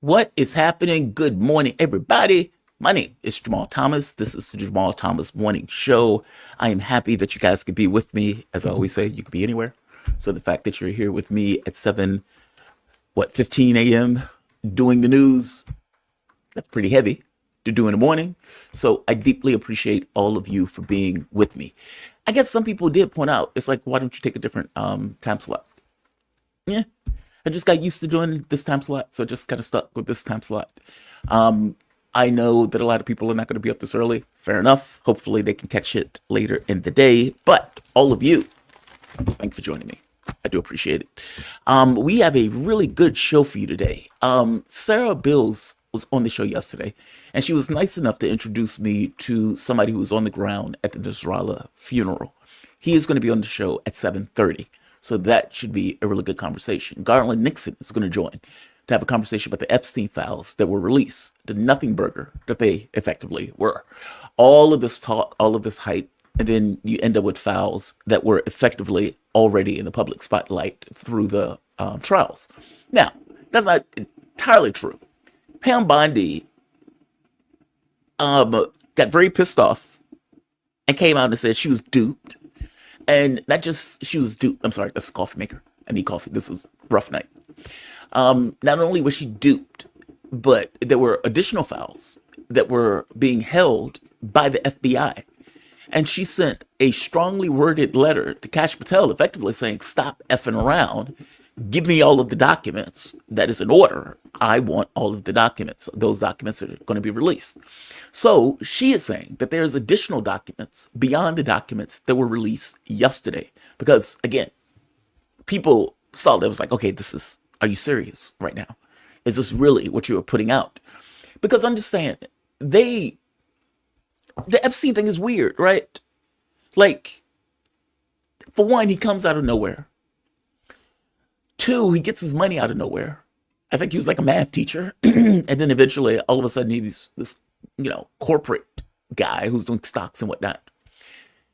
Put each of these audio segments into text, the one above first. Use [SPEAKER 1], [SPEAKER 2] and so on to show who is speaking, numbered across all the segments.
[SPEAKER 1] What is happening? Good morning, everybody. My name is Jamal Thomas. This is the Jamal Thomas Morning Show. I am happy that you guys could be with me. As I always say, you could be anywhere. So the fact that you're here with me at 15 a.m. doing the news, that's pretty heavy to do in the morning. So I deeply appreciate all of you for being with me. I guess some people did point out, it's like, why don't you take a different time slot? Yeah, I just got used to doing this time slot, so I just kind of stuck with this time slot. I know that a lot of people are not going to be up this early. Fair enough. Hopefully they can catch it later in the day. But all of you, thank you for joining me. I do appreciate it. We have a really good show for you today. Sarah Bills was on the show yesterday, and she was nice enough to introduce me to somebody who was on the ground at the Nasrallah funeral. He is going to be on the show at 7:30. So that should be a really good conversation. Garland Nixon is going to join to have a conversation about the Epstein files that were released, the nothing burger that they effectively were. All of this talk, all of this hype, and then you end up with files that were effectively already in the public spotlight through the trials. Now, that's not entirely true. Pam Bondi got very pissed off and came out and said she was duped. And not just she was duped. I'm sorry, that's a coffee maker. I need coffee. This is a rough night. Not only was she duped, but there were additional files that were being held by the FBI. And she sent a strongly worded letter to Kash Patel, effectively saying, stop effing around. Give me all of the documents. That is an order. I want all of the documents. Those documents are going to be released. So she is saying that there's additional documents beyond the documents that were released yesterday. Because, again, people saw that. It was like, okay, are you serious right now? Is this really what you are putting out? Because understand, the Epstein thing is weird, right? Like, for one, he comes out of nowhere. Two, he gets his money out of nowhere. I think he was like a math teacher. And then eventually, all of a sudden, he's this, corporate guy who's doing stocks and whatnot.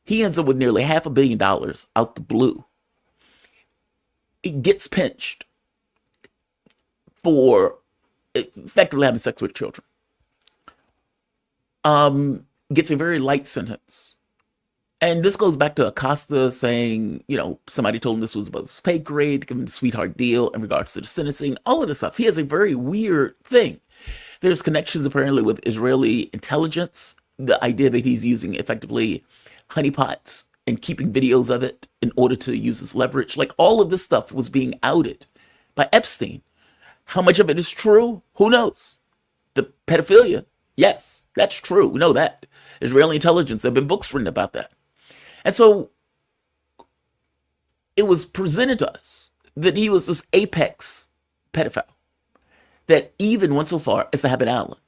[SPEAKER 1] He ends up with nearly $500 million out the blue. He gets pinched for effectively having sex with children. Gets a very light sentence. And this goes back to Acosta saying, somebody told him this was above his pay grade, give him a sweetheart deal in regards to the sentencing, all of this stuff. He has a very weird thing. There's connections apparently with Israeli intelligence, the idea that he's using effectively honeypots and keeping videos of it in order to use his leverage. Like all of this stuff was being outed by Epstein. How much of it is true? Who knows? The pedophilia, yes, that's true. We know that. Israeli intelligence, there have been books written about that. And so it was presented to us that he was this apex pedophile that even went so far as to have an Allen.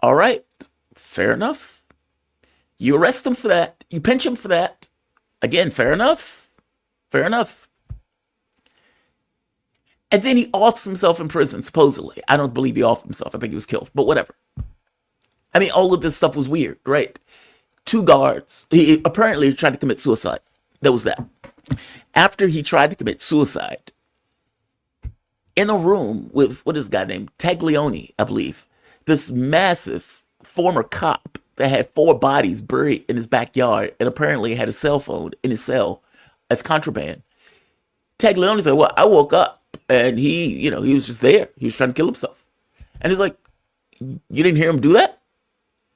[SPEAKER 1] All right, fair enough. You arrest him for that. You pinch him for that. Again, fair enough. Fair enough. And then he offs himself in prison, supposedly. I don't believe he offed himself. I think he was killed, but whatever. I mean, all of this stuff was weird, right? 2 guards. He apparently tried to commit suicide. That was that. After he tried to commit suicide, in a room with, what is this guy named? Taglioni, I believe. This massive former cop that had 4 bodies buried in his backyard and apparently had a cell phone in his cell as contraband. Taglioni said, well, I woke up and he was just there. He was trying to kill himself. And he's like, you didn't hear him do that?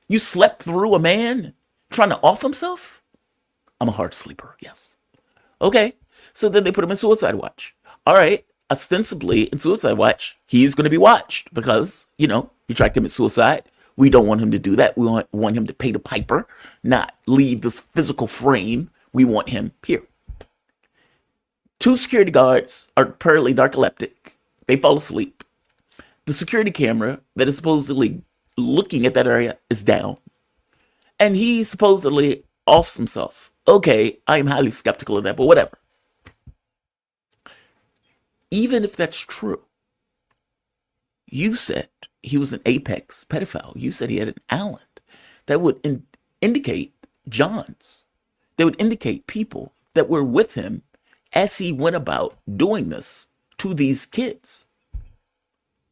[SPEAKER 1] You slept through a man trying to off himself? I'm a hard sleeper, yes. Okay, so then they put him in suicide watch. All right, ostensibly in suicide watch, he's going to be watched because, he tried to commit suicide. We don't want him to do that. We want him to pay the piper, not leave this physical frame. We want him here. 2 security guards are apparently narcoleptic. They fall asleep. The security camera that is supposedly looking at that area is down. And he supposedly offs himself. Okay, I am highly skeptical of that, but whatever. Even if that's true, you said he was an apex pedophile. You said he had an Allen. That would indicate Johns. That would indicate people that were with him as he went about doing this to these kids.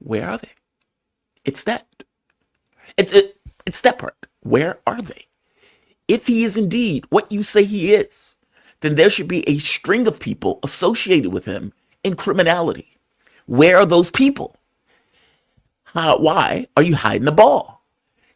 [SPEAKER 1] Where are they? It's that. It's that part. Where are they? If he is indeed what you say he is, then there should be a string of people associated with him in criminality. Where are those people? Why are you hiding the ball?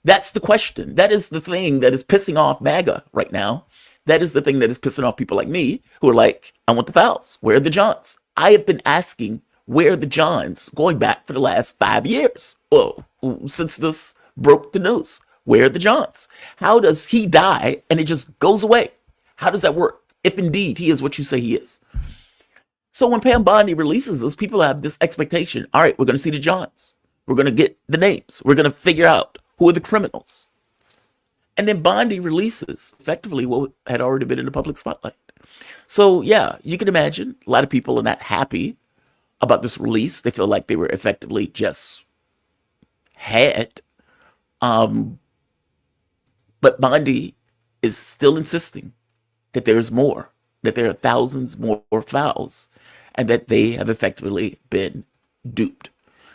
[SPEAKER 1] That's the question. That is the thing that is pissing off MAGA right now. That is the thing that is pissing off people like me who are like, I want the fouls. Where are the Johns? I have been asking where are the Johns going back for the last 5 years. Well, since this broke the news. Where are the Johns? How does he die and it just goes away? How does that work? If indeed he is what you say he is. So when Pam Bondi releases this, people have this expectation. All right, we're going to see the Johns. We're going to get the names. We're going to figure out who are the criminals. And then Bondi releases effectively what had already been in the public spotlight. So yeah, you can imagine a lot of people are not happy about this release. They feel like they were effectively just had. But Bondi is still insisting that there's more, that there are thousands more fouls, and that they have effectively been duped.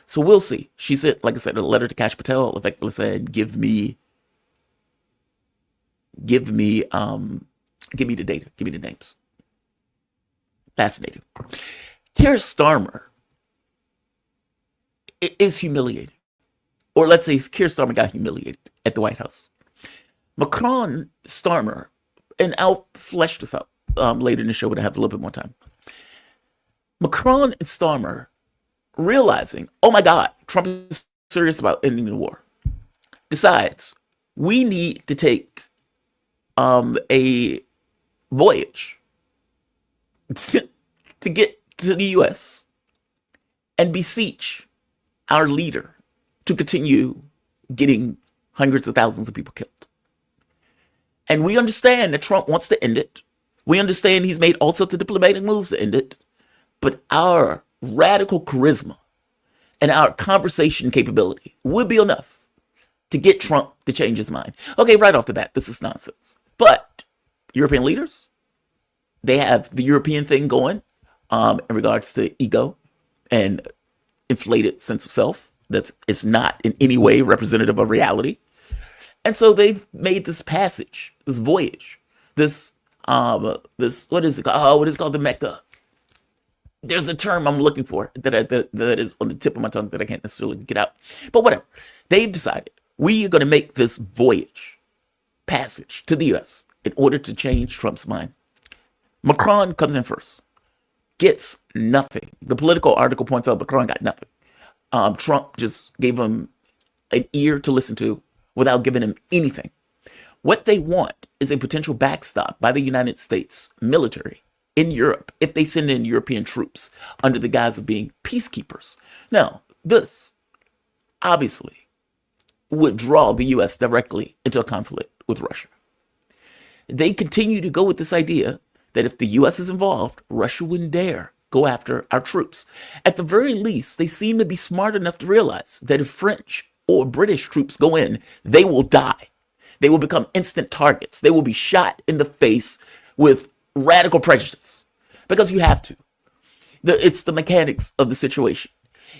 [SPEAKER 1] So we'll see. She said, like I said, a letter to Kash Patel effectively saying, give me the data, give me the names. Fascinating. Keir Starmer is humiliated. Or let's say Keir Starmer got humiliated at the White House. Macron, Starmer, and I'll flesh this out later in the show when I have a little bit more time. Macron and Starmer realizing, oh my God, Trump is serious about ending the war, decides we need to take a voyage to get to the U.S. and beseech our leader to continue getting hundreds of thousands of people killed. And we understand that Trump wants to end it. We understand he's made all sorts of diplomatic moves to end it. But our radical charisma and our conversation capability would be enough to get Trump to change his mind. Okay, right off the bat, this is nonsense. But European leaders, they have the European thing going in regards to ego and inflated sense of self that is not in any way representative of reality. And so they've made this passage, this voyage, this what is it called? Oh, what is it called? The Mecca. There's a term I'm looking for that is on the tip of my tongue that I can't necessarily get out. But whatever. They've decided we are going to make this voyage, passage to the U.S. in order to change Trump's mind. Macron comes in first, gets nothing. The Political article points out Macron got nothing. Trump just gave him an ear to listen to without giving him anything. What they want is a potential backstop by the United States military in Europe if they send in European troops under the guise of being peacekeepers. Now, this obviously would draw the U.S. directly into a conflict with Russia. They continue to go with this idea that if the U.S. is involved, Russia wouldn't dare go after our troops. At the very least, they seem to be smart enough to realize that if French or British troops go in, they will die. They will become instant targets. They will be shot in the face with radical prejudice because you have to. It's the mechanics of the situation.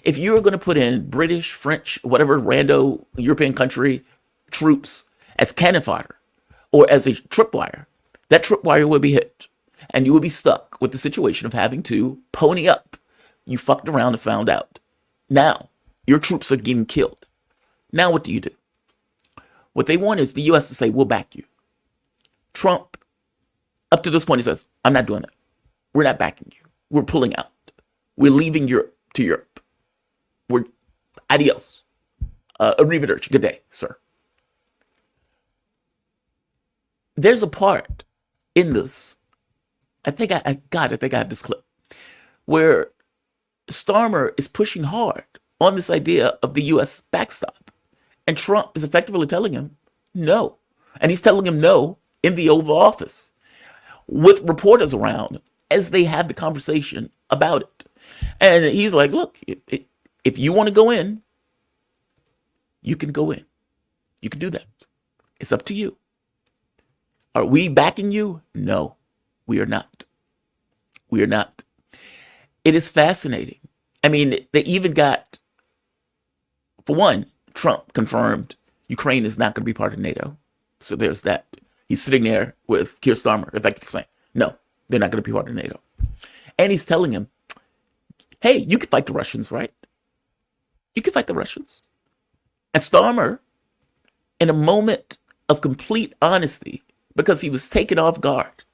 [SPEAKER 1] If you're going to put in British, French, whatever rando European country troops as cannon fodder or as a tripwire, that tripwire will be hit. And you will be stuck with the situation of having to pony up. You fucked around and found out. Now, your troops are getting killed. Now what do you do? What they want is the U.S. to say, we'll back you. Trump, up to this point, he says, I'm not doing that. We're not backing you. We're pulling out. We're leaving Europe to Europe. We're adios. Arrivederci. Good day, sir. There's a part in this. I think I have this clip where Starmer is pushing hard on this idea of the U.S. backstop. And Trump is effectively telling him no. And he's telling him no in the Oval Office with reporters around as they have the conversation about it. And he's like, look, if you want to go in, you can go in. You can do that. It's up to you. Are we backing you? No, we are not. We are not. It is fascinating. I mean, they even got For one, Trump confirmed Ukraine is not going to be part of NATO. So there's that. He's sitting there with Keir Starmer, effectively saying, no, they're not going to be part of NATO. And he's telling him, hey, you can fight the Russians, right? You can fight the Russians. And Starmer, in a moment of complete honesty, because he was taken off guard,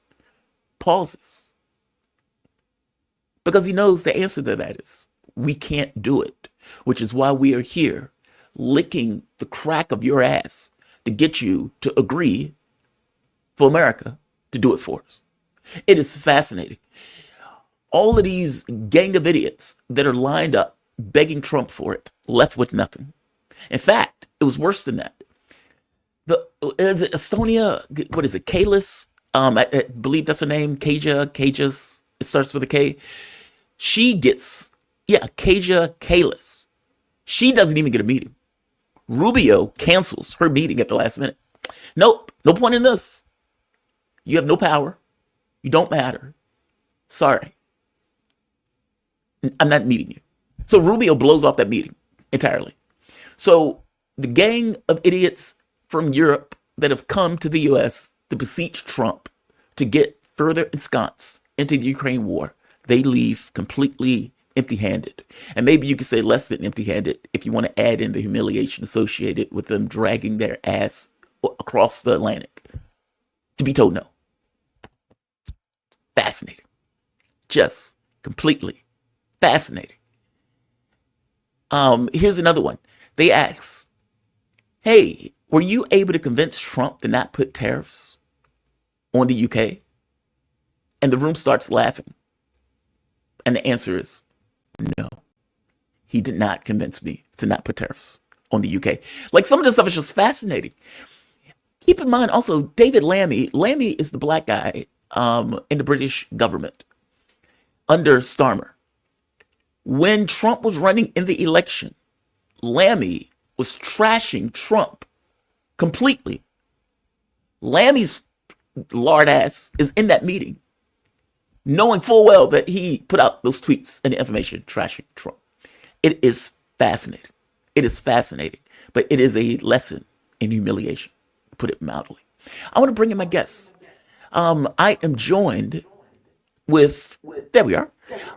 [SPEAKER 1] pauses. Because he knows the answer to that is, we can't do it, which is why we are here licking the crack of your ass to get you to agree for America to do it for us. It is fascinating. All of these gang of idiots that are lined up begging Trump for it, left with nothing. In fact, it was worse than that. Is it Estonia? What is it? Kalis? I believe that's her name. Kajas. It starts with a K. She gets, Kaja Kalis. She doesn't even get a meeting. Rubio cancels her meeting at the last minute. Nope, no point in this. You have no power. You don't matter. Sorry. I'm not meeting you. So Rubio blows off that meeting entirely. So the gang of idiots from Europe that have come to the US to beseech Trump to get further ensconced into the Ukraine war, they leave completely empty-handed. And maybe you could say less than empty-handed if you want to add in the humiliation associated with them dragging their ass across the Atlantic to be told no. Fascinating. Just completely fascinating. Here's another one. They ask, hey, were you able to convince Trump to not put tariffs on the UK? And the room starts laughing. And the answer is no. He did not convince me to not put tariffs on the UK. Like, some of this stuff is just fascinating. Keep in mind also, David Lammy. Lammy is the black guy in the British government under Starmer. When Trump was running in the election, Lammy was trashing Trump completely. Lammy's lard ass is in that meeting, knowing full well that he put out those tweets and information trashing Trump. It is fascinating. It is fascinating, but it is a lesson in humiliation, to put it mildly. I want to bring in my guests. I am joined with, there we are.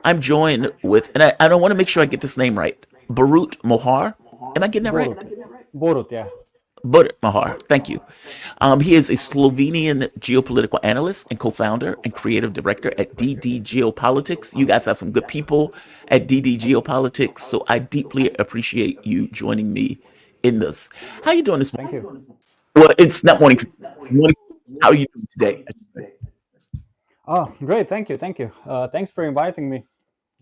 [SPEAKER 1] I'm joined with, and I don't want to make sure I get this name right, Barut Mohar. Am I getting that right?
[SPEAKER 2] Borut, yeah.
[SPEAKER 1] Borut Mahar, thank you. He is a Slovenian geopolitical analyst and co-founder and creative director at DD Geopolitics. You guys have some good people at DD Geopolitics, so I deeply appreciate you joining me in this. How are you doing this
[SPEAKER 2] Thank
[SPEAKER 1] morning?
[SPEAKER 2] you.
[SPEAKER 1] Well, it's not morning. Morning. How are you doing today?
[SPEAKER 2] Oh, great. Thank you. Thank you. Thanks for inviting me.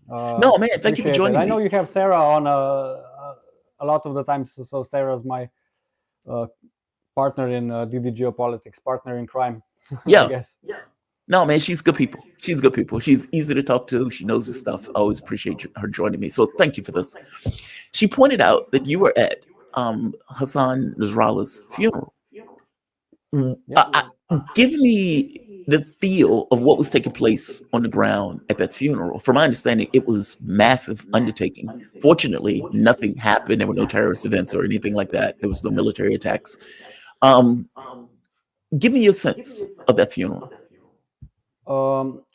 [SPEAKER 1] No, man, thank you for
[SPEAKER 2] Appreciate it.
[SPEAKER 1] joining
[SPEAKER 2] I know
[SPEAKER 1] me.
[SPEAKER 2] you have Sarah on a lot of the times. So Sarah's my uh, partner in DD Geopolitics, partner in crime, I
[SPEAKER 1] Yeah,
[SPEAKER 2] guess.
[SPEAKER 1] no, man, she's good people. She's good people. She's easy to talk to. She knows her stuff. I always appreciate her joining me. So thank you for this. She pointed out that you were at Hassan Nasrallah's funeral.
[SPEAKER 2] Yeah.
[SPEAKER 1] Give me the feel of what was taking place on the ground at that funeral. From my understanding, it was massive undertaking. Fortunately, nothing happened. There were no terrorist events or anything like that. There was no military attacks. Um, Give me your sense of that funeral.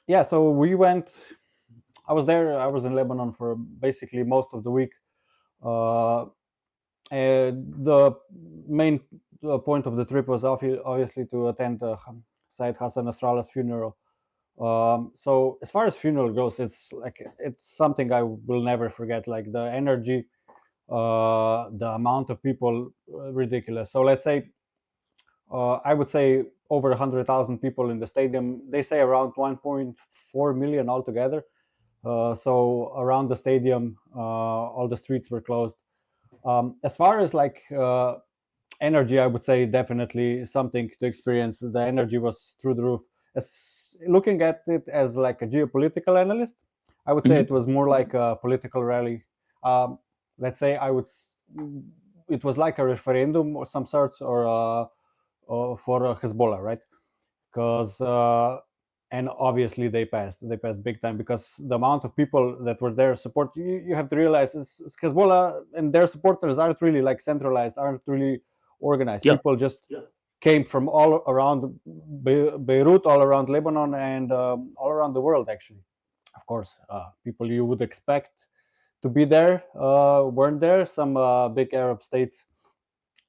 [SPEAKER 2] Yeah. So we went. I was there. I was in Lebanon for basically most of the week. Uh, the main point of the trip was obviously to attend Said Hassan Nasrallah's funeral. So as far as funeral goes, it's something I will never forget. Like the energy, the amount of people, ridiculous. So let's say I would say over 100,000 people in the stadium. They say around 1.4 million altogether. So around the stadium, all the streets were closed. As far as like energy, I would say definitely something to experience. The energy was through the roof. As looking at it as like a geopolitical analyst, I would say
[SPEAKER 1] Hmm.
[SPEAKER 2] it was more like a political rally. Um, let's say it was like a referendum or some sorts, or for Hezbollah, right? Because and obviously they passed big time, because the amount of people that were there support, you have to realize is Hezbollah and their supporters aren't really like centralized, aren't really organized.
[SPEAKER 1] Yeah.
[SPEAKER 2] People just came from all around Beirut, all around Lebanon, and all around the world, actually. Of course, people you would expect to be there weren't there. Some big Arab states,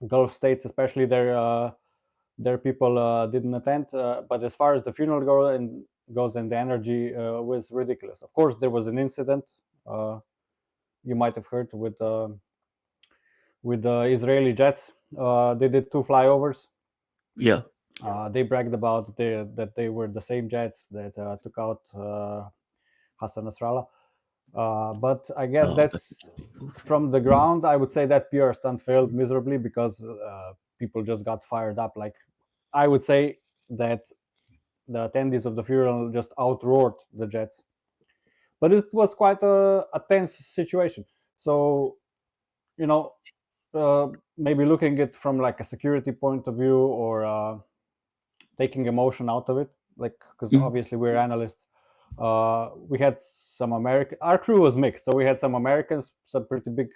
[SPEAKER 2] Gulf states especially, their people didn't attend. But as far as the funeral goes, and the energy was ridiculous. Of course, there was an incident. You might have heard with the Israeli jets. They did 2 flyovers.
[SPEAKER 1] Yeah.
[SPEAKER 2] They bragged about that they were the same jets that took out Hassan Nasrallah. But I guess
[SPEAKER 1] Oh,
[SPEAKER 2] that
[SPEAKER 1] that's interesting. Oof.
[SPEAKER 2] from the ground, I would say that PR stunt failed miserably, because people just got fired up. Like, I would say that the attendees of the funeral just outroared the jets. But it was quite a tense situation. So, you know, maybe looking at it from like a security point of view, or taking emotion out of it, like, because
[SPEAKER 1] Mhm.
[SPEAKER 2] obviously we're analysts. We had some American. Our crew was mixed, so we had some Americans, some pretty big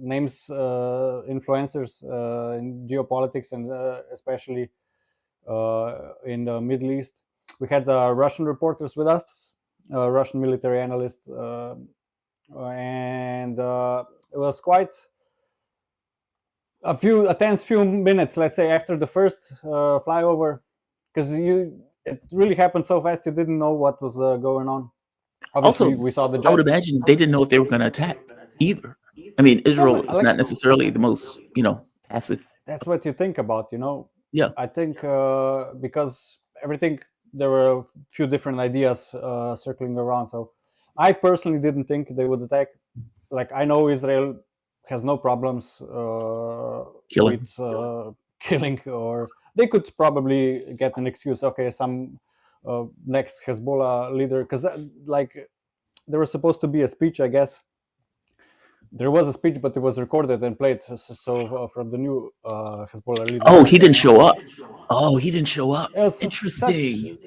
[SPEAKER 2] names, influencers in geopolitics, and especially in the Middle East. We had Russian reporters with us, Russian military analysts, and it was quite a tense few minutes, let's say, after the first flyover, because it really happened so fast, you didn't know what was going on. Obviously,
[SPEAKER 1] Also,
[SPEAKER 2] we saw the
[SPEAKER 1] I would
[SPEAKER 2] jets.
[SPEAKER 1] imagine they didn't know if they were going to attack either. I mean,
[SPEAKER 2] Yeah,
[SPEAKER 1] Israel
[SPEAKER 2] but
[SPEAKER 1] is
[SPEAKER 2] like,
[SPEAKER 1] not necessarily the most, passive.
[SPEAKER 2] that's what you think about.
[SPEAKER 1] Yeah.
[SPEAKER 2] I think because everything, there were a few different ideas circling around. So I personally didn't think they would attack. Like, I know Israel has no problems
[SPEAKER 1] Killing.
[SPEAKER 2] with killing, or they could probably get an excuse. Okay, some next Hezbollah leader, because like, there was supposed to be a speech, I guess. There was a speech, but it was recorded and played. So from the new Hezbollah leader,
[SPEAKER 1] Oh,
[SPEAKER 2] but
[SPEAKER 1] he didn't show up. Oh, he didn't show up.
[SPEAKER 2] it was such.
[SPEAKER 1] Interesting.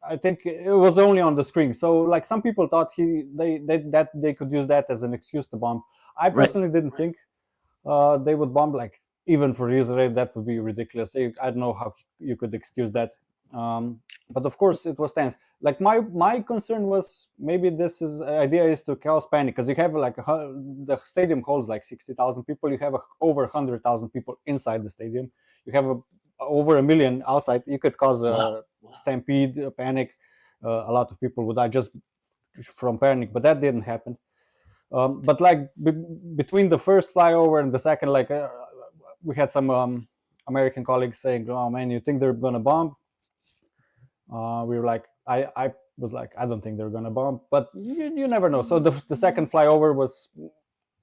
[SPEAKER 2] I think it was only on the screen. So like, some people thought that they could use that as an excuse to bomb. I
[SPEAKER 1] Right.
[SPEAKER 2] personally didn't think they would bomb. Like, even for Israel, that would be ridiculous. I don't know how you could excuse that. Um, but of course, it was tense. Like, my concern was, maybe this is idea is to cause panic, because you have like the stadium holds like 60,000 people. You have over 100,000 people inside the stadium. You have over a million outside. You could cause
[SPEAKER 1] Wow.
[SPEAKER 2] a stampede, a panic. A lot of people would die just from panic, but that didn't happen. But like, between the first flyover and the second, like, we had some American colleagues saying, "Oh man, you think they're gonna bomb?" We were like, I was like, I don't think they're gonna bomb, but you never know. So the second flyover was,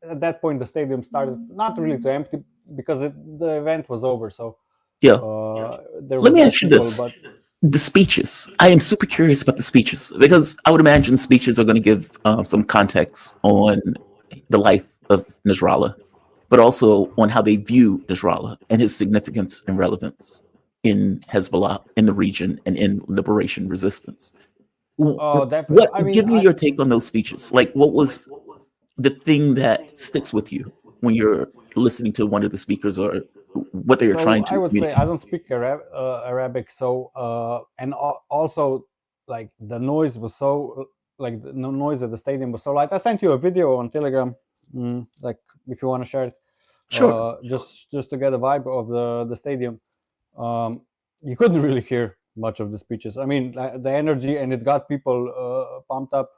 [SPEAKER 2] at that point, the stadium started not really to empty, because the event was over. So
[SPEAKER 1] Yeah.
[SPEAKER 2] there
[SPEAKER 1] Let
[SPEAKER 2] was
[SPEAKER 1] me
[SPEAKER 2] less
[SPEAKER 1] ask you
[SPEAKER 2] people,
[SPEAKER 1] this.
[SPEAKER 2] but
[SPEAKER 1] The speeches. I am super curious about the speeches because I would imagine speeches are going to give some context on the life of Nasrallah, but also on how they view Nasrallah and his significance and relevance in Hezbollah, in the region, and in liberation resistance.
[SPEAKER 2] definitely.
[SPEAKER 1] What?
[SPEAKER 2] I mean,
[SPEAKER 1] Give me your take on those speeches. Like, what was the thing that sticks with you when you're listening to one of the speakers or what they are
[SPEAKER 2] so
[SPEAKER 1] trying
[SPEAKER 2] I
[SPEAKER 1] to
[SPEAKER 2] would say, I
[SPEAKER 1] communicate?
[SPEAKER 2] don't speak Arabic, so and also, like, the noise was so, like, the noise at the stadium was so light. I sent you a video on Telegram, like, if you want to share it,
[SPEAKER 1] Sure.
[SPEAKER 2] just to get a vibe of the stadium. Um, you couldn't really hear much of the speeches. I mean, the energy, and it got people pumped up.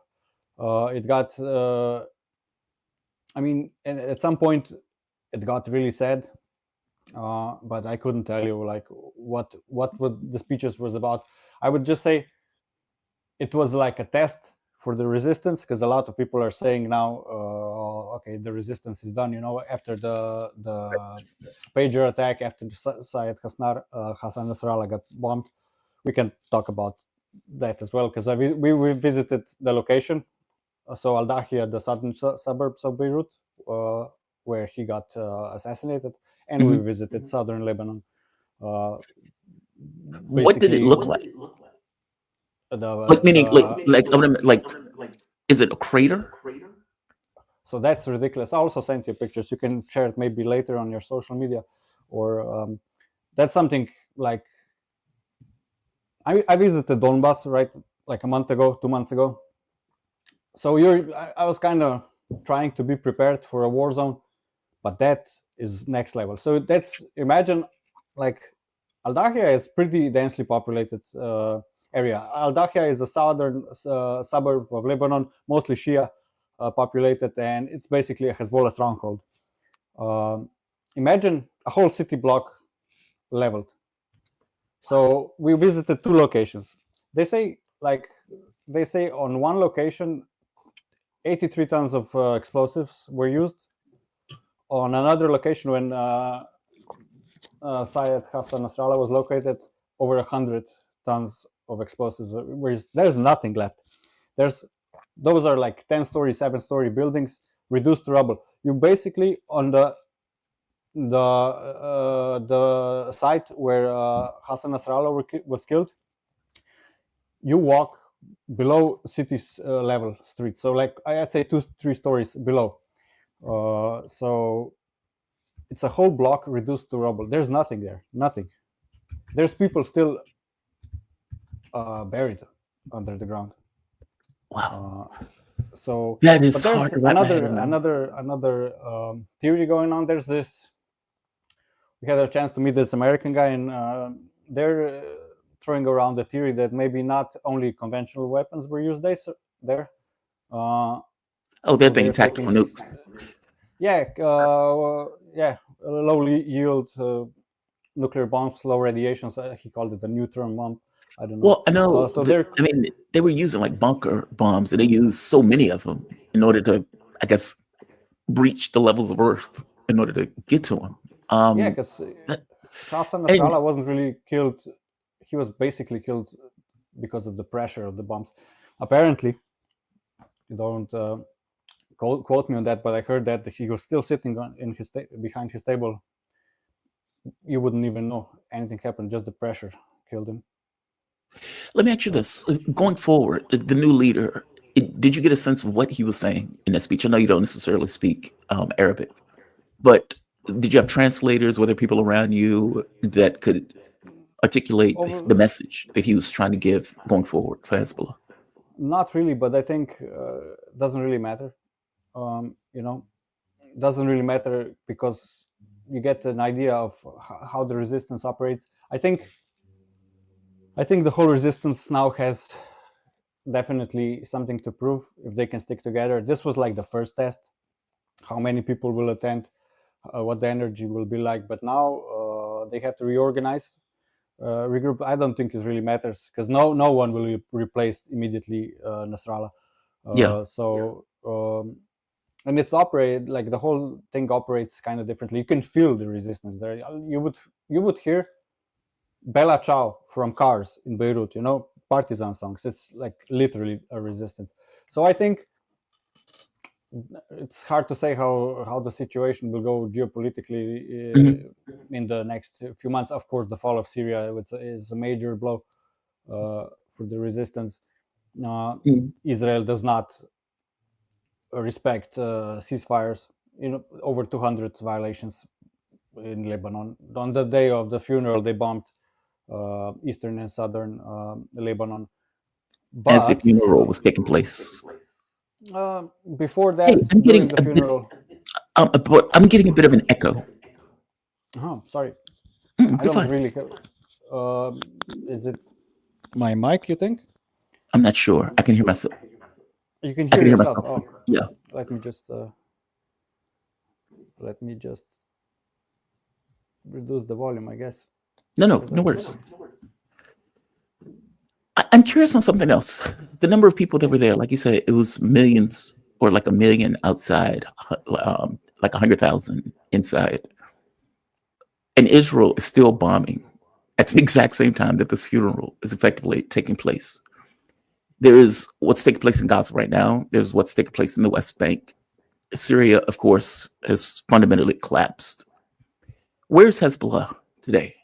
[SPEAKER 2] It got, I mean, and at some point, it got really sad. But I couldn't tell you like what the speeches was about. I would just say it was like a test for the resistance, because a lot of people are saying now, okay, the resistance is done. After the pager attack, after the Syed Hassan Nasrallah got bombed, we can talk about that as well, because we visited the location. So Al Dahia, the southern suburbs of Beirut, uh, where he got assassinated, and we
[SPEAKER 1] Hmm.
[SPEAKER 2] visited southern Lebanon. Uh,
[SPEAKER 1] What did it
[SPEAKER 2] Basically,
[SPEAKER 1] look like? Like meaning,
[SPEAKER 2] the
[SPEAKER 1] I want to like, is it a crater?
[SPEAKER 2] so that's ridiculous. I also sent you pictures. You can share it maybe later on your social media, or that's something like I visited Donbass right like a month ago, 2 months ago. So I was kind of trying to be prepared for a war zone, but that is next level. So that's imagine like Al-Dahia is pretty densely populated area. Al-Dahia is a southern suburb of Lebanon, mostly Shia populated, and it's basically a Hezbollah stronghold. Um, Imagine a whole city block leveled. So we visited two locations. They say on one location 83 tons of explosives were used. On another location, when Syed Hassan Nasrallah was located, over 100 tons of explosives. There's nothing left. Those are like 10-story, 7-story buildings reduced to rubble. You basically on the site where Hassan Nasrallah was killed, you walk below city's level street. So like I'd say 2-3 stories below. So it's a whole block reduced to rubble. There's nothing there. Nothing. There's people still buried under the ground.
[SPEAKER 1] Wow,
[SPEAKER 2] So,
[SPEAKER 1] that
[SPEAKER 2] but
[SPEAKER 1] is hard
[SPEAKER 2] there's
[SPEAKER 1] to wrap my head around.
[SPEAKER 2] another theory going on. There's this. We had a chance to meet this American guy, and they're throwing around the theory that maybe not only conventional weapons were used there.
[SPEAKER 1] Oh, they're
[SPEAKER 2] So they're
[SPEAKER 1] thinking
[SPEAKER 2] taking,
[SPEAKER 1] tactical nukes.
[SPEAKER 2] yeah, low yield nuclear bombs, low radiations. He called it a neutron bomb. I don't know.
[SPEAKER 1] Well, I know.
[SPEAKER 2] So they're
[SPEAKER 1] I mean, they were using like bunker bombs, and they used so many of them in order to, I guess, breach the levels of Earth in order to get to them.
[SPEAKER 2] yeah, because
[SPEAKER 1] That-
[SPEAKER 2] Hassan
[SPEAKER 1] and
[SPEAKER 2] Nasrallah wasn't really killed. He was basically killed because of the pressure of the bombs. Apparently, you don't quote me on that, but I heard that he was still sitting behind his table. You wouldn't even know anything happened. Just the pressure killed him.
[SPEAKER 1] let me ask you this: going forward, the new leader, did you get a sense of what he was saying in that speech? I know you don't necessarily speak Arabic, but did you have translators? Were there people around you that could articulate the
[SPEAKER 2] Over,
[SPEAKER 1] message that he was trying to give going forward for Hezbollah?
[SPEAKER 2] not really, but I think doesn't really matter. Doesn't really matter because you get an idea of how the resistance operates. I think the whole resistance now has definitely something to prove if they can stick together. This was like the first test. How many people will attend? What the energy will be like? But now they have to reorganize, regroup. I don't think it really matters because no one will replace immediately Nasrallah.
[SPEAKER 1] Yeah.
[SPEAKER 2] And it's operate like the whole thing operates kind of differently. You can feel the resistance there. You would hear Bella Ciao from Cars in Beirut, partisan songs. It's like literally a resistance. So I think it's hard to say how the situation will go geopolitically
[SPEAKER 1] Mhm.
[SPEAKER 2] in the next few months. Of course, the fall of Syria is a major blow for the resistance.
[SPEAKER 1] Mhm.
[SPEAKER 2] Israel does not respect ceasefires. Over 200 violations in Lebanon. On the day of the funeral, they bombed eastern and southern Lebanon.
[SPEAKER 1] As if
[SPEAKER 2] But
[SPEAKER 1] funeral was taking place.
[SPEAKER 2] uh, before
[SPEAKER 1] Hey,
[SPEAKER 2] that,
[SPEAKER 1] I'm
[SPEAKER 2] during
[SPEAKER 1] getting
[SPEAKER 2] the
[SPEAKER 1] a bit.
[SPEAKER 2] funeral,
[SPEAKER 1] But I'm getting a bit of an echo.
[SPEAKER 2] sorry, I
[SPEAKER 1] You're
[SPEAKER 2] don't
[SPEAKER 1] fine.
[SPEAKER 2] really. Is it my mic? You think
[SPEAKER 1] I'm not sure. I can hear myself.
[SPEAKER 2] you can
[SPEAKER 1] I
[SPEAKER 2] hear
[SPEAKER 1] can hear
[SPEAKER 2] yourself?
[SPEAKER 1] myself.
[SPEAKER 2] Oh,
[SPEAKER 1] Yeah.
[SPEAKER 2] let me just reduce the volume, I guess.
[SPEAKER 1] No, no,
[SPEAKER 2] Because
[SPEAKER 1] no worries. I'm curious on something else. The number of people that were there, like you said, it was millions or like a million outside, like 100,000 inside. And Israel is still bombing at the exact same time that this funeral is effectively taking place. There is what's taking place in Gaza right now. There's what's taking place in the West Bank. Syria, of course, has fundamentally collapsed. Where's Hezbollah today?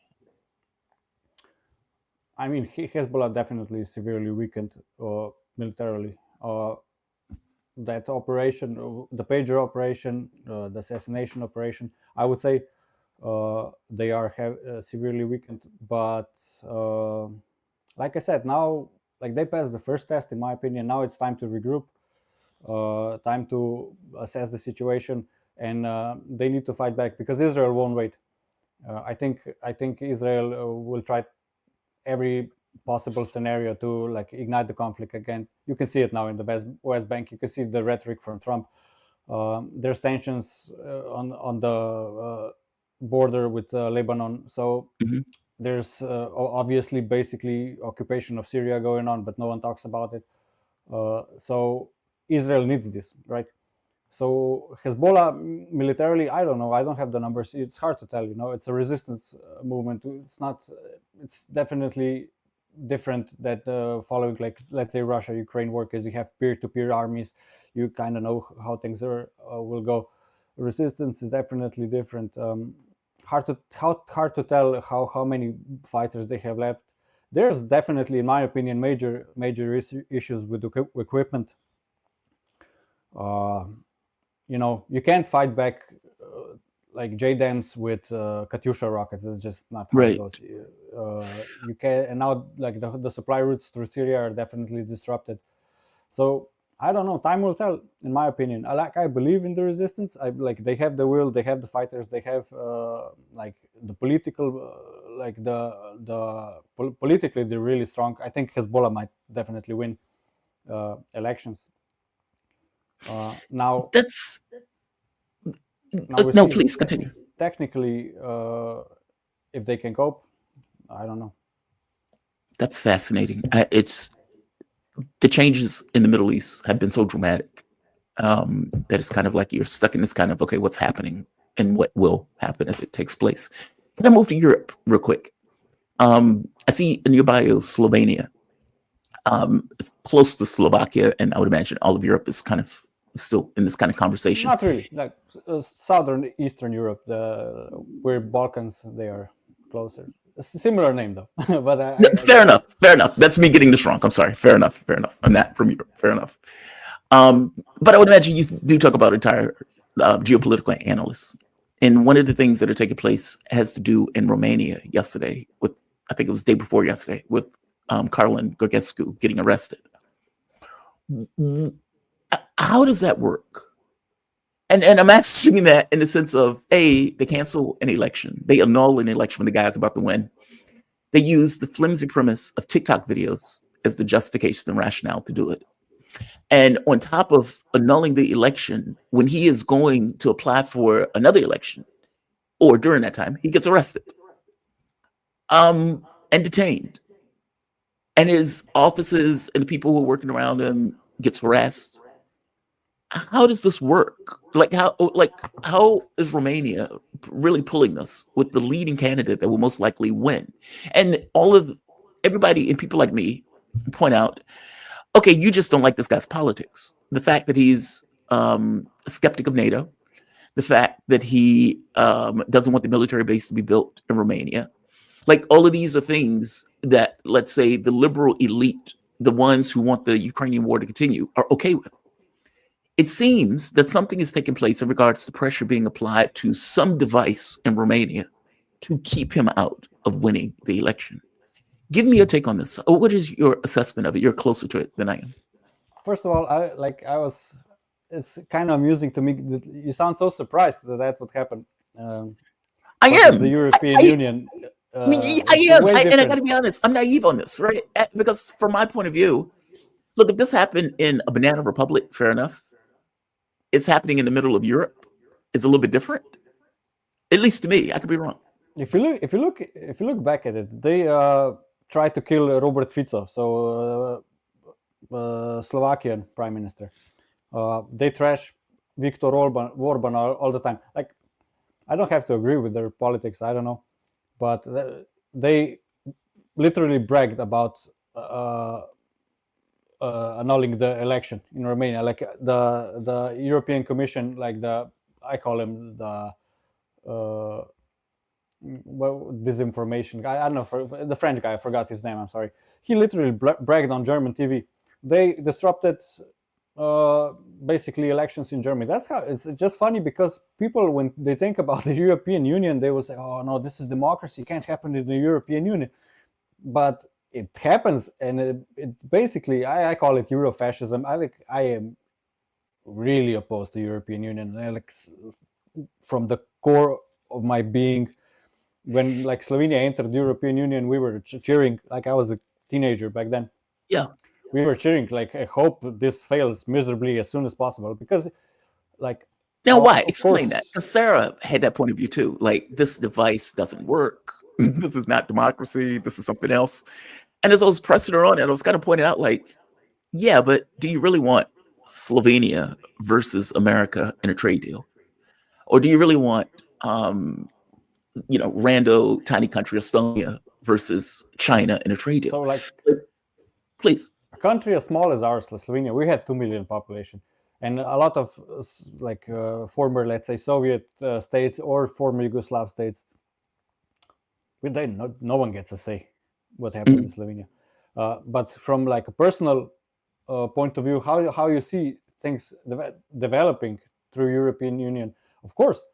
[SPEAKER 2] I mean, Hezbollah definitely severely weakened militarily. That operation, the pager operation, the assassination operation, I would say they are severely weakened. But like I said, now, like, they passed the first test, in my opinion. Now it's time to regroup, time to assess the situation, and they need to fight back, because Israel won't wait. I think Israel will try every possible scenario to, like, ignite the conflict again. You can see it now in the West Bank. You can see the rhetoric from Trump. There's tensions on the border with Lebanon. So
[SPEAKER 1] Hmm.
[SPEAKER 2] there's obviously basically occupation of Syria going on, but no one talks about it. So Israel needs this, right? So Hezbollah militarily, I don't know. I don't have the numbers. It's hard to tell. It's a resistance movement. It's not. It's definitely different that following, like, let's say, Russia-Ukraine war, because you have peer-to-peer armies. You kind of know how things will go. Resistance is definitely different. Hard to tell how many fighters they have left. There's definitely, in my opinion, major issues with equipment. Uh, you can't fight back like JDAMs with Katyusha rockets. It's just not how it
[SPEAKER 1] Right.
[SPEAKER 2] goes. You can, and now, like, the supply routes through Syria are definitely disrupted. So I don't know. Time will tell. In my opinion, I believe in the resistance. I like they have the will, they have the fighters, they have like the political, like politically they're really strong. I think Hezbollah might definitely win elections. Now
[SPEAKER 1] That's
[SPEAKER 2] now we
[SPEAKER 1] no.
[SPEAKER 2] see
[SPEAKER 1] Please continue.
[SPEAKER 2] technically if they can cope. I don't know.
[SPEAKER 1] That's fascinating. It's the changes in the Middle East have been so dramatic that it's kind of like you're stuck in this kind of okay, what's happening and what will happen as it takes place. Can I move to Europe real quick? I see in your bio Slovenia. It's close to Slovakia, and I would imagine all of Europe is kind of still in this kind of conversation.
[SPEAKER 2] Not really. Like southern Eastern Europe, where Balkans, they are closer. Similar name though, but I
[SPEAKER 1] Fair
[SPEAKER 2] get it.
[SPEAKER 1] enough. Fair enough. That's me getting this wrong. I'm sorry. Fair enough. Fair enough. I'm not from Europe. Fair enough. But I would imagine you do talk about entire geopolitical analysts. And one of the things that are taking place has to do in Romania yesterday with, I think it was the day before yesterday, with Carlin Gorgescu getting arrested. How does that work? And I'm asking that in the sense of, A, they cancel an election. They annul an election when the guy's about to win. They use the flimsy premise of TikTok videos as the justification and rationale to do it. And on top of annulling the election, when he is going to apply for another election, or during that time, he gets arrested and detained. And his offices and the people who are working around him gets harassed. How does this work? How is Romania really pulling this with the leading candidate that will most likely win? And everybody and people like me point out, okay, you just don't like this guy's politics. The fact that he's a skeptic of NATO, the fact that he doesn't want the military base to be built in Romania. Like all of these are things that, let's say, the liberal elite, the ones who want the Ukrainian war to continue, are okay with. It seems that something is taking place in regards to pressure being applied to some device in Romania to keep him out of winning the election. Give me your take on this. What is your assessment of it? You're closer to it than I am.
[SPEAKER 2] First of all, I was. It's kind of amusing to me that you sound so surprised that would happen, um,
[SPEAKER 1] I
[SPEAKER 2] but it's the
[SPEAKER 1] am.
[SPEAKER 2] European Union.
[SPEAKER 1] I
[SPEAKER 2] It's
[SPEAKER 1] am.
[SPEAKER 2] way
[SPEAKER 1] And I got to
[SPEAKER 2] different.
[SPEAKER 1] be honest, I'm naive on this, right? Because from my point of view, look, if this happened in a banana republic, fair enough. It's happening in the middle of Europe. It's a little bit different, at least to me. I could be wrong.
[SPEAKER 2] If you look back at it, they tried to kill Robert Fico, so Slovakian prime minister. They trash Viktor Orban all the time. Like, I don't have to agree with their politics. I don't know, but they literally bragged about annulling the election in Romania. Like the European Commission, like I call him the uh, well, disinformation guy. I don't know, for the French guy. I forgot his name. I'm sorry. He literally bragged on German TV. They disrupted uh, basically elections in Germany. That's how it's just funny because people, when they think about the European Union, they will say, "Oh no, this is democracy. It can't happen in the European Union." But it happens, and it's basically I call it Eurofascism. I am really opposed to European Union. Like from the core of my being, when like Slovenia entered the European Union, we were cheering. Like I was a teenager back then.
[SPEAKER 1] Yeah.
[SPEAKER 2] We were cheering. Like I hope this fails miserably as soon as possible because, like,
[SPEAKER 1] Now, why?
[SPEAKER 2] of
[SPEAKER 1] Explain that.
[SPEAKER 2] course,
[SPEAKER 1] Because Sarah had that point of view too. Like, this device doesn't work. This is not democracy. This is something else. And as I was pressing her on it, I was kind of pointing out, like, yeah, but do you really want Slovenia versus America in a trade deal? Or do you really want, rando tiny country Estonia versus China in a trade deal?
[SPEAKER 2] so like
[SPEAKER 1] Please.
[SPEAKER 2] a country as small as ours, Slovenia, we had 2 million population, and a lot of former, let's say, Soviet states or former Yugoslav states, no one gets a say what happens in
[SPEAKER 1] Mhm.
[SPEAKER 2] Slovenia. But from like a personal point of view, how you see things developing through European Union, of course,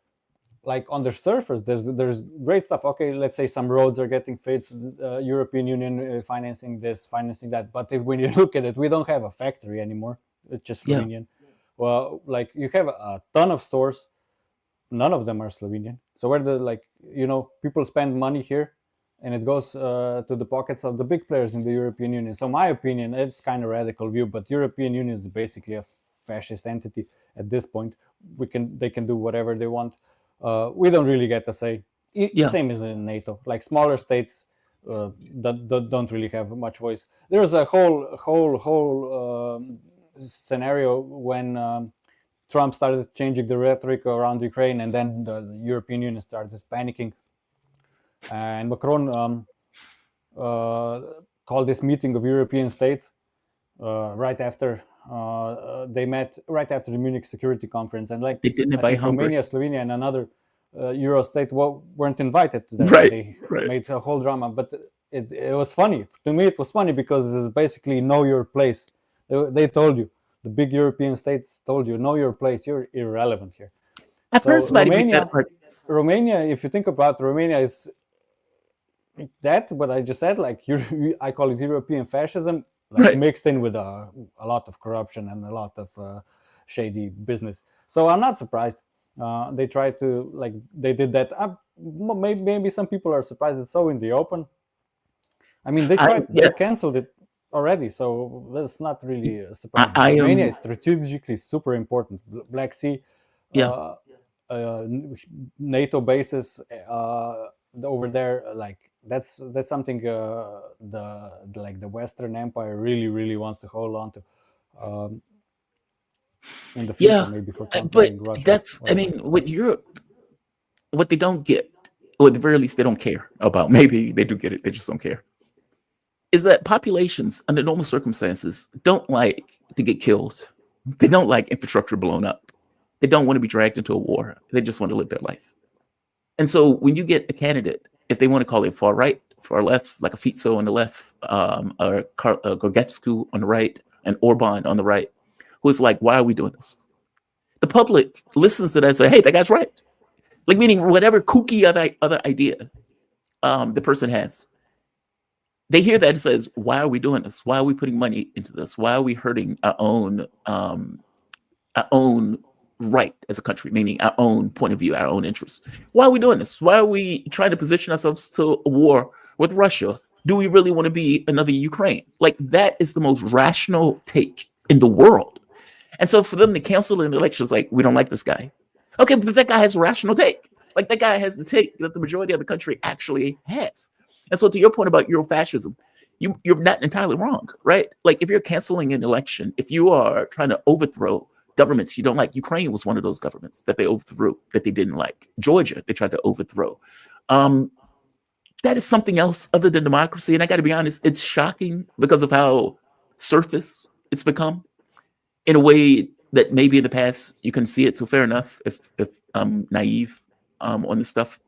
[SPEAKER 2] like on the surface, there's great stuff. Okay, let's say some roads are getting fixed, European Union financing this, financing that. But when you look at it, we don't have a factory anymore. It's just
[SPEAKER 1] Yeah.
[SPEAKER 2] Slovenian. Well, like you have a ton of stores, none of them are Slovenian. So where the people spend money here, and it goes to the pockets of the big players in the European Union. So my opinion, it's kind of radical view, but European Union is basically a fascist entity at this point. They can do whatever they want. We don't really get a say.
[SPEAKER 1] Yeah.
[SPEAKER 2] Same as in NATO. Like smaller states don't really have much voice. There's a whole scenario when Trump started changing the rhetoric around Ukraine, and then the European Union started panicking. And Macron called this meeting of European states right after they met, right after the Munich Security Conference, and like
[SPEAKER 1] They didn't
[SPEAKER 2] I
[SPEAKER 1] invite
[SPEAKER 2] think
[SPEAKER 1] Hungary.
[SPEAKER 2] Romania, Slovenia, and another Euro state weren't invited to that, and
[SPEAKER 1] Right.
[SPEAKER 2] they
[SPEAKER 1] Right.
[SPEAKER 2] made a whole drama. But it was funny to me. It was funny because it's basically know your place. They told you, the big European states told you, know your place. You're irrelevant here.
[SPEAKER 1] I've heard
[SPEAKER 2] So
[SPEAKER 1] somebody make that argument.
[SPEAKER 2] Romania, if you think about Romania, is that what I just said, like I call it European fascism, like
[SPEAKER 1] Right.
[SPEAKER 2] mixed in with a lot of corruption and a lot of shady business. So I'm not surprised. They tried to like they did that. Maybe some people are surprised it's so in the open. I mean, they
[SPEAKER 1] Yes.
[SPEAKER 2] canceled it already, so that's not really surprising.
[SPEAKER 1] I
[SPEAKER 2] Romania
[SPEAKER 1] am.
[SPEAKER 2] is strategically super important. Black Sea,
[SPEAKER 1] Yeah.
[SPEAKER 2] uh, uh, NATO bases over there, like that's something the Western Empire really wants to hold on to um, in the future,
[SPEAKER 1] Yeah.
[SPEAKER 2] maybe for
[SPEAKER 1] But
[SPEAKER 2] countering Russia,
[SPEAKER 1] that's, I
[SPEAKER 2] whatever.
[SPEAKER 1] mean, what Europe, what they don't get, or at the very least, they don't care about. Maybe they do get it, they just don't care. Is that populations, under normal circumstances, don't like to get killed. They don't like infrastructure blown up. They don't want to be dragged into a war. They just want to live their life. And so when you get a candidate, if they want to call it far right, far left, like a Fico on the left, or Gorgetsku on the right, and Orban on the right, who is like, why are we doing this? The public listens to that and say, hey, that guy's right. Like, meaning whatever kooky other idea the person has, they hear that and says, why are we doing this? Why are we putting money into this? Why are we hurting our own right as a country, meaning our own point of view, our own interests? Why are we doing this? Why are we trying to position ourselves to a war with Russia? Do we really want to be another Ukraine? Like, that is the most rational take in the world. And so for them to cancel an election is like, we don't like this guy. Okay, but that guy has a rational take. Like, that guy has the take that the majority of the country actually has. And so to your point about Eurofascism, you're not entirely wrong, right? Like, if you're canceling an election, if you are trying to overthrow governments you don't like, Ukraine was one of those governments that they overthrew, that they didn't like. Georgia, they tried to overthrow. Um, that is something else other than democracy. And I got to be honest, it's shocking because of how surface it's become in a way that maybe in the past you can see it. So fair enough if I'm naive on this stuff.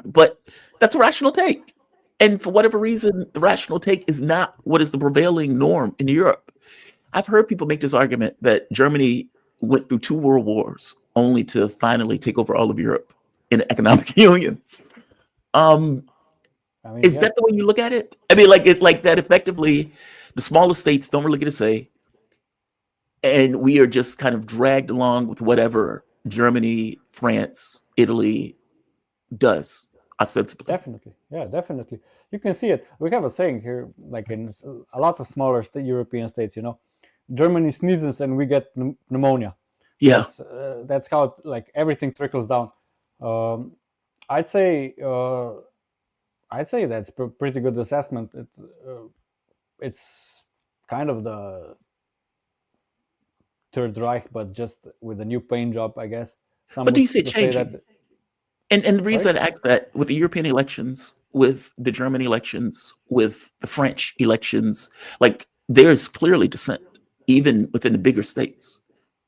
[SPEAKER 1] But that's a rational take. And for whatever reason, the rational take is not what is the prevailing norm in Europe. I've heard people make this argument that Germany went through two world wars only to finally take over all of Europe in an economic union. Um,
[SPEAKER 2] I mean,
[SPEAKER 1] is
[SPEAKER 2] yeah,
[SPEAKER 1] that the way you look at it? I mean, like it's like that. Effectively, the smaller states don't really get a say, and we are just kind of dragged along with whatever Germany, France, Italy does ostensibly.
[SPEAKER 2] definitely. Yeah, definitely. You can see it. We have a saying here, like in a lot of smaller European states, Germany sneezes and we get pneumonia.
[SPEAKER 1] Yeah,
[SPEAKER 2] That's how like everything trickles down. Um, I'd say that's pretty good assessment. It's kind of the Third Reich, but just with a new paint job, I guess. Some
[SPEAKER 1] but do
[SPEAKER 2] would,
[SPEAKER 1] you see it
[SPEAKER 2] would say that.
[SPEAKER 1] changing? And the
[SPEAKER 2] Sorry.
[SPEAKER 1] reason I ask that with the European elections, with the German elections, with the French elections, like there's clearly dissent, even within the bigger states.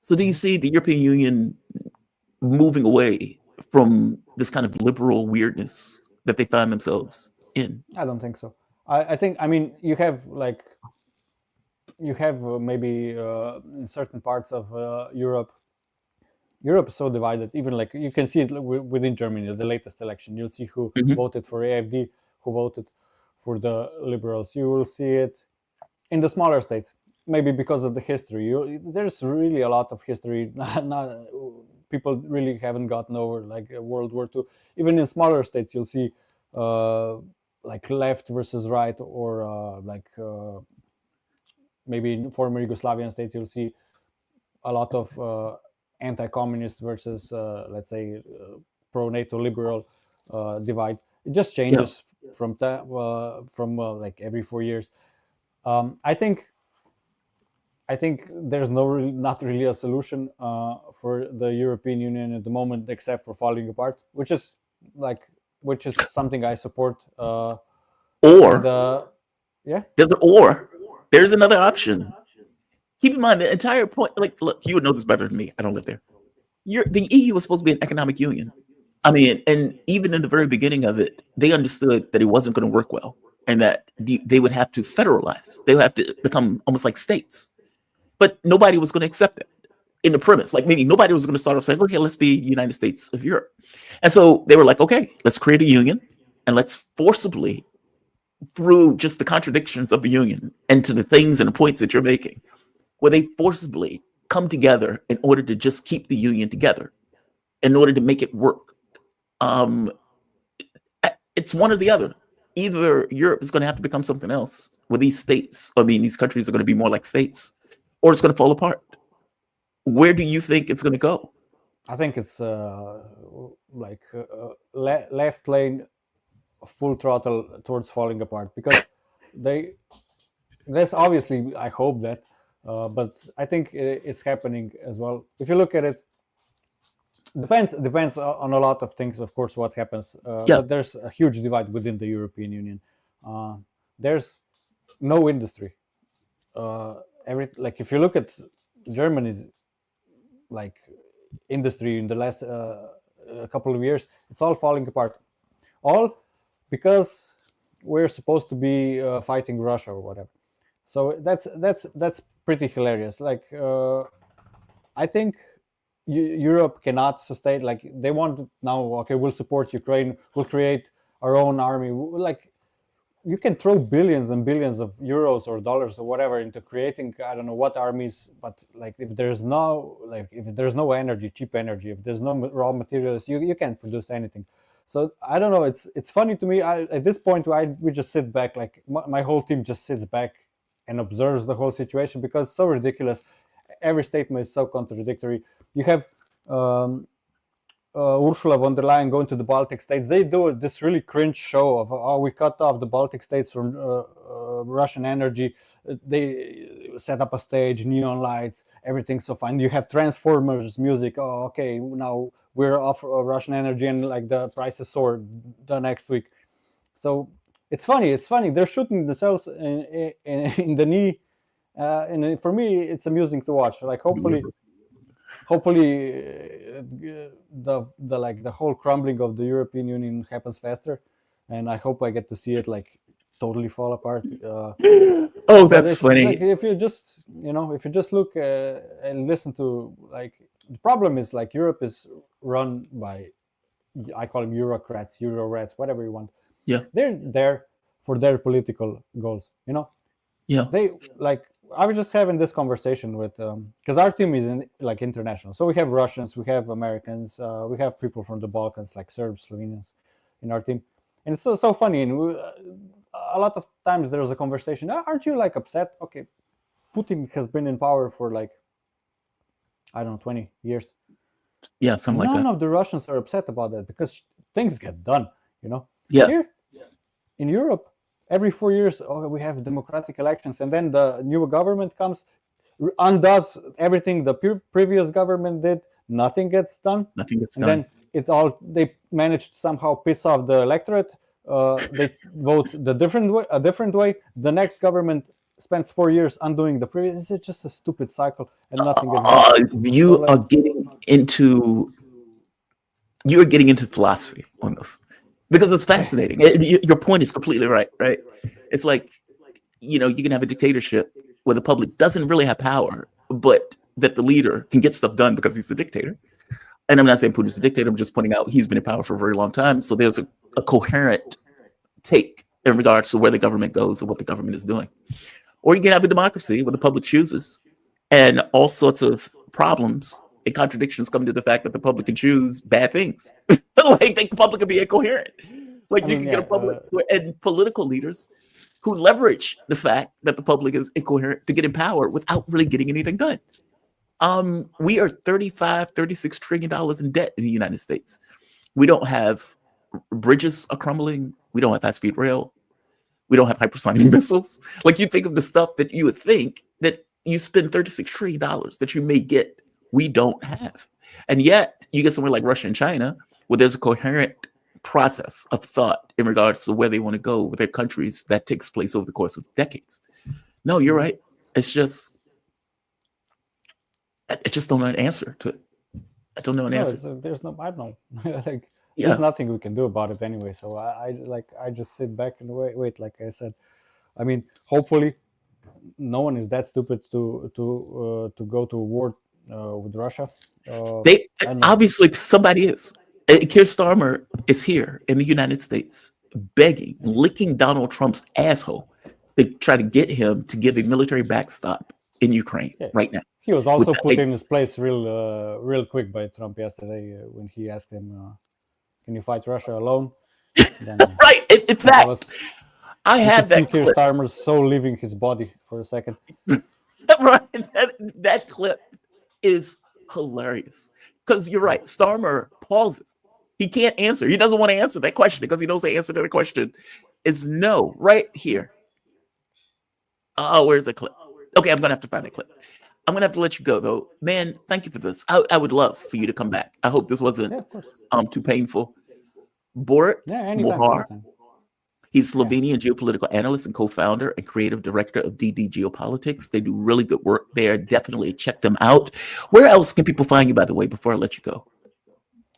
[SPEAKER 1] So do you
[SPEAKER 2] Mhm.
[SPEAKER 1] see the European Union moving away from this kind of liberal weirdness that they find themselves in?
[SPEAKER 2] I don't think so. I think, I mean, you have maybe in certain parts of Europe is so divided. Even like you can see it within Germany, the latest election. You'll see who
[SPEAKER 1] Hmm.
[SPEAKER 2] voted for AfD, who voted for the liberals. You will see it in the smaller states, maybe because of the history. There's really a lot of history. People really haven't gotten over like World War II. Even in smaller states, you'll see uh, like left versus right, or maybe in former Yugoslavian states, you'll see a lot of anti-communist versus, let's say, pro NATO liberal divide. It just
[SPEAKER 1] Yeah.
[SPEAKER 2] changes from like every 4 years. I think there's not really a solution for the European Union at the moment, except for falling apart, like which is something I support. And
[SPEAKER 1] Or
[SPEAKER 2] yeah,
[SPEAKER 1] or there's another option. Keep in mind the entire point. Like, look, you would know this better than me. I don't live there. The EU was supposed to be an economic union. I mean, and even in the very beginning of it, they understood that it wasn't going to work well, and that they would have to federalize. They would have to become almost like states. But nobody was going to accept it in the premise. Like, meaning nobody was going to start off saying, "Okay, let's be the United States of Europe." And so they were like, "Okay, let's create a union, and let's forcibly, through just the contradictions of the union and to the things and the points that you're making, where they forcibly come together in order to just keep the union together, in order to make it work." Um, it's one or the other. Either Europe is going to have to become something else, where these states, I mean, these countries are going to be more like states, or it's going to fall apart. Where do you think it's going to go?
[SPEAKER 2] I think it's like left lane full throttle towards falling apart, because they that's obviously, I hope that, but I think it's happening as well. If you look at it, depends on a lot of things, of course, what happens,
[SPEAKER 1] Yeah,
[SPEAKER 2] but there's a huge divide within the European Union. uh, there's no industry. Every Like if you look at Germany's like industry in the last a couple of years, it's all falling apart, all because we're supposed to be fighting Russia or whatever. So that's pretty hilarious. Like I think Europe cannot sustain. Like they want now. Okay, we'll support Ukraine. We'll create our own army. Like you can throw billions and billions of euros or dollars or whatever into creating, I don't know what armies, but like if there's no energy, cheap energy, if there's no raw materials, you can't produce anything. So I don't know. It's funny to me. At this point, we just sit back. Like my whole team just sits back and observes the whole situation, because it's so ridiculous. Every statement is so contradictory. You have um, Ursula von der Leyen going to the Baltic states. They do this really cringe show of, oh, we cut off the Baltic states from Russian energy. They set up a stage, neon lights, everything's so fine. You have Transformers music. Oh, okay, now we're off Russian energy, and like the prices soar the next week. So it's funny. It's funny. They're shooting themselves in the knee, and for me, it's amusing to watch. Like hopefully, hopefully the like the whole crumbling of the European Union happens faster, and I hope I get to see it like totally fall apart.
[SPEAKER 1] Oh,
[SPEAKER 2] But
[SPEAKER 1] that's
[SPEAKER 2] it's like
[SPEAKER 1] funny.
[SPEAKER 2] if you just if you just look and listen to like the problem is like Europe is run by, I call them Eurocrats, Euro-rats, whatever you want.
[SPEAKER 1] Yeah,
[SPEAKER 2] They're there for their political goals.
[SPEAKER 1] yeah,
[SPEAKER 2] They like I was just having this conversation with because our team is like international, so we have Russians, we have Americans, we have people from the Balkans like Serbs, Slovenians in our team, and it's so funny. And a lot of times there's a conversation. Aren't you like upset? Okay, Putin has been in power for like I don't know 20 years.
[SPEAKER 1] yeah, something like
[SPEAKER 2] None
[SPEAKER 1] that.
[SPEAKER 2] of the Russians are upset about that because things get done.
[SPEAKER 1] Yeah,
[SPEAKER 2] Here in Europe, every 4 years, we have democratic elections, and then the new government comes, undoes everything the previous government did. Nothing gets done,
[SPEAKER 1] nothing gets
[SPEAKER 2] and
[SPEAKER 1] done.
[SPEAKER 2] then they managed to somehow piss off the electorate. They vote a different way. The next government spends 4 years undoing the previous. It's just a stupid cycle, and nothing gets done. So
[SPEAKER 1] You are
[SPEAKER 2] like,
[SPEAKER 1] getting into philosophy on this because it's fascinating. Your point is completely right. Right? It's like you can have a dictatorship where the public doesn't really have power, but that the leader can get stuff done because he's a dictator. And I'm not saying Putin's a dictator. I'm just pointing out he's been in power for a very long time. So there's a coherent take in regards to where the government goes and what the government is doing. Or you can have a democracy where the public chooses, and all sorts of problems and contradictions come to the fact that the public can choose bad things. Like the public can be incoherent. Like
[SPEAKER 2] I
[SPEAKER 1] you
[SPEAKER 2] mean,
[SPEAKER 1] can get
[SPEAKER 2] yeah,
[SPEAKER 1] a public and political leaders who leverage the fact that the public is incoherent to get in power without really getting anything done. We are 35, $36 trillion in debt in the United States. We don't have bridges are crumbling. We don't have high speed rail. We don't have hypersonic missiles. Like you think of the stuff that you would think that you spend $36 trillion that you may get, we don't have. And yet you get somewhere like Russia and China where there's a coherent process of thought in regards to where they want to go with their countries that takes place over the course of decades. No, you're
[SPEAKER 2] mhm.
[SPEAKER 1] right. It's just I just don't know an answer to it. I don't know an
[SPEAKER 2] No,
[SPEAKER 1] answer.
[SPEAKER 2] it's there's no, I don't know. Like there's
[SPEAKER 1] Yeah.
[SPEAKER 2] nothing we can do about it anyway. So I just sit back and wait. Like I said, I mean, hopefully no one is that stupid to go to war with Russia.
[SPEAKER 1] They
[SPEAKER 2] I don't know.
[SPEAKER 1] obviously somebody is. Keir Starmer is here in the United States begging, licking Donald Trump's asshole to try to get him to give a military backstop in Ukraine
[SPEAKER 2] Yeah,
[SPEAKER 1] right now.
[SPEAKER 2] he was
[SPEAKER 1] With
[SPEAKER 2] also
[SPEAKER 1] that,
[SPEAKER 2] put in his place real quick by Trump yesterday when he asked him, "Can you fight Russia alone?" Then
[SPEAKER 1] right, it's
[SPEAKER 2] I
[SPEAKER 1] that.
[SPEAKER 2] was
[SPEAKER 1] I
[SPEAKER 2] you could
[SPEAKER 1] have
[SPEAKER 2] see
[SPEAKER 1] that
[SPEAKER 2] Keir
[SPEAKER 1] clip.
[SPEAKER 2] Starmer's soul leaving his body for a second.
[SPEAKER 1] Right, that clip is hilarious because you're
[SPEAKER 2] Yeah.
[SPEAKER 1] right. Starmer pauses. He can't answer. He doesn't want to answer that question because he knows the answer to the question is no. Right here. Oh, where's the clip? Okay, I'm gonna have to find that clip. I'm gonna have to let you go though, man. Thank you for this. I would love for you to come back. I hope this
[SPEAKER 2] Yeah,
[SPEAKER 1] wasn't
[SPEAKER 2] of course.
[SPEAKER 1] too painful. Borat
[SPEAKER 2] Yeah, anytime,
[SPEAKER 1] Mohar.
[SPEAKER 2] anytime.
[SPEAKER 1] He's
[SPEAKER 2] Yeah.
[SPEAKER 1] Slovenian geopolitical analyst and co-founder and creative director of DD Geopolitics. They do really good work there. Definitely check them out. Where else can people find you, by the way, before I let you go?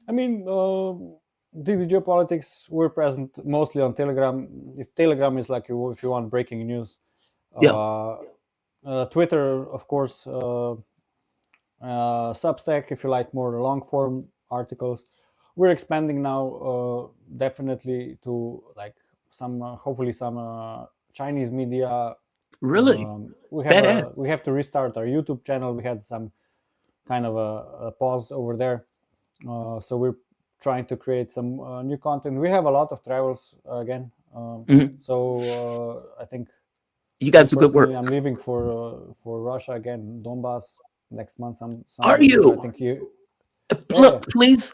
[SPEAKER 2] I mean, DD Geopolitics, we're present mostly on Telegram. If Telegram is like if you want breaking news,
[SPEAKER 1] Yeah,
[SPEAKER 2] uh, Twitter, of course, Substack if you like more long form articles. We're expanding now, definitely to like some, hopefully some Chinese media.
[SPEAKER 1] really badass.
[SPEAKER 2] We have to restart our YouTube channel. We had some kind of a pause over there. So we're trying to create some new content. We have a lot of travels again.
[SPEAKER 1] Mhm.
[SPEAKER 2] So I think
[SPEAKER 1] You
[SPEAKER 2] me
[SPEAKER 1] guys do good
[SPEAKER 2] personally,
[SPEAKER 1] work.
[SPEAKER 2] I'm leaving for Russia again, Donbass next month,
[SPEAKER 1] Are
[SPEAKER 2] somewhere there. I
[SPEAKER 1] you?
[SPEAKER 2] think you, yeah,
[SPEAKER 1] Look, please,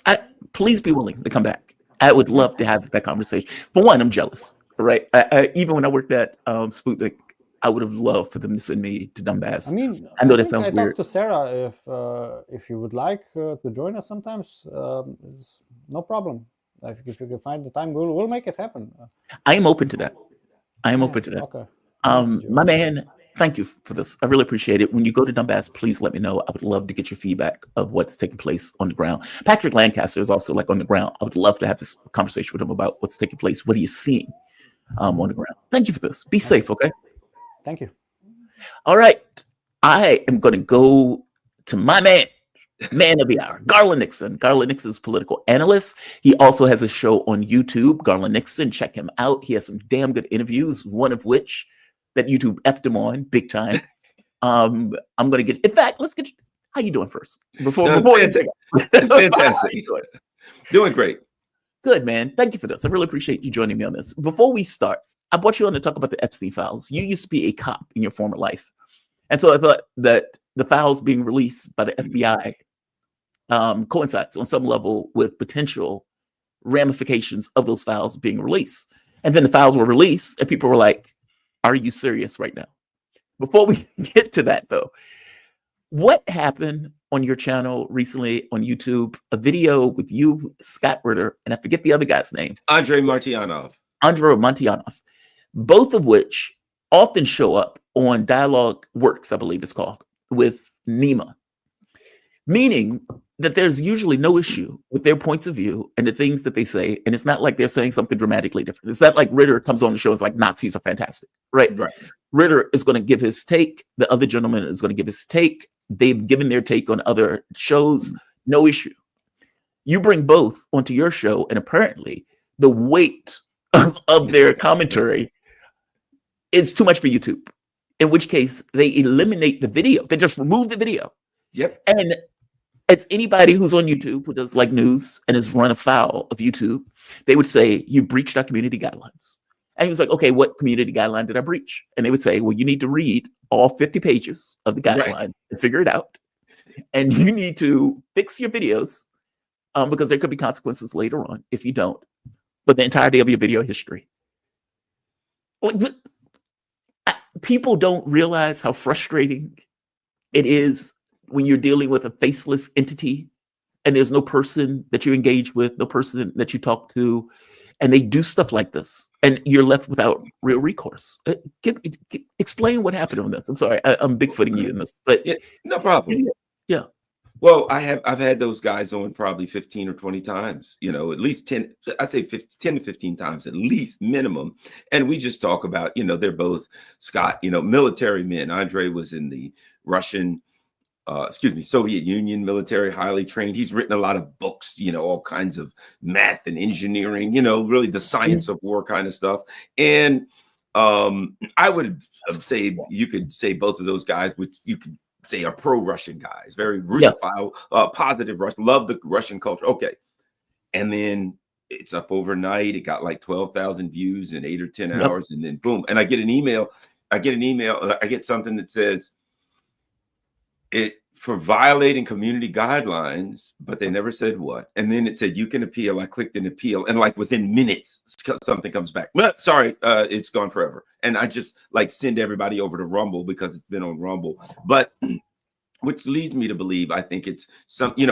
[SPEAKER 1] please be willing to come back. I would
[SPEAKER 2] yeah.
[SPEAKER 1] love to have that conversation. For one, I'm jealous, right? Even when I worked at Sputnik, I would have loved for them to send me to
[SPEAKER 2] I
[SPEAKER 1] Donbass.
[SPEAKER 2] mean,
[SPEAKER 1] I
[SPEAKER 2] I
[SPEAKER 1] know that
[SPEAKER 2] think
[SPEAKER 1] sounds
[SPEAKER 2] I talked
[SPEAKER 1] weird.
[SPEAKER 2] to Sarah if you would like to join us sometimes. It's no problem. If you can find the time, we'll make it happen.
[SPEAKER 1] I am open to that. I am
[SPEAKER 2] Yeah,
[SPEAKER 1] open to that.
[SPEAKER 2] okay. I'll message you.
[SPEAKER 1] My man, Thank you for this. I really appreciate it. When you go to Donbass, please let me know. I would love to get your feedback of what's taking place on the ground. Patrick Lancaster is also like on the ground. I would love to have this conversation with him about what's taking place. What are you seeing on the ground? Thank you for this. Be safe, okay?
[SPEAKER 2] Thank you.
[SPEAKER 1] All right. I am going to go to my man of the hour, Garland Nixon. Garland Nixon is a political analyst. He also has a show on YouTube, Garland Nixon. Check him out. He has some damn good interviews, one of which that YouTube effed him on big time. I'm going to get, in fact, let's get, how you doing first? Before
[SPEAKER 3] fantastic. Fantastic. Doing great.
[SPEAKER 1] Good, man. Thank you for this. I really appreciate you joining me on this. Before we start, I brought you on to talk about the Epstein files. You used to be a cop in your former life. And so I thought that the files being released by the FBI coincides on some level with potential ramifications of those files being released. And then the files were released and people were like, are you serious right now? Before we get to that, though, what happened on your channel recently on YouTube? A video with you, Scott Ritter, and I forget the other guy's name.
[SPEAKER 3] Andrei Martyanov.
[SPEAKER 1] Both of which often show up on Dialogue Works, I believe it's called, with Nima. Meaning that there's usually no issue with their points of view and the things that they say. And it's not like they're saying something dramatically different. It's not like Ritter comes on the show and is like, Nazis are fantastic, right? Ritter is going to give his take. The other gentleman is going to give his take. They've given their take on other shows. No issue. You bring both onto your show, and apparently the weight of their commentary is too much for YouTube, in which case they eliminate the video. They just remove the video.
[SPEAKER 3] Yep.
[SPEAKER 1] And as anybody who's on YouTube who does like news and has run afoul of YouTube, they would say, you breached our community guidelines. And he was like, okay, what community guideline did I breach? And they would say, well, you need to read all 50 pages of the guideline and figure it out. And you need to fix your videos because there could be consequences later on if you don't. But the entirety of your video history. People don't realize how frustrating it is when you're dealing with a faceless entity and there's no person that you engage with, no person that you talk to, and they do stuff like this and you're left without real recourse. Explain what happened on this. I'm sorry, I'm bigfooting you in this, but
[SPEAKER 3] no problem.
[SPEAKER 1] Yeah.
[SPEAKER 3] Well, I've had those guys on probably 15 or 20 times, at least 10, I say 10 to 15 times, at least minimum. And we just talk about, they're both Scott, military men. Andre was in the Soviet Union military, highly trained. He's written a lot of books, all kinds of math and engineering, really the science of war kind of stuff. And I would say you could say both of those guys, which you could say are pro-Russian guys, very Russophile, positive Russian, love the Russian culture. Okay. And then it's up overnight. It got like 12,000 views in 8 or 10 hours. And then boom. And I get something that says it for violating community guidelines, but they never said what. And then it said, you can appeal. I clicked an appeal. And like within minutes, something comes back. But sorry, it's gone forever. And I just like send everybody over to Rumble because it's been on Rumble. But which leads me to believe, I think it's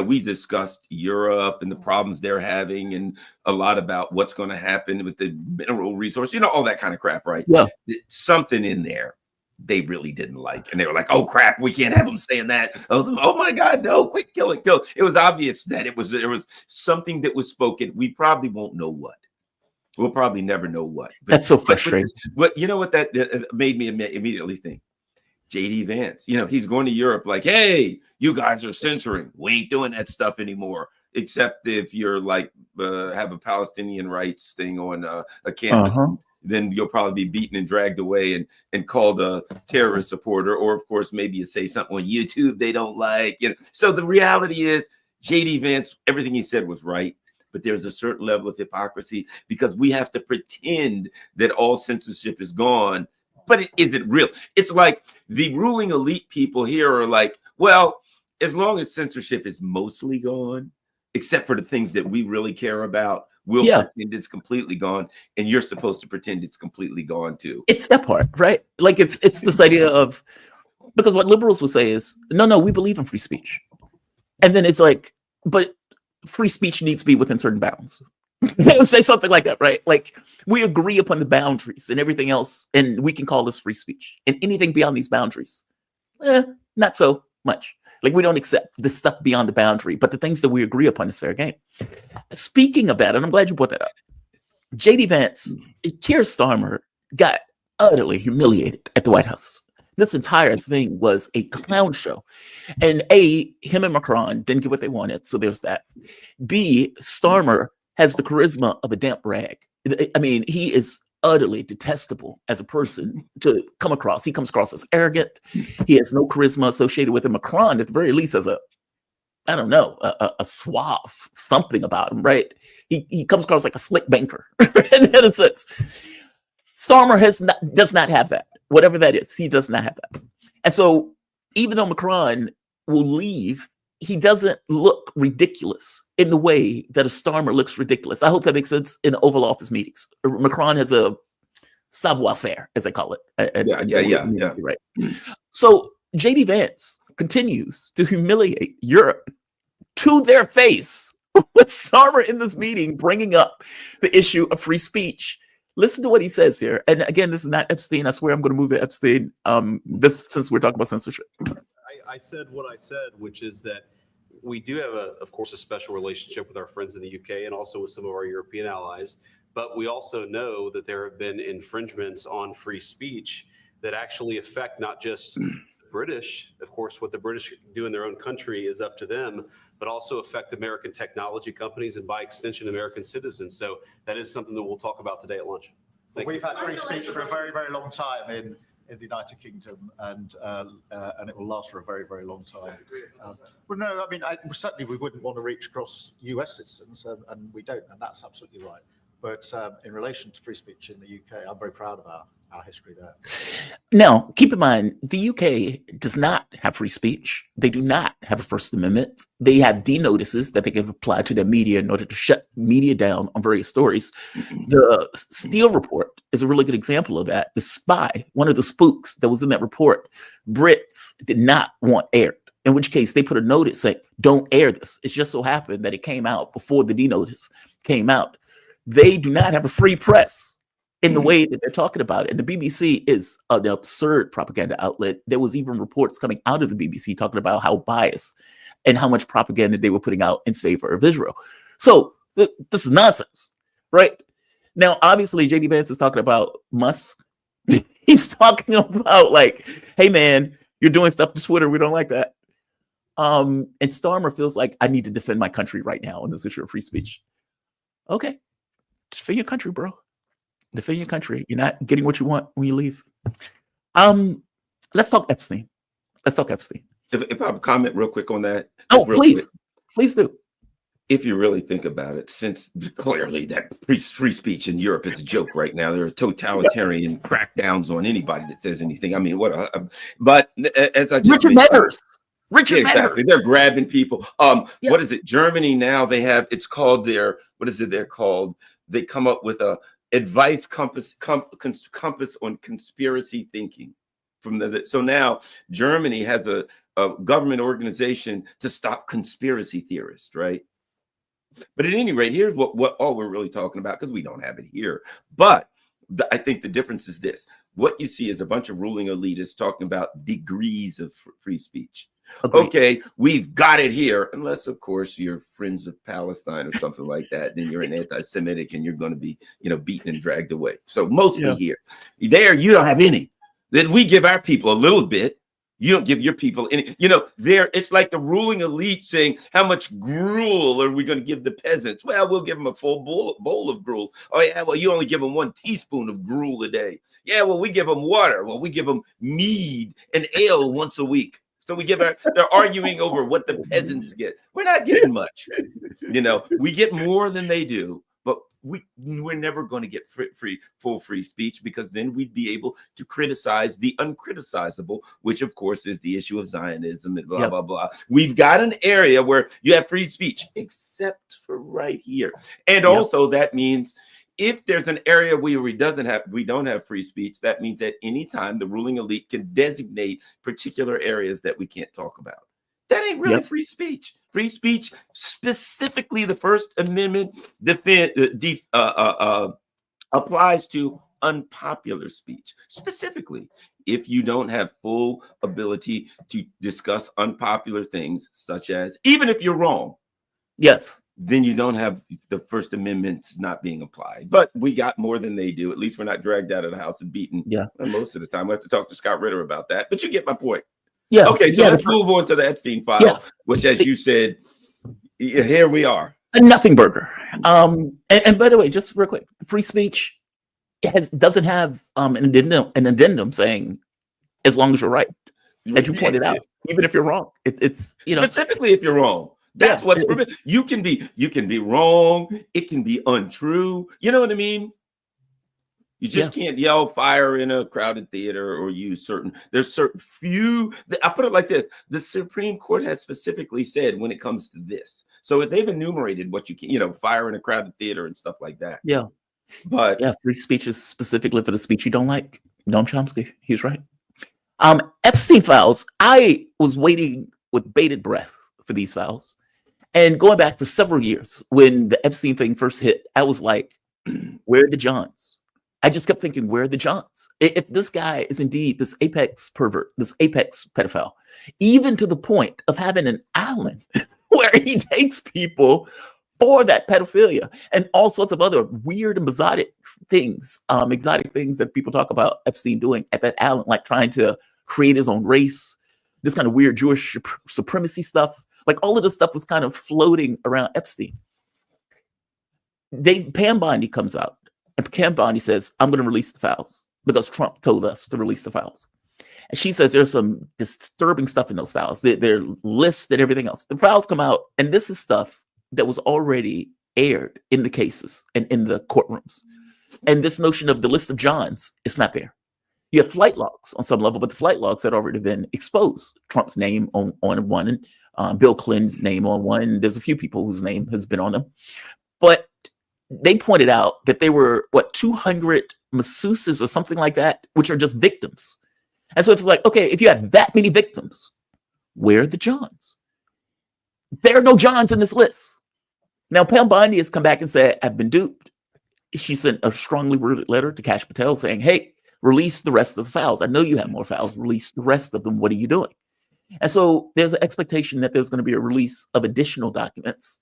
[SPEAKER 3] we discussed Europe and the problems they're having and a lot about what's going to happen with the mineral resource, all that kind of crap, right?
[SPEAKER 1] Yeah.
[SPEAKER 3] Something in there they really didn't like. And they were like, oh, crap, we can't have them saying that. Oh my God, no, quick, kill it. It was obvious that there was something that was spoken. We probably won't know what. We'll probably never know what.
[SPEAKER 1] That's so frustrating.
[SPEAKER 3] But you know what that made me immediately think? JD Vance, he's going to Europe like, hey, you guys are censoring. We ain't doing that stuff anymore. Except if you're like, have a Palestinian rights thing on a campus. Then you'll probably be beaten and dragged away and called a terrorist supporter. Or, of course, maybe you say something on YouTube they don't like. So the reality is JD Vance, everything he said was right. But there's a certain level of hypocrisy because we have to pretend that all censorship is gone. But it isn't real. It's like the ruling elite people here are like, well, as long as censorship is mostly gone, except for the things that we really care about, we'll pretend it's completely gone, and you're supposed to pretend it's completely gone too.
[SPEAKER 1] It's that part, right? Like it's this idea of, because what liberals will say is, no, we believe in free speech. And then it's like, but free speech needs to be within certain bounds. They would say something like that, right? Like, we agree upon the boundaries and everything else, and we can call this free speech. And anything beyond these boundaries, not so much. Like, we don't accept the stuff beyond the boundary, but the things that we agree upon is fair game. Speaking of that, and I'm glad you brought that up, JD Vance, Keir Starmer got utterly humiliated at the White House. This entire thing was a clown show. And A, him and Macron didn't get what they wanted, so there's that. B, Starmer has the charisma of a damp rag. I mean, he is utterly detestable as a person to come across. He comes across as arrogant. He has no charisma associated with him. Macron, at the very least, has I don't know, a suave, something about him, right? He comes across like a slick banker in a sense. Starmer does not have that. Whatever that is, he does not have that. And so even though Macron will leave, he doesn't look ridiculous in the way that a Starmer looks ridiculous. I hope that makes sense in Oval Office meetings. Macron has a savoir-faire, as I call it.
[SPEAKER 3] Yeah.
[SPEAKER 1] Right. So JD Vance continues to humiliate Europe to their face with Starmer in this meeting bringing up the issue of free speech. Listen to what he says here. And again, this is not Epstein. I swear I'm going to move to Epstein. Since we're talking about censorship.
[SPEAKER 4] I said what I said, which is that we do have, of course, a special relationship with our friends in the UK and also with some of our European allies. But we also know that there have been infringements on free speech that actually affect not just the British. Of course, what the British do in their own country is up to them, but also affect American technology companies and by extension, American citizens. So that is something that we'll talk about today at lunch.
[SPEAKER 5] We've had free speech for a very, very long time in the United Kingdom, and it will last for a very, very long time. Well, no, I mean, certainly we wouldn't want to reach across US citizens, and we don't, and that's absolutely right. But in relation to free speech in the UK, I'm very proud of our history there.
[SPEAKER 1] Now, keep in mind, the UK does not have free speech. They do not have a First Amendment. They have D-notices that they can apply to their media in order to shut media down on various stories. The Steele report is a really good example of that. The spy, one of the spooks that was in that report, Brits did not want aired, in which case they put a notice saying, don't air this. It just so happened that it came out before the D-notice came out. They do not have a free press in the way that they're talking about it. And the BBC is an absurd propaganda outlet. There was even reports coming out of the BBC talking about how biased and how much propaganda they were putting out in favor of Israel. So this is nonsense, right? Now, obviously, JD Vance is talking about Musk. He's talking about like, hey, man, you're doing stuff to Twitter. We don't like that. And Starmer feels like, I need to defend my country right now on this issue of free speech. Okay, defend your country, bro. Defend your country. You're not getting what you want when you leave. Let's talk Epstein. Let's talk Epstein.
[SPEAKER 3] If I have a comment real quick on that.
[SPEAKER 1] Oh, please. Please do.
[SPEAKER 3] If you really think about it, since clearly that free speech in Europe is a joke right now, there are totalitarian crackdowns on anybody that says anything. I mean, but as I just
[SPEAKER 1] Richard Matters. Richard
[SPEAKER 3] exactly.
[SPEAKER 1] Matters.
[SPEAKER 3] They're grabbing people. What is it? Germany now, they have, it's called what is it they're called? They come up with a advice compass on conspiracy thinking. So now Germany has a government organization to stop conspiracy theorists, right? But at any rate, here's what all we're really talking about, because we don't have it here. But I think the difference is this. What you see is a bunch of ruling elitists talking about degrees of free speech. Agreed. Okay, we've got it here, unless, of course, you're friends of Palestine or something like that. Then you're an anti-Semitic and you're going to be, beaten and dragged away. So mostly here. There, you don't have any. Then we give our people a little bit. You don't give your people any. It's like the ruling elite saying, how much gruel are we going to give the peasants? Well, we'll give them a full bowl of gruel. Oh, yeah, well, you only give them 1 teaspoon of gruel a day. Yeah, well, we give them water. Well, we give them mead and ale once a week. So they're arguing over what the peasants get. We're not getting much. We get more than they do, but we're never going to get full free speech, because then we'd be able to criticize the uncriticizable, which of course is the issue of Zionism and blah, blah, blah. We've got an area where you have free speech, except for right here. And also that means if there's an area where we don't have free speech, that means at any time the ruling elite can designate particular areas that we can't talk about. That ain't really
[SPEAKER 1] Yep.
[SPEAKER 3] free speech. Free speech, specifically the First Amendment, applies to unpopular speech. Specifically, if you don't have full ability to discuss unpopular things, such as, even if you're wrong,
[SPEAKER 1] Yes.
[SPEAKER 3] then you don't have the First Amendment's not being applied. But we got more than they do. At least we're not dragged out of the house and beaten.
[SPEAKER 1] Yeah.
[SPEAKER 3] And most of the time, we have to talk to Scott Ritter about that. But you get my point.
[SPEAKER 1] Yeah.
[SPEAKER 3] Okay, so
[SPEAKER 1] yeah,
[SPEAKER 3] let's move on to the Epstein file,
[SPEAKER 1] Yeah.
[SPEAKER 3] which, as you said, here we are.
[SPEAKER 1] a nothing burger. And by the way, just real quick, free speech doesn't have an addendum saying as long as you're right, as you pointed out, even if you're wrong. It's
[SPEAKER 3] Specifically if you're wrong. That's
[SPEAKER 1] Yeah,
[SPEAKER 3] what's permitted. You can be wrong. It can be untrue. You know what I mean? You just can't yell fire in a crowded theater or use there's certain few. I put it like this. The Supreme Court has specifically said when it comes to this. So they've enumerated what you can, fire in a crowded theater and stuff like that.
[SPEAKER 1] Yeah.
[SPEAKER 3] But
[SPEAKER 1] free speech is specifically for the speech you don't like. Noam Chomsky, he's right. Epstein files, I was waiting with bated breath for these files. And going back for several years, when the Epstein thing first hit, I was like, where are the Johns? I just kept thinking, where are the Johns? If this guy is indeed this apex pervert, this apex pedophile, even to the point of having an island where he takes people for that pedophilia and all sorts of other weird and exotic things that people talk about Epstein doing at that island, like trying to create his own race, this kind of weird Jewish supremacy stuff. Like all of this stuff was kind of floating around Epstein. Pam Bondi comes out, and Pam Bondi says, I'm going to release the files because Trump told us to release the files. And she says there's some disturbing stuff in those files. They're lists and everything else. The files come out, and this is stuff that was already aired in the cases and in the courtrooms. And this notion of the list of Johns, it's not there. You have flight logs on some level, but the flight logs had already been exposed. Trump's name on one, and Bill Clinton's name on one. And there's a few people whose name has been on them. But they pointed out that they were, 200 masseuses or something like that, which are just victims. And so it's like, okay, if you have that many victims, where are the Johns? There are no Johns in this list. Now, Pam Bondi has come back and said, I've been duped. She sent a strongly worded letter to Kash Patel saying, hey, release the rest of the files. I know you have more files. Release the rest of them. What are you doing? And so there's an expectation that there's going to be a release of additional documents.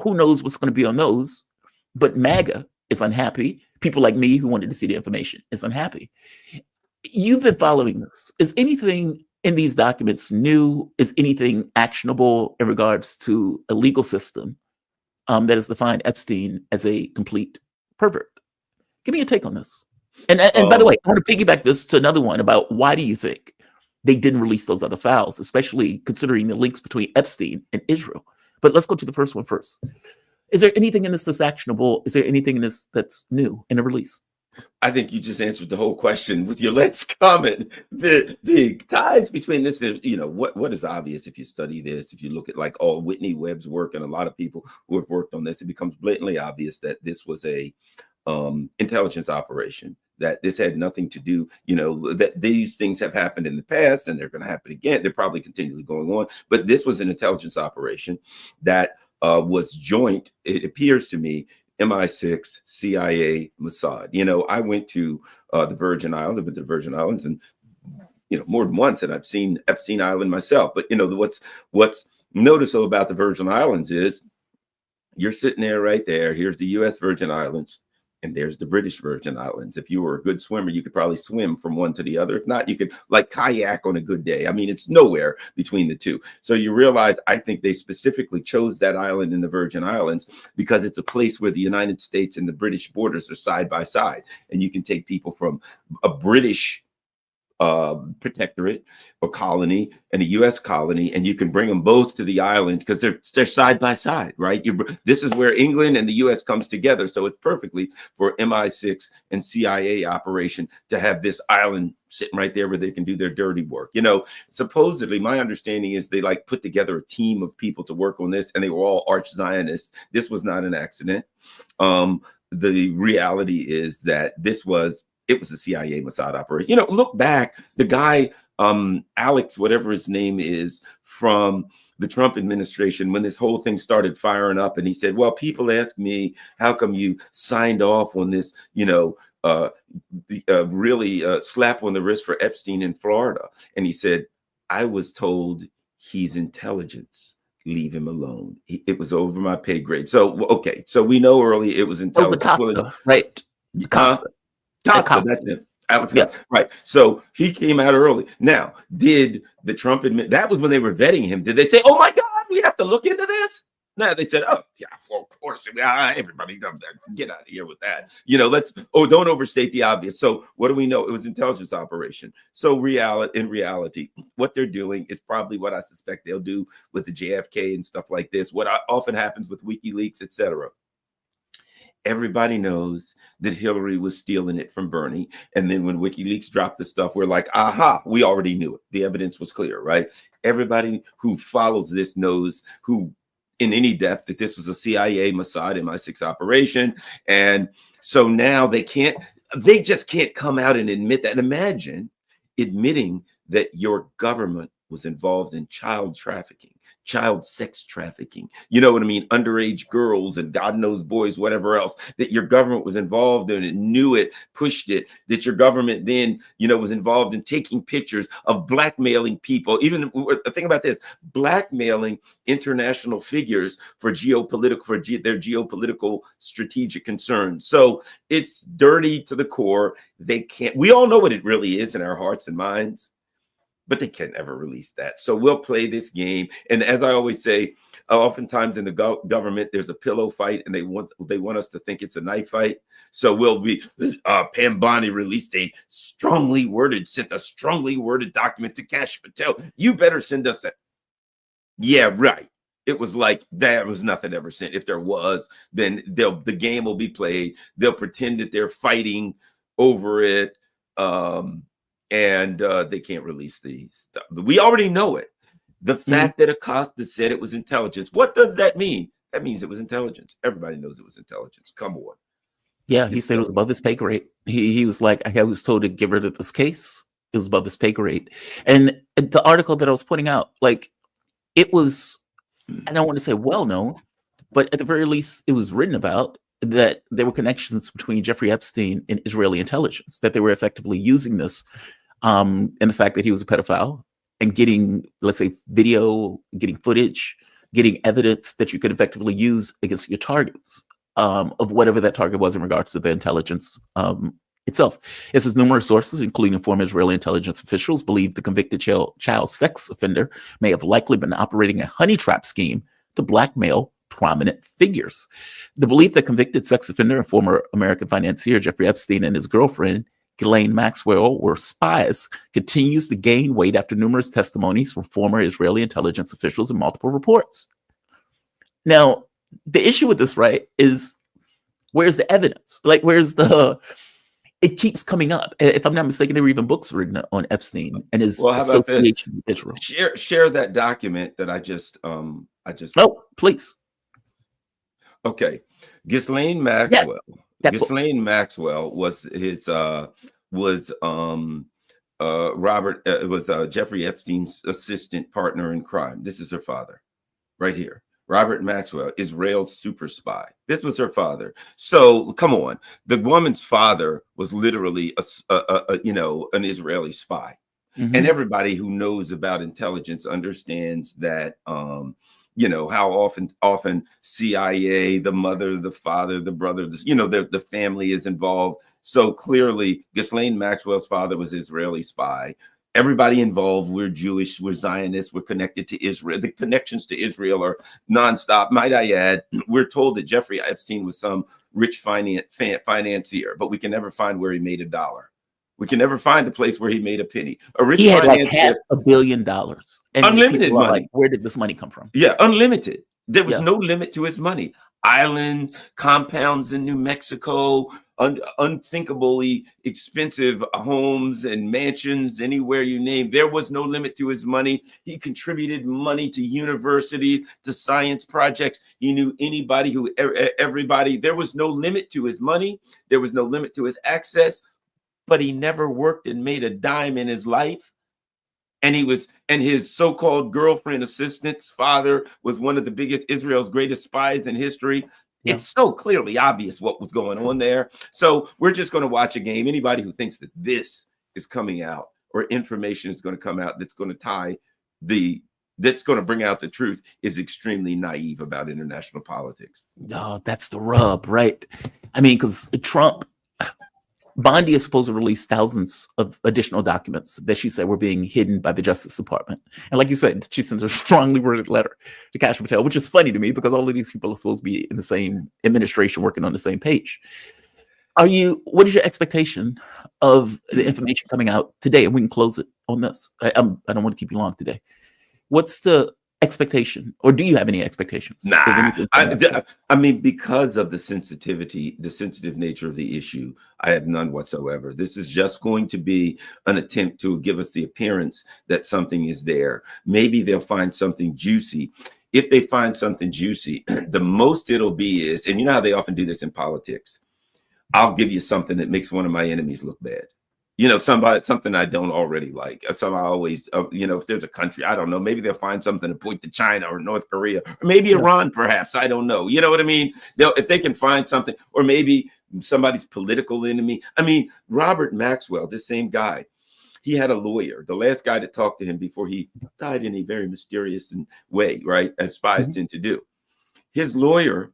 [SPEAKER 1] Who knows what's going to be on those? But MAGA is unhappy. People like me who wanted to see the information is unhappy. You've been following this. Is anything in these documents new? Is anything actionable in regards to a legal system that has defined Epstein as a complete pervert? Give me a take on this. And by the way, I want to piggyback this to another one about why do you think they didn't release those other files, especially considering the links between Epstein and Israel. But let's go to the first one first. Is there anything in this that's actionable? Is there anything in this that's new in a release?
[SPEAKER 3] I think you just answered the whole question with your last comment. The ties between this, what is obvious if you study this, if you look at like all Whitney Webb's work and a lot of people who have worked on this, it becomes blatantly obvious that this was a intelligence operation, that this had nothing to do, that these things have happened in the past and they're going to happen again. They're probably continually going on, but this was an intelligence operation that was joint, it appears to me, MI6, CIA, Mossad. I went to the Virgin Islands, I've been to the Virgin Islands, and more than once, and I've seen Epstein Island myself. But what's noticeable about the Virgin Islands is you're sitting there right there. Here's the U.S. Virgin Islands, and there's the British Virgin Islands. If you were a good swimmer, you could probably swim from one to the other. If not, you could like kayak on a good day. I mean, it's nowhere between the two. So you realize, I think they specifically chose that island in the Virgin Islands because it's a place where the United States and the British borders are side by side. And you can take people from a British protectorate or colony and a U.S. colony, and you can bring them both to the island because they're side by side, right? This is where England and the U.S. comes together, so it's perfectly for MI6 and CIA operation to have this island sitting right there where they can do their dirty work. Supposedly, my understanding is they like put together a team of people to work on this, and they were all arch Zionists. This was not an accident. The reality is that it was a CIA Mossad operation. Look back, the guy Alex, whatever his name is, from the Trump administration, when this whole thing started firing up, and he said, well, people ask me, how come you signed off on this, really slap on the wrist for Epstein in Florida? And he said, I was told he's intelligence. Leave him alone. It was over my pay grade. So, okay. So we know early it was intelligence.
[SPEAKER 1] Acosta, right? Acosta.
[SPEAKER 3] Costa, that's it. Alex,
[SPEAKER 1] yeah.
[SPEAKER 3] Right. So he came out early. Now, did the Trump that was when they were vetting him. Did they say, oh my God, we have to look into this? No, they said, oh yeah, well, of course. Everybody get out of here with that. Don't overstate the obvious. So what do we know? It was intelligence operation. So in reality, what they're doing is probably what I suspect they'll do with the JFK and stuff like this. What often happens with WikiLeaks, etc. Everybody knows that Hillary was stealing it from Bernie. And then when WikiLeaks dropped the stuff, we're like, aha, we already knew it. The evidence was clear, right? Everybody who follows this knows in any depth that this was a CIA, Mossad, MI6 operation. And so now they just can't come out and admit that. And imagine admitting that your government was involved in child trafficking, child sex trafficking, you know what I mean? Underage girls and God knows boys, whatever else, that your government was involved in and knew it, pushed it, that your government then, was involved in taking pictures of blackmailing people. Even think about this, blackmailing international figures for their geopolitical strategic concerns. So it's dirty to the core. We all know what it really is in our hearts and minds, but they can never release that. So we'll play this game. And as I always say, oftentimes in the government, there's a pillow fight, and they want us to think it's a knife fight. So we'll be, Pam Bondi sent a strongly worded document to Kash Patel. You better send us that. Yeah, right. It was like there was nothing ever sent. If there was, then the game will be played. They'll pretend that they're fighting over it. And they can't release the stuff. We already know it. The fact that Acosta said it was intelligence, what does that mean? That means it was intelligence. Everybody knows it was intelligence. Come on.
[SPEAKER 1] Yeah, he said it was above his pay grade. He was like, I was told to get rid of this case. It was above his pay grade. And the article that I was putting out, like, it was, I don't want to say well known, but at the very least, it was written about that there were connections between Jeffrey Epstein and Israeli intelligence, that they were effectively using this, and the fact that he was a pedophile, and getting, let's say, video, getting footage, getting evidence that you could effectively use against your targets, of whatever that target was in regards to the intelligence itself. It says numerous sources, including former Israeli intelligence officials, believe the convicted child sex offender may have likely been operating a honey trap scheme to blackmail prominent figures. The belief that convicted sex offender and former American financier Jeffrey Epstein and his girlfriend Ghislaine Maxwell were spies continues to gain weight after numerous testimonies from former Israeli intelligence officials and multiple reports. Now, the issue with this, right, is where's the evidence? Like, it keeps coming up. If I'm not mistaken, there were even books written on Epstein and his association with Israel.
[SPEAKER 3] Share that document that I just.
[SPEAKER 1] Oh, please.
[SPEAKER 3] Okay, Ghislaine Maxwell.
[SPEAKER 1] Yes.
[SPEAKER 3] Ghislaine Maxwell was Jeffrey Epstein's assistant partner in crime. This is her father, right here. Robert Maxwell, Israel's super spy. This was her father. So come on, the woman's father was literally an Israeli spy, and everybody who knows about intelligence understands that. How often CIA, the mother, the father, the brother, the family is involved. So clearly, Ghislaine Maxwell's father was Israeli spy. Everybody involved, we're Jewish, we're Zionists, we're connected to Israel. The connections to Israel are nonstop. Might I add, we're told that Jeffrey Epstein was some rich financier, but we can never find where he made $1. We can never find a place where he made a penny.
[SPEAKER 1] He had like $500 million. And
[SPEAKER 3] unlimited money.
[SPEAKER 1] Like, where did this money come from?
[SPEAKER 3] Yeah, unlimited. There was no limit to his money. Island compounds in New Mexico, unthinkably expensive homes and mansions anywhere you name. There was no limit to his money. He contributed money to universities, to science projects. He knew anybody everybody. There was no limit to his money. There was no limit to his access. But he never worked and made a dime in his life. And his so-called girlfriend assistant's father was one of the biggest, Israel's greatest spies in history.
[SPEAKER 1] Yeah.
[SPEAKER 3] It's so clearly obvious what was going on there. So we're just going to watch a game. Anybody who thinks that this is coming out or information is going to come out that's going to that's going to bring out the truth is extremely naive about international politics.
[SPEAKER 1] No, that's the rub, right? I mean, because Bondi is supposed to release thousands of additional documents that she said were being hidden by the Justice Department. And like you said, she sends a strongly worded letter to Kash Patel, which is funny to me because all of these people are supposed to be in the same administration working on the same page. What is your expectation of the information coming out today? And we can close it on this. I don't want to keep you long today. What's the expectation, or do you have any expectations?
[SPEAKER 3] Nah, I mean, because of the sensitive nature of the issue, I have none whatsoever. This is just going to be an attempt to give us the appearance that something is there. Maybe they'll find something juicy. If they find something juicy, the most it'll be is, and you know how they often do this in politics, I'll give you something that makes one of my enemies look bad. You know, something I don't already like. So I always, if there's a country, I don't know, maybe they'll find something to point to China or North Korea, or maybe Iran, perhaps. I don't know. You know what I mean? If they can find something, or maybe somebody's political enemy. I mean, Robert Maxwell, this same guy, he had a lawyer, the last guy to talk to him before he died in a very mysterious way, right? As spies tend to do. His lawyer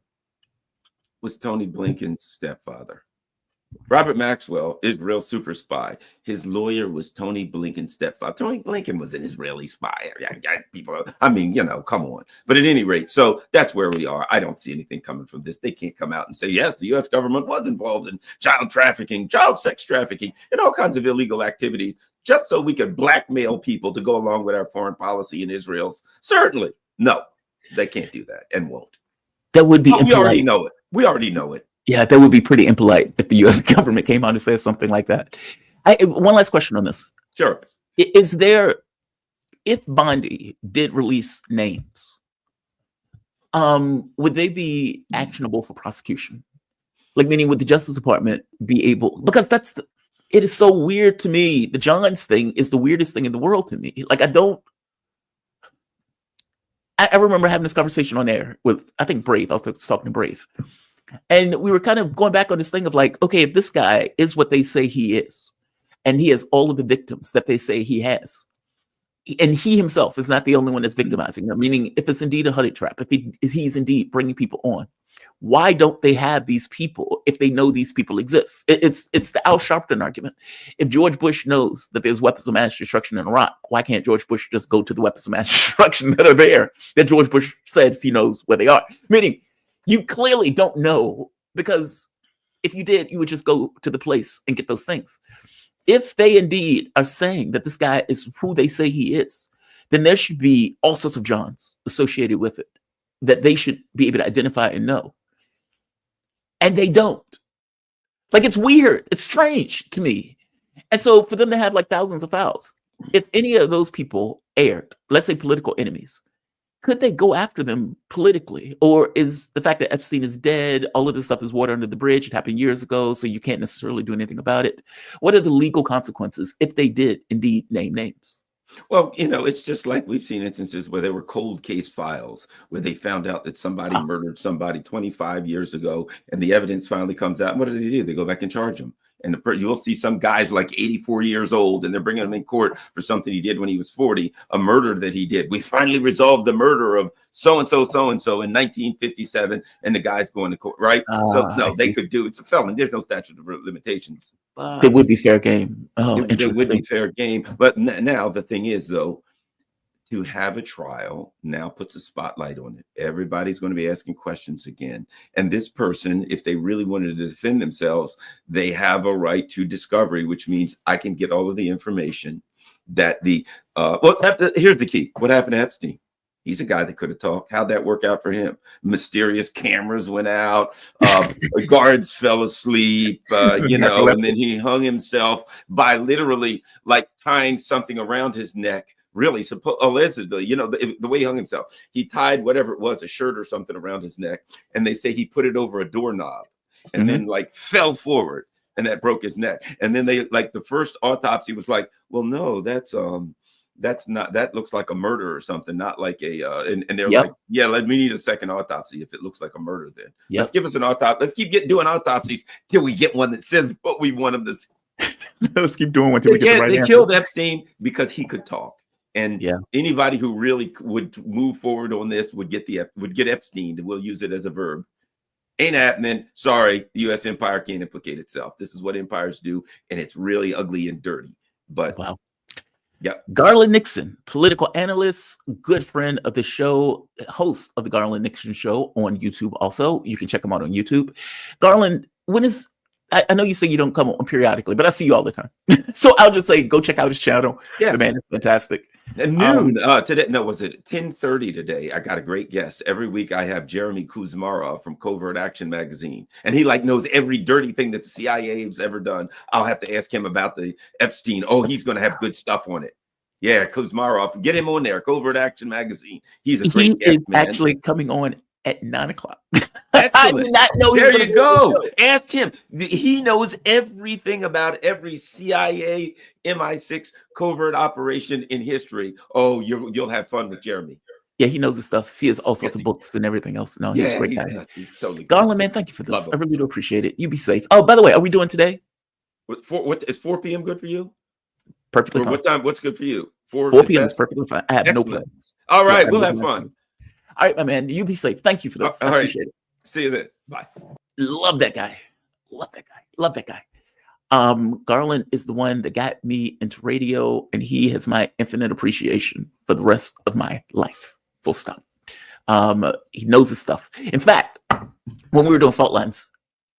[SPEAKER 3] was Tony Blinken's stepfather. Robert Maxwell, Israel super spy. His lawyer was Tony Blinken's stepfather. Tony Blinken was an Israeli spy. Come on. But at any rate, so that's where we are. I don't see anything coming from this. They can't come out and say, yes, the U.S. government was involved in child trafficking, child sex trafficking, and all kinds of illegal activities, just so we could blackmail people to go along with our foreign policy in Israel's. Certainly. No, they can't do that and won't.
[SPEAKER 1] That would be
[SPEAKER 3] impolite. We already know it. We already know it.
[SPEAKER 1] Yeah, that would be pretty impolite if the U.S. government came out and said something like that. One last question on this.
[SPEAKER 3] Sure.
[SPEAKER 1] If Bondi did release names, would they be actionable for prosecution? Like, meaning would the Justice Department be able, because it is so weird to me. The Johns thing is the weirdest thing in the world to me. Like, I remember having this conversation on air with, I think, Brave. I was talking to Brave. And we were kind of going back on this thing of like, okay, if this guy is what they say he is, and he has all of the victims that they say he has, and he himself is not the only one that's victimizing them, meaning if it's indeed a honey trap, if he's indeed bringing people on, why don't they have these people if they know these people exist? It's the Al Sharpton argument. If George Bush knows that there's weapons of mass destruction in Iraq, why can't George Bush just go to the weapons of mass destruction that are there, that George Bush says he knows where they are? Meaning, you clearly don't know, because if you did, you would just go to the place and get those things. If they indeed are saying that this guy is who they say he is, then there should be all sorts of Johns associated with it that they should be able to identify and know. And they don't. Like, it's weird. It's strange to me. And so for them to have like thousands of files, if any of those people aired, let's say political enemies, could they go after them politically? Or is the fact that Epstein is dead, all of this stuff is water under the bridge, it happened years ago, so you can't necessarily do anything about it? What are the legal consequences if they did indeed name names?
[SPEAKER 3] Well, it's just like we've seen instances where there were cold case files where they found out that somebody murdered somebody 25 years ago, and the evidence finally comes out. And what do? They go back and charge him. And you'll see some guys like 84 years old, and they're bringing him in court for something he did when he was 40, a murder that he did. We finally resolved the murder of so-and-so in 1957, and the guy's going to court, right? They could do, it's a felon. There's no statute of limitations.
[SPEAKER 1] It would be fair game.
[SPEAKER 3] It would be fair game. But now the thing is, though, to have a trial now puts a spotlight on it. Everybody's going to be asking questions again. And this person, if they really wanted to defend themselves, they have a right to discovery, which means I can get all of the information that here's the key. What happened to Epstein? He's a guy that could have talked. How'd that work out for him? Mysterious cameras went out. Guards fell asleep, and then he hung himself by literally like tying something around his neck. Really, allegedly, the way he hung himself, he tied whatever it was, a shirt or something around his neck. And they say he put it over a doorknob and then like fell forward, and that broke his neck. And then they, like, the first autopsy was like, well, no, that's that looks like a murder or something, not like a and they're
[SPEAKER 1] Yep.
[SPEAKER 3] like, yeah, we need a second autopsy if it looks like a murder. Then
[SPEAKER 1] Yep.
[SPEAKER 3] let's give us an autopsy. Let's keep doing autopsies till we get one that says what we want them to say.
[SPEAKER 1] Let's keep doing one until we get the right
[SPEAKER 3] They
[SPEAKER 1] answer.
[SPEAKER 3] killed Epstein because he could talk, and
[SPEAKER 1] Yeah.
[SPEAKER 3] anybody who really would move forward on this would get Epstein. We'll use it as a verb. Ain't happening. Sorry, the U.S. empire can't implicate itself. This is what empires do, and it's really ugly and dirty. But
[SPEAKER 1] Wow.
[SPEAKER 3] yeah,
[SPEAKER 1] Garland Nixon, political analyst, good friend of the show, host of the Garland Nixon Show on YouTube. Also, you can check him out on YouTube. Garland, I know you say you don't come on periodically, but I see you all the time. So I'll just say, go check out his channel.
[SPEAKER 3] yeah.
[SPEAKER 1] The man is fantastic.
[SPEAKER 3] At noon today. No, was it 10:30 today? I got a great guest. Every week I have Jeremy Kuzmarov from Covert Action Magazine, and he knows every dirty thing that the CIA has ever done. I'll have to ask him about the Epstein. Oh, he's going to have good stuff on it. Yeah, Kuzmarov, get him on there. Covert Action Magazine. He's a great guest,
[SPEAKER 1] is
[SPEAKER 3] man.
[SPEAKER 1] actually coming on at 9:00. I
[SPEAKER 3] Excellent.
[SPEAKER 1] did not know he was
[SPEAKER 3] There
[SPEAKER 1] gonna
[SPEAKER 3] you
[SPEAKER 1] be on the
[SPEAKER 3] go.
[SPEAKER 1] show.
[SPEAKER 3] Ask him. He knows everything about every CIA, MI6 covert operation in history. Oh, you'll have fun with Jeremy.
[SPEAKER 1] Yeah, he knows his stuff. He has all sorts
[SPEAKER 3] Yes,
[SPEAKER 1] of
[SPEAKER 3] he
[SPEAKER 1] books and everything else. No, he's a great guy.
[SPEAKER 3] He's totally
[SPEAKER 1] Garland, man, thank you for this.
[SPEAKER 3] Love him.
[SPEAKER 1] I really do appreciate it. You be safe. Oh, by the way, are we doing today?
[SPEAKER 3] What is 4 p.m. good for you?
[SPEAKER 1] Perfectly
[SPEAKER 3] Or
[SPEAKER 1] fine.
[SPEAKER 3] what time? What's good for you?
[SPEAKER 1] 4 p.m. is
[SPEAKER 3] best?
[SPEAKER 1] perfectly fine. I have no
[SPEAKER 3] Excellent.
[SPEAKER 1] plans.
[SPEAKER 3] All right,
[SPEAKER 1] Yeah,
[SPEAKER 3] we'll
[SPEAKER 1] I
[SPEAKER 3] have
[SPEAKER 1] no
[SPEAKER 3] fun.
[SPEAKER 1] plans. All right, my man. You be safe. Thank you for this. I
[SPEAKER 3] All right.
[SPEAKER 1] appreciate it.
[SPEAKER 3] See you then. Bye.
[SPEAKER 1] Love that guy. Love that guy. Love that guy. Garland is the one that got me into radio, and he has my infinite appreciation for the rest of my life. Full stop. He knows his stuff. In fact, when we were doing Fault Lines,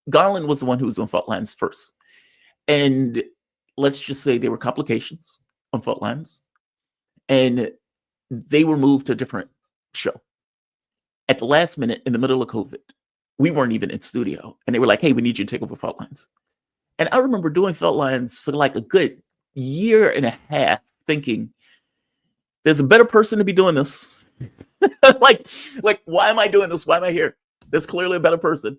[SPEAKER 1] Garland was the one who was doing Fault Lines first. And let's just say there were complications on Fault Lines, and they were moved to a different show. At the last minute, in the middle of COVID, we weren't even in studio, and they were like, "Hey, we need you to take over Fault Lines." And I remember doing Fault Lines for like a good year and a half, thinking, "There's a better person to be doing this." like, why am I doing this? Why am I here? There's clearly a better person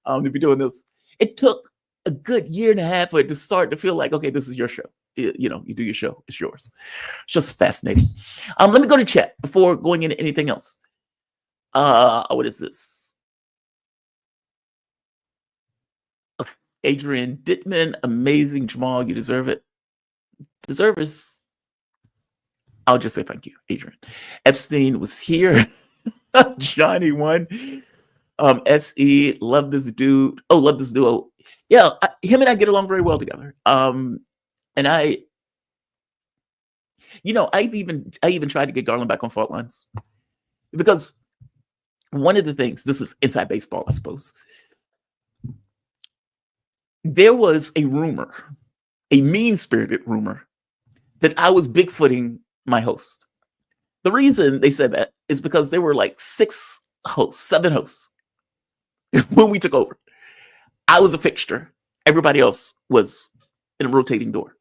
[SPEAKER 1] to be doing this. It took a good year and a half for it to start to feel like, okay, this is your show. You do your show, it's yours. It's just fascinating. Let me go to chat before going into anything else. What is this? Adrian Dittman, amazing. Jamal, you deserve it. Deservers. I'll just say thank you, Adrian. Epstein was here. Johnny won. SE, love this dude. Oh, love this duo. Yeah, him and I get along very well together. And I even tried to get Garland back on Fault Lines because one of the things, this is inside baseball, I suppose. There was a rumor, a mean-spirited rumor, that I was Bigfooting my host. The reason they said that is because there were like 7 hosts when we took over. I was a fixture. Everybody else was in a rotating door.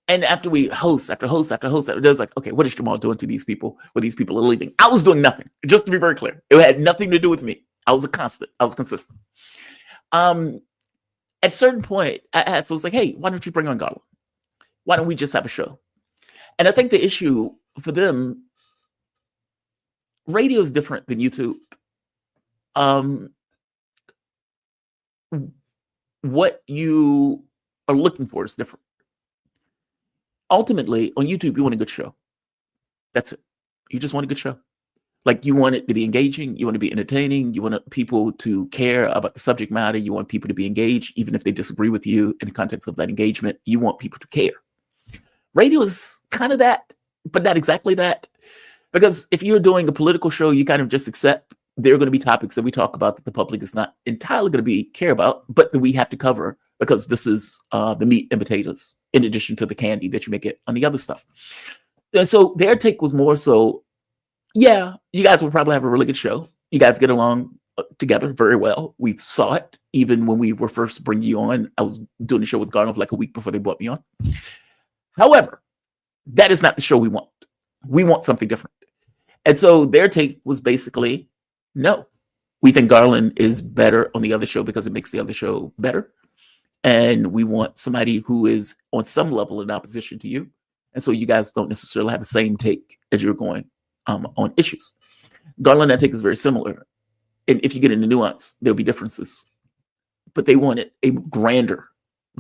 [SPEAKER 1] And after we host after host after host, it was like, okay, what is Jamal doing to these people when these people are leaving? I was doing nothing, just to be very clear. It had nothing to do with me. I was a constant. I was consistent. At a certain point, I was like, hey, why don't you bring on Garland? Why don't we just have a show? And I think the issue for them, radio is different than YouTube. What you are looking for is different. Ultimately, on YouTube, you want a good show. That's it. You just want a good show. Like, you want it to be engaging. You want to be entertaining. You want people to care about the subject matter. You want people to be engaged, even if they disagree with you in the context of that engagement. You want people to care. Radio is kind of that, but not exactly that. Because if you're doing a political show, you kind of just accept there are going to be topics that we talk about that the public is not entirely going to care about, but that we have to cover because this is the meat and potatoes, in addition to the candy that you may get on the other stuff. And so their take was more so, yeah, you guys will probably have a really good show. You guys get along together very well. We saw it even when we were first bringing you on. I was doing a show with Garland for like a week before they brought me on. However, that is not the show we want. We want something different. And so their take was basically, no, we think Garland is better on the other show because it makes the other show better. And we want somebody who is on some level in opposition to you And so you guys don't necessarily have the same take as you're going on issues. Garland, I think, is very similar. And if you get into nuance, there'll be differences. But they wanted a grander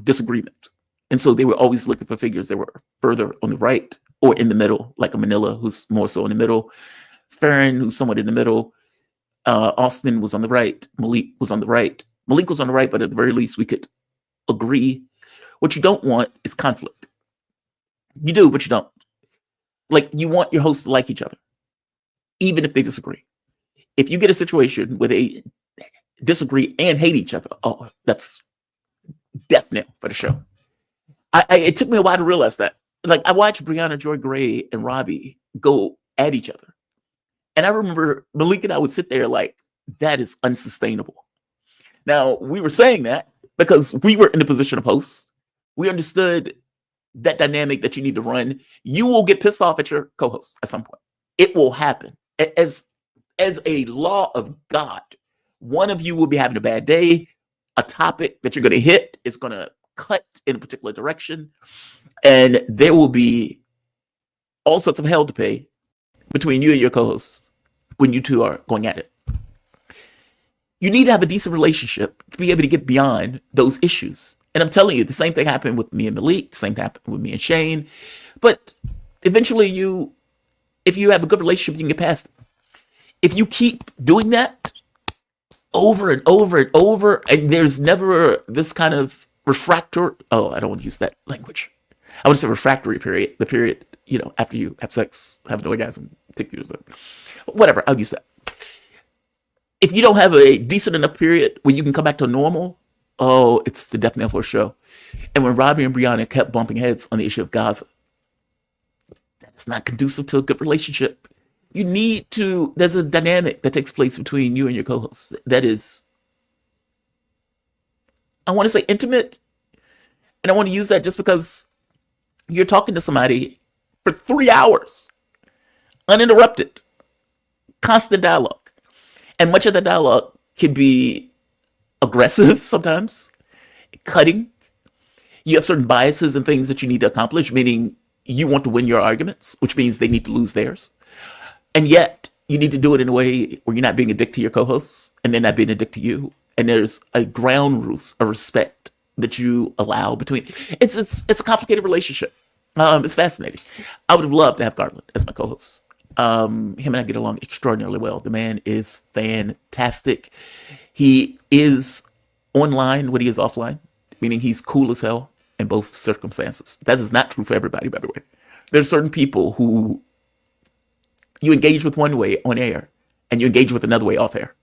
[SPEAKER 1] disagreement. And so they were always looking for figures that were further on the right or in the middle, like a Manila, who's more so in the middle, Farron, who's somewhat in the middle, Austin was on the right, Malik was on the right. Malik was on the right, but at the very least, we could agree. What you don't want is conflict. You do, but you don't. Like, you want your hosts to like each other, even if they disagree. If you get a situation where they disagree and hate each other, oh, that's death knell for the show. It took me a while to realize that. Like, I watched Brianna Joy Gray and Robbie go at each other. And I remember Malik and I would sit there like, that is unsustainable. Now, we were saying that because we were in the position of hosts. We understood that dynamic that you need to run. You will get pissed off at your co-host at some point. It will happen. As a law of God, one of you will be having a bad day. A topic that you're going to hit is going to cut in a particular direction. And there will be all sorts of hell to pay between you and your co-hosts when you two are going at it. You need to have a decent relationship to be able to get beyond those issues. And I'm telling you, the same thing happened with me and Malik, the same thing happened with me and Shane. But eventually if you have a good relationship, you can get past it. If you keep doing that over and over and over, and there's never this kind of refractory, I don't want to use that language. I want to say refractory period, the period, after you have sex, have an orgasm, take you to whatever, I'll use that. If you don't have a decent enough period where you can come back to normal, it's the death knell for a show. And when Robbie and Brianna kept bumping heads on the issue of Gaza, that's not conducive to a good relationship. There's a dynamic that takes place between you and your co-hosts that is, I want to say intimate. And I want to use that just because you're talking to somebody for 3 hours, uninterrupted, constant dialogue. And much of the dialogue can be aggressive sometimes, cutting. You have certain biases and things that you need to accomplish, meaning you want to win your arguments, which means they need to lose theirs. And yet, you need to do it in a way where you're not being a dick to your co-hosts, and they're not being a dick to you. And there's a ground rules of respect that you allow between. It's a complicated relationship. It's fascinating. I would have loved to have Garland as my co-host. Him and I get along extraordinarily well. The man is fantastic. He is online when he is offline, meaning he's cool as hell in both circumstances. That is not true for everybody, by the way. There's certain people who you engage with one way on air and you engage with another way off air.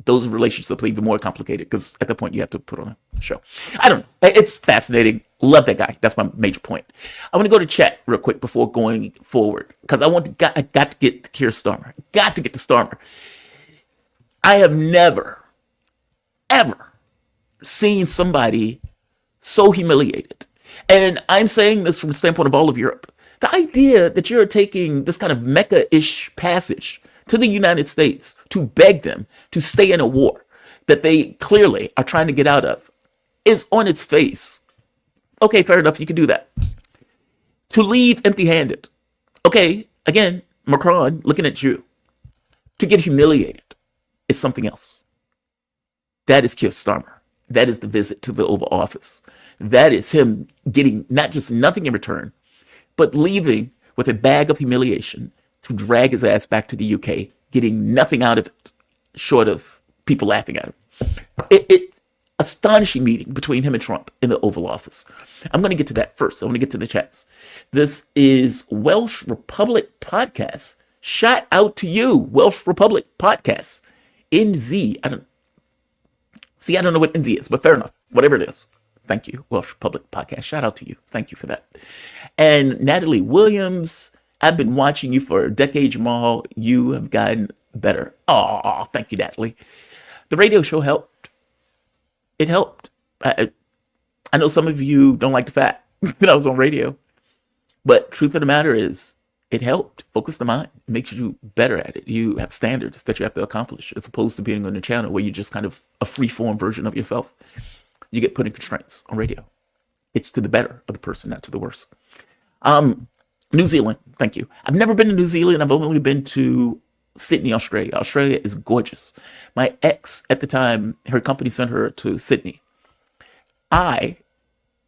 [SPEAKER 1] Those relationships are even more complicated because at that point you have to put on a show. I don't know. It's fascinating. Love that guy. That's my major point. I want to go to chat real quick before going forward because I got to get to Keir Starmer. Got to get to Starmer. I have never, ever seen somebody so humiliated. And I'm saying this from the standpoint of all of Europe. The idea that you're taking this kind of Mecca-ish passage to the United States to beg them to stay in a war that they clearly are trying to get out of is on its face. Okay, fair enough, you can do that. To leave empty-handed. Okay, again, Macron looking at you. To get humiliated is something else. That is Keir Starmer. That is the visit to the Oval Office. That is him getting not just nothing in return, but leaving with a bag of humiliation to drag his ass back to the UK, getting nothing out of it, short of people laughing at him. It's astonishing meeting between him and Trump in the Oval Office. I'm going to get to that first. I want to get to the chats. This is Welsh Republic Podcast. Shout out to you, Welsh Republic Podcast. NZ. I don't know what NZ is, but fair enough. Whatever it is. Thank you, Welsh Republic Podcast. Shout out to you. Thank you for that. And Natalie Williams, I've been watching you for a decade, Jamal. You have gotten better. Oh, thank you, Natalie. The radio show helped. It helped. I know some of you don't like the fact that I was on radio, but truth of the matter is, it helped focus the mind. It makes you better at it. You have standards that you have to accomplish, as opposed to being on a channel where you're just kind of a free-form version of yourself. You get put in constraints on radio. It's to the better of the person, not to the worse. New Zealand, thank you. I've never been to New Zealand. I've only been to Sydney, Australia. Australia is gorgeous. My ex at the time, her company sent her to Sydney. At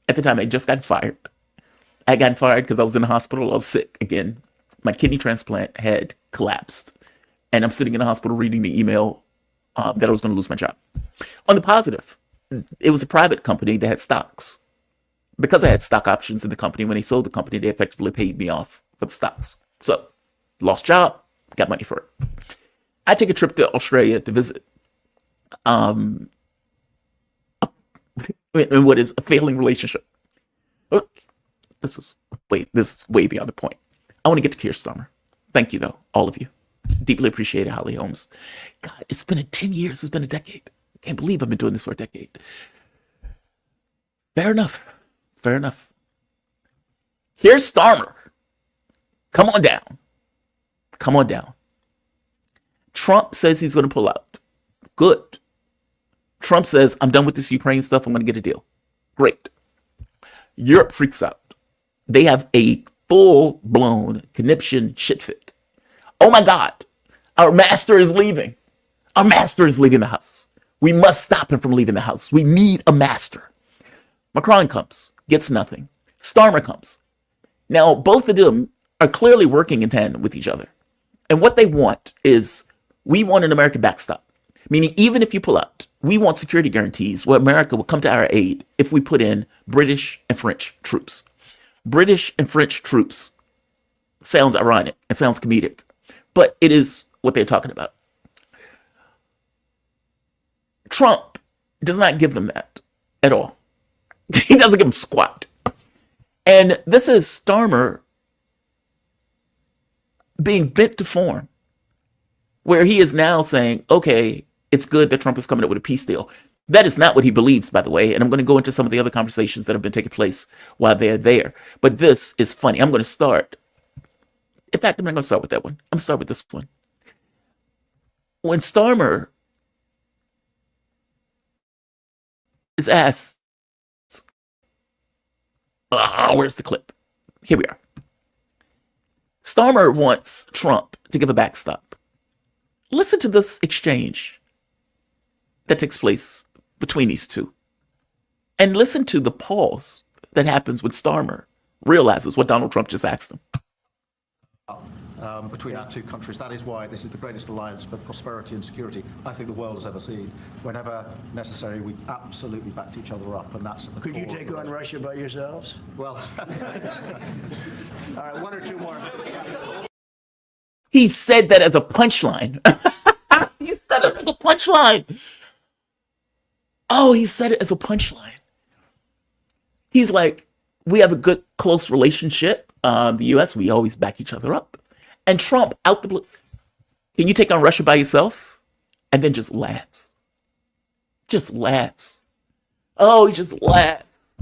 [SPEAKER 1] the time, I just got fired. I got fired because I was in the hospital. I was sick again. My kidney transplant had collapsed. And I'm sitting in the hospital reading the email that I was going to lose my job. On the positive, it was a private company that had stocks. Because I had stock options in the company, when they sold the company, they effectively paid me off for the stocks. So, lost job, got money for it. I take a trip to Australia to visit in what is a failing relationship. This is way beyond the point. I want to get to Keir Starmer. Thank you, though, all of you. Deeply appreciate it, Holly Holmes. God, it's been 10 years. It's been a decade. Can't believe I've been doing this for a decade. Fair enough. Fair enough. Here's Starmer. Come on down. Come on down. Trump says he's going to pull out. Good. Trump says, I'm done with this Ukraine stuff. I'm going to get a deal. Great. Europe freaks out. They have a full-blown conniption shit fit. Oh my God. Our master is leaving. Our master is leaving the house. We must stop him from leaving the house. We need a master. Macron comes. Gets nothing. Starmer comes. Now, both of them are clearly working in tandem with each other. And what they want is, we want an American backstop. Meaning, even if you pull out, we want security guarantees where America will come to our aid if we put in British and French troops. British and French troops sounds ironic and sounds comedic, but it is what they're talking about. Trump does not give them that at all. He doesn't give them squat. And this is Starmer being bent to form, where he is now saying, okay, it's good that Trump is coming up with a peace deal. That is not what he believes, by the way, and I'm going to go into some of the other conversations that have been taking place while they're there. But this is funny. I'm going to start. In fact, I'm not going to start with that one. I'm going to start with this one. When Starmer is asked, where's the clip? Here we are. Starmer wants Trump to give a backstop. Listen to this exchange that takes place between these two. And listen to the pause that happens when Starmer realizes what Donald Trump just asked him.
[SPEAKER 5] Between our two countries. That is why this is the greatest alliance for prosperity and security I think the world has ever seen. Whenever necessary, we absolutely backed each other up, and that's at the
[SPEAKER 6] Could you
[SPEAKER 5] core
[SPEAKER 6] take
[SPEAKER 5] of
[SPEAKER 6] on
[SPEAKER 5] the
[SPEAKER 6] Russia by yourselves?
[SPEAKER 5] Well,
[SPEAKER 6] All right, one or two more.
[SPEAKER 1] He said that as a punchline. He said it as a punchline. Oh, he said it as a punchline. He's like, we have a good, close relationship. The U.S., we always back each other up. And Trump, out the blue, can you take on Russia by yourself? And then just laughs. Just laughs. Oh, he just laughs.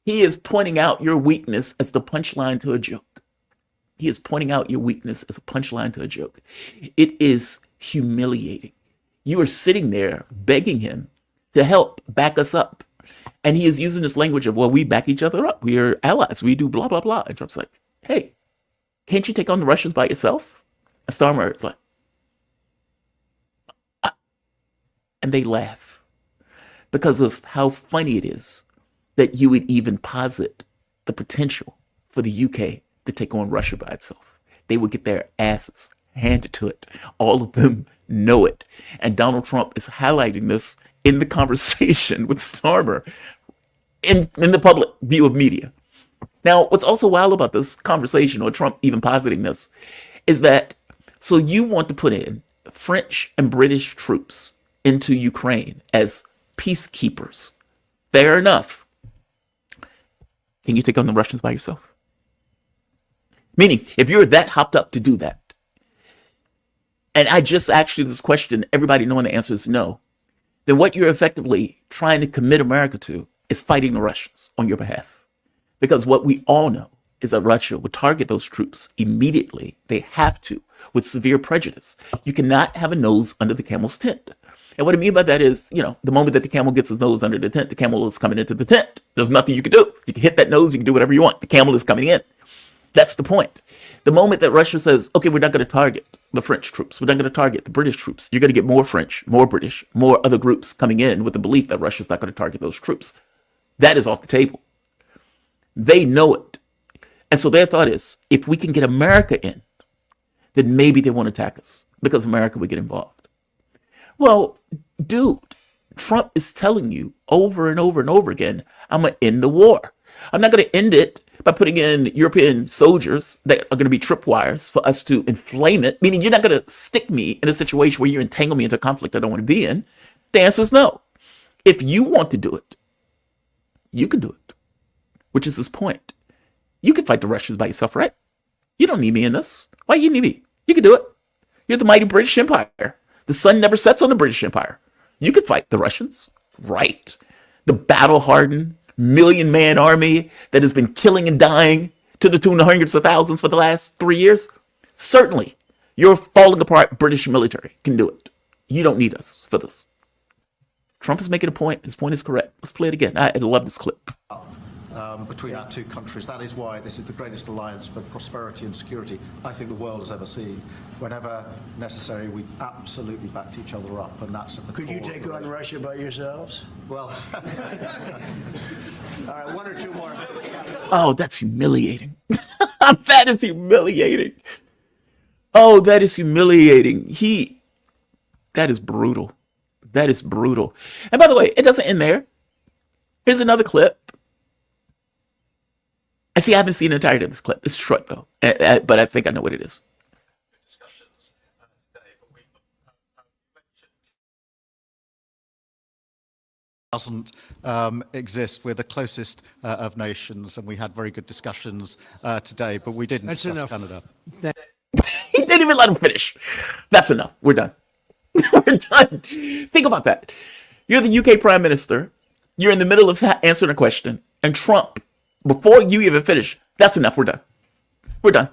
[SPEAKER 1] He is pointing out your weakness as the punchline to a joke. He is pointing out your weakness as a punchline to a joke. It is humiliating. You are sitting there begging him to help back us up. And he is using this language of, well, we back each other up. We are allies. We do blah, blah, blah. And Trump's like, hey, can't you take on the Russians by yourself? And Starmer is like, and they laugh because of how funny it is that you would even posit the potential for the UK to take on Russia by itself. They would get their asses handed to it. All of them know it. And Donald Trump is highlighting this in the conversation with Starmer in the public view of media. Now, what's also wild about this conversation, or Trump even positing this, is that, so you want to put in French and British troops into Ukraine as peacekeepers. Fair enough. Can you take on the Russians by yourself? Meaning, if you're that hopped up to do that, and I just asked you this question, everybody knowing the answer is no, then what you're effectively trying to commit America to is fighting the Russians on your behalf. Because what we all know is that Russia would target those troops immediately. They have to, with severe prejudice. You cannot have a nose under the camel's tent. And what I mean by that is, the moment that the camel gets his nose under the tent, the camel is coming into the tent. There's nothing you can do. You can hit that nose, you can do whatever you want. The camel is coming in. That's the point. The moment that Russia says, okay, we're not going to target the French troops, we're not going to target the British troops, you're going to get more French, more British, more other groups coming in with the belief that Russia's not going to target those troops. That is off the table. They know it. And so their thought is, if we can get America in, then maybe they won't attack us because America would get involved. Well, dude, Trump is telling you over and over and over again, I'm going to end the war. I'm not going to end it by putting in European soldiers that are going to be tripwires for us to inflame it, meaning you're not going to stick me in a situation where you entangle me into a conflict I don't want to be in. The answer is no. If you want to do it, you can do it, which is his point. You can fight the Russians by yourself, right? You don't need me in this. Why you need me? You can do it. You're the mighty British Empire. The sun never sets on the British Empire. You could fight the Russians, right? The battle-hardened, million-man army that has been killing and dying to the tune of hundreds of thousands for the last 3 years. Certainly, your falling apart British military can do it. You don't need us for this. Trump is making a point. His point is correct. Let's play it again. I love this clip.
[SPEAKER 5] Between our two countries. That is why this is the greatest alliance for prosperity and security I think the world has ever seen. Whenever necessary, we absolutely backed each other up, and that's at the
[SPEAKER 6] Could you
[SPEAKER 5] core of
[SPEAKER 6] take
[SPEAKER 5] the
[SPEAKER 6] on Russia by yourselves?
[SPEAKER 5] Well,
[SPEAKER 6] All right, one or two more.
[SPEAKER 1] Oh, that's humiliating. That is humiliating. Oh, that is humiliating. That is brutal. That is brutal. And by the way, it doesn't end there. Here's another clip. I see, I haven't seen the entirety of this clip. It's short, though. But I think I know what it is.
[SPEAKER 5] doesn't exist. We're the closest of nations, and we had very good discussions today, but we didn't
[SPEAKER 6] That's
[SPEAKER 5] discuss
[SPEAKER 6] enough.
[SPEAKER 5] Canada.
[SPEAKER 1] He didn't even let him finish. That's enough. We're done. We're done. Think about that. You're the UK Prime Minister. You're in the middle of answering a question, and Trump, before you even finish, that's enough. We're done. We're done.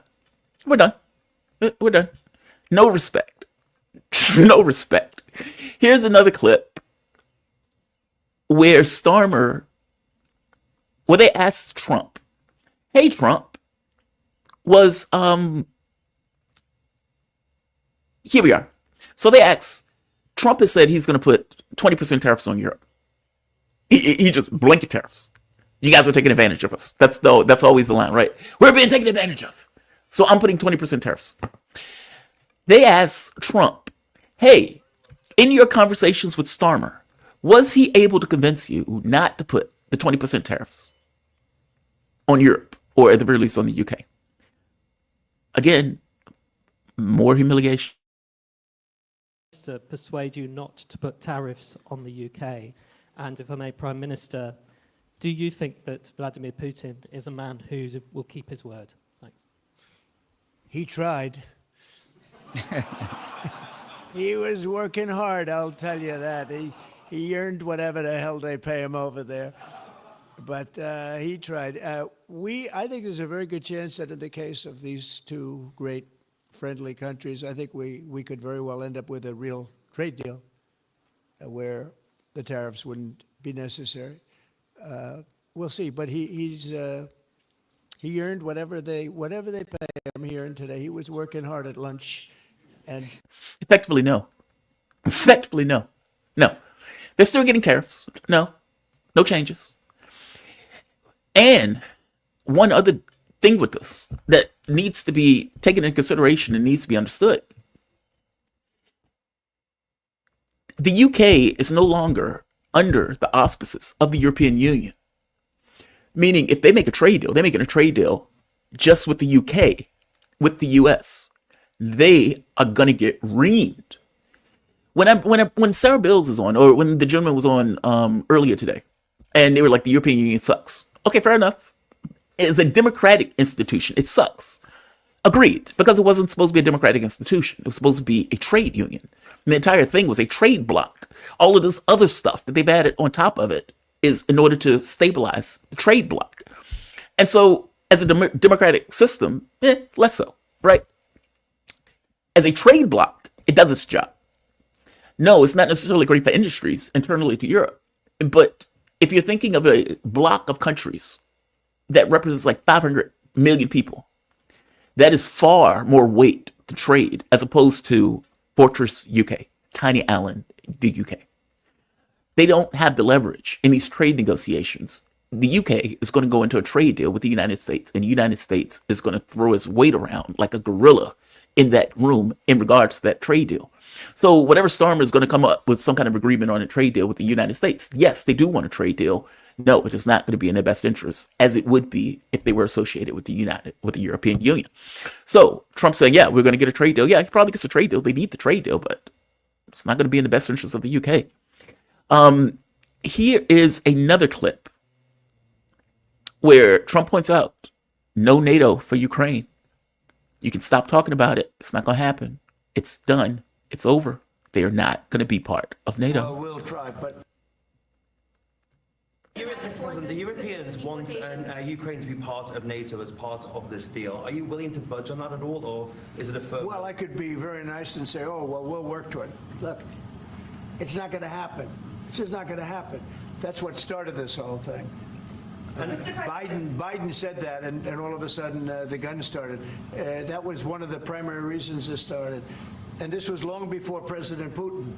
[SPEAKER 1] We're done. We're done. No respect. No respect. Here's another clip where they asked Trump, hey, Trump, here we are. So they asked, Trump has said he's going to put 20% tariffs on Europe. He just blanket tariffs. You guys are taking advantage of us. That's always the line, right? We're being taken advantage of. So I'm putting 20% tariffs. They asked Trump, hey, in your conversations with Starmer, was he able to convince you not to put the 20% tariffs on Europe, or at the very least on the UK? Again, more humiliation.
[SPEAKER 7] To persuade you not to put tariffs on the UK? And if I may, Prime Minister, do you think that Vladimir Putin is a man who will keep his word? Thanks.
[SPEAKER 6] He tried. He was working hard, I'll tell you that. He earned whatever the hell they pay him over there. But he tried. I think there's a very good chance that in the case of these two great friendly countries, I think we could very well end up with a real trade deal where the tariffs wouldn't be necessary. We'll see. But he earned whatever they pay him here and today. He was working hard at lunch. And
[SPEAKER 1] Effectively, no. Effectively, no. No. They're still getting tariffs. No. No changes. And one other thing with this that needs to be taken into consideration and needs to be understood. The UK is no longer under the auspices of the European Union. Meaning, if they make a trade deal, they're making a trade deal just with the UK, with the US. They are gonna get reamed. When Sarah Bills is on, or when the gentleman was on earlier today, and they were like, the European Union sucks. Okay, fair enough. It's a democratic institution. It sucks. Agreed, because it wasn't supposed to be a democratic institution. It was supposed to be a trade union. And the entire thing was a trade bloc. All of this other stuff that they've added on top of it is in order to stabilize the trade bloc. And so, as a democratic system, less so, right? As a trade bloc, it does its job. No, it's not necessarily great for industries internally to Europe. But if you're thinking of a bloc of countries that represents like 500 million people, That is far more weight to trade as opposed to Fortress UK, tiny island, the UK. They don't have the leverage in these trade negotiations. The UK is going to go into a trade deal with the United States, and the United States is going to throw its weight around like a gorilla in that room in regards to that trade deal. So whatever Starmer is going to come up with some kind of agreement on a trade deal with the United States, yes, they do want a trade deal. No, it is not going to be in their best interest, as it would be if they were associated with the European Union. So Trump saying, yeah, we're going to get a trade deal. Yeah, he probably gets a trade deal. They need the trade deal, but it's not going to be in the best interest of the UK. Here is another clip where Trump points out, no NATO for Ukraine. You can stop talking about it. It's not going to happen. It's done. It's over. They are not going to be part of NATO.
[SPEAKER 6] We'll try, but
[SPEAKER 8] Mr. President, the Europeans want Ukraine to be part of NATO as part of this deal. Are you willing to budge on that at all, or is it a firm?
[SPEAKER 6] well, I could be very nice and say, oh, well, we'll work to it. Look, it's not going to happen. It's just not going to happen. That's what started this whole thing. Biden said that, and all of a sudden the gun started. That was one of the primary reasons it started. And this was long before President Putin.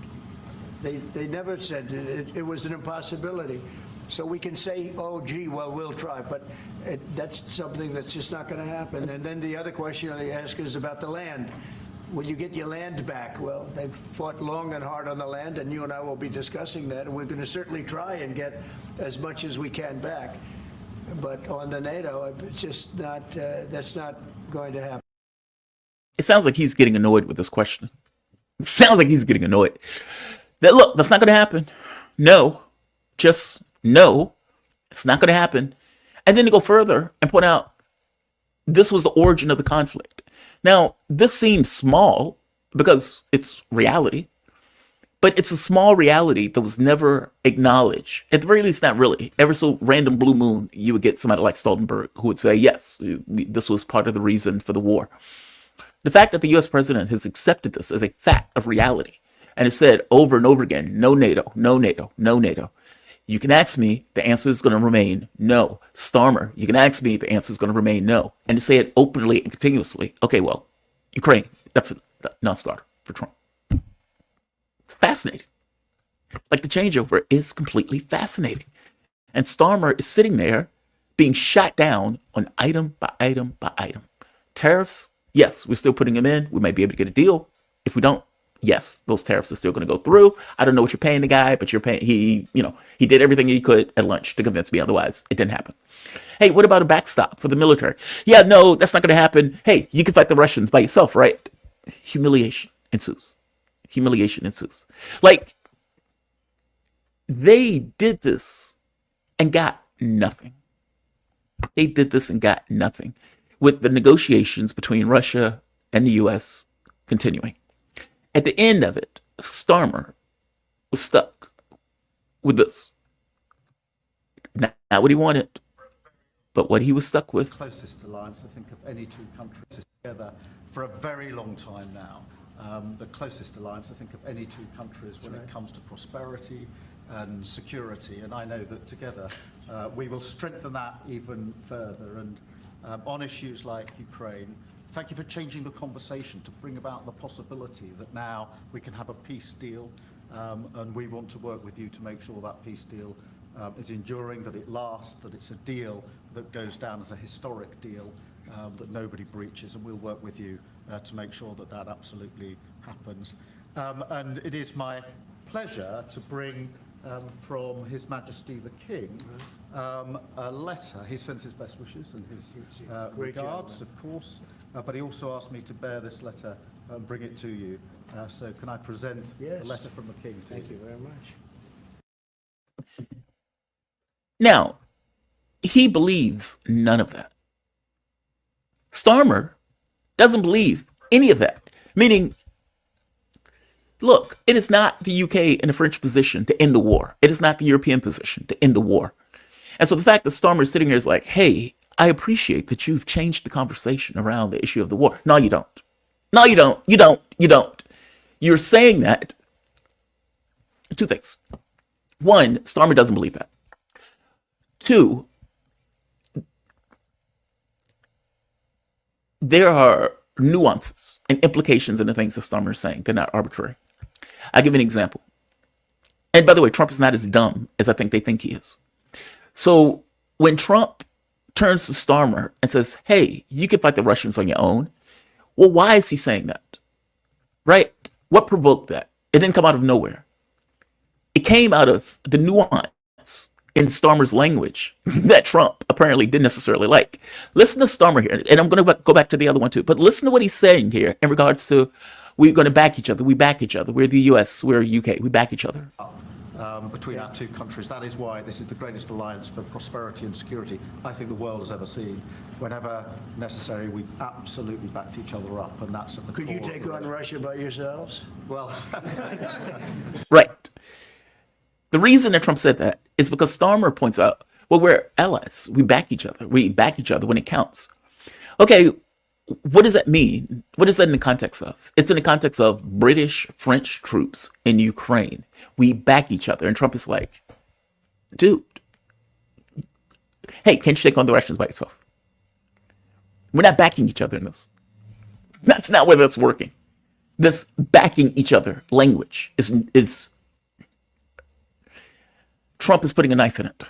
[SPEAKER 6] They never said it was an impossibility. So we can say, oh, gee, well, we'll try. But that's something that's just not going to happen. And then the other question they ask is about the land. Will you get your land back? Well, they've fought long and hard on the land, and you and I will be discussing that. And we're going to certainly try and get as much as we can back. But on the NATO, it's just not, that's not going to happen.
[SPEAKER 1] It sounds like he's getting annoyed with this question. It sounds like he's getting annoyed. That, look, that's not going to happen. No. Just no. It's not going to happen. And then to go further and point out this was the origin of the conflict. Now, this seems small because it's reality, but it's a small reality that was never acknowledged. At the very least, not really. Ever so random blue moon, you would get somebody like Stoltenberg who would say, yes, this was part of the reason for the war. The fact that the U.S. president has accepted this as a fact of reality and has said over and over again, no NATO, no NATO, no NATO. You can ask me, the answer is going to remain no. Starmer, you can ask me, the answer is going to remain no. And to say it openly and continuously, okay, well, Ukraine, that's a non-starter for Trump. It's fascinating. Like the changeover is completely fascinating. And Starmer is sitting there being shot down on item by item by item. Tariffs, yes, we're still putting them in. We might be able to get a deal. If we don't, yes, those tariffs are still going to go through. I don't know what you're paying the guy, but you're paying, he did everything he could at lunch to convince me otherwise. It didn't happen. Hey, what about a backstop for the military? Yeah, no, that's not going to happen. Hey, you can fight the Russians by yourself, right? Humiliation ensues. Humiliation ensues. Like, they did this and got nothing. They did this and got nothing, with the negotiations between Russia and the U.S. continuing. At the end of it, Starmer was stuck with this. Not what he wanted, but what he was stuck with.
[SPEAKER 5] Closest alliance, I think, of any two countries together for a very long time now. The closest alliance, I think, of any two countries when it comes to prosperity and security. And I know that together we will strengthen that even further. And on issues like Ukraine, thank you for changing the conversation to bring about the possibility that now we can have a peace deal, and we want to work with you to make sure that peace deal is enduring, that it lasts, that it's a deal that goes down as a historic deal, that nobody breaches, and we'll work with you to make sure that that absolutely happens. And it is my pleasure to bring from His Majesty the King a letter. He sends his best wishes and his regards, of course, but he also asked me to bear this letter and bring it to you. So can I present the letter from the King to you?
[SPEAKER 6] Thank you very much.
[SPEAKER 1] Now, he believes none of that. Starmer doesn't believe any of that. Meaning, look, it is not the UK and the French position to end the war. It is not the European position to end the war. And so the fact that Starmer is sitting here is like, hey, I appreciate that you've changed the conversation around the issue of the war. No, you don't. No, you don't. You don't. You don't. You're saying that. Two things. One, Starmer doesn't believe that. Two, there are nuances and implications in the things that Starmer is saying. They're not arbitrary. I'll give you an example. And by the way, Trump is not as dumb as I think they think he is. So when Trump turns to Starmer and says, hey, you can fight the Russians on your own, well, why is he saying that? Right? What provoked that? It didn't come out of nowhere. It came out of the nuance in Starmer's language that Trump apparently didn't necessarily like. Listen to Starmer here, and I'm going to go back to the other one too, but listen to what he's saying here in regards to we're going to back each other. We back each other. We're the US, we're UK. We back each other.
[SPEAKER 5] Between our two countries. That is why this is the greatest alliance for prosperity and security I think the world has ever seen. Whenever necessary, we absolutely backed each other up, and that's at the
[SPEAKER 6] Could you
[SPEAKER 5] core
[SPEAKER 6] take
[SPEAKER 5] of
[SPEAKER 6] on Russia by yourselves?
[SPEAKER 5] Well,
[SPEAKER 1] Right. The reason that Trump said that is because Starmer points out, well, we're allies. We back each other. We back each other when it counts. Okay, what does that mean? What is that in the context of? It's in the context of British, French troops in Ukraine. We back each other. And Trump is like, dude, hey, can't you take on the Russians by yourself? We're not backing each other in this. That's not where that's working. This backing each other language is Trump is putting a knife in it.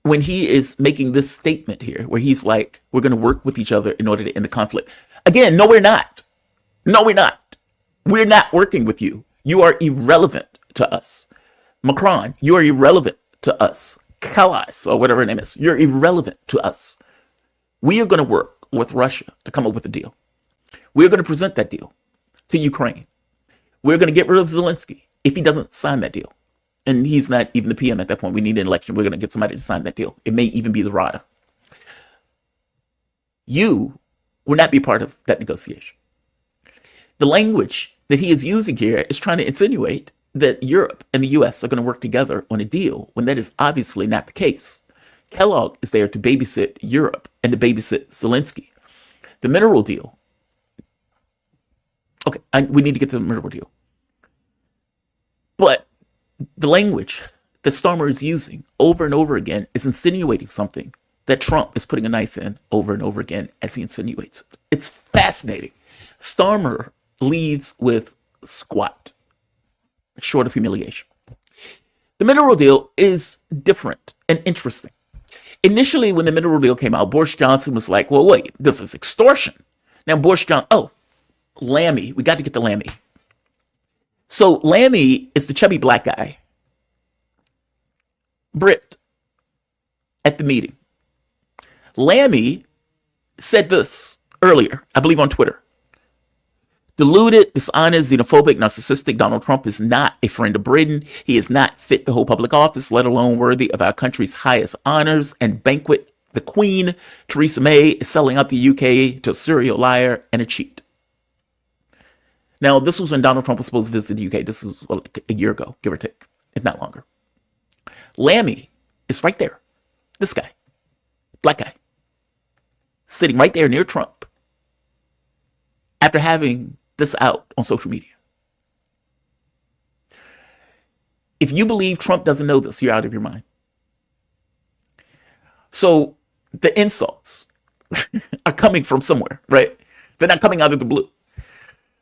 [SPEAKER 1] When he is making this statement here, where he's like, we're going to work with each other in order to end the conflict. Again, no, we're not. No, we're not. We're not working with you. You are irrelevant to us. Macron, you are irrelevant to us. Callas, or whatever her name is, you're irrelevant to us. We are going to work with Russia to come up with a deal. We're going to present that deal to Ukraine. We're going to get rid of Zelensky if he doesn't sign that deal. And he's not even the PM at that point. We need an election. We're going to get somebody to sign that deal. It may even be the RADA. You will not be part of that negotiation. The language that he is using here is trying to insinuate that Europe and the US are going to work together on a deal when that is obviously not the case. Kellogg is there to babysit Europe and to babysit Zelensky. The mineral deal. Okay, we need to get to the mineral deal. But the language that Starmer is using over and over again is insinuating something that Trump is putting a knife in over and over again as he insinuates it. It's fascinating. Starmer leads with squat, short of humiliation. The mineral deal is different and interesting. Initially, when the mineral deal came out, Boris Johnson was like, well, wait, this is extortion. Now, Lammy, we got to get the Lammy. So Lammy is the chubby black guy, Brit, at the meeting. Lammy said this earlier, I believe on Twitter. Deluded, dishonest, xenophobic, narcissistic, Donald Trump is not a friend of Britain. He is not fit to hold public office, let alone worthy of our country's highest honors and banquet. The Queen, Theresa May, is selling out the UK to a serial liar and a cheat. Now, this was when Donald Trump was supposed to visit the UK. This was a year ago, give or take, if not longer. Lammy is right there. This guy, black guy, sitting right there near Trump after having this out on social media. If you believe Trump doesn't know this, you're out of your mind. So the insults are coming from somewhere, right? They're not coming out of the blue.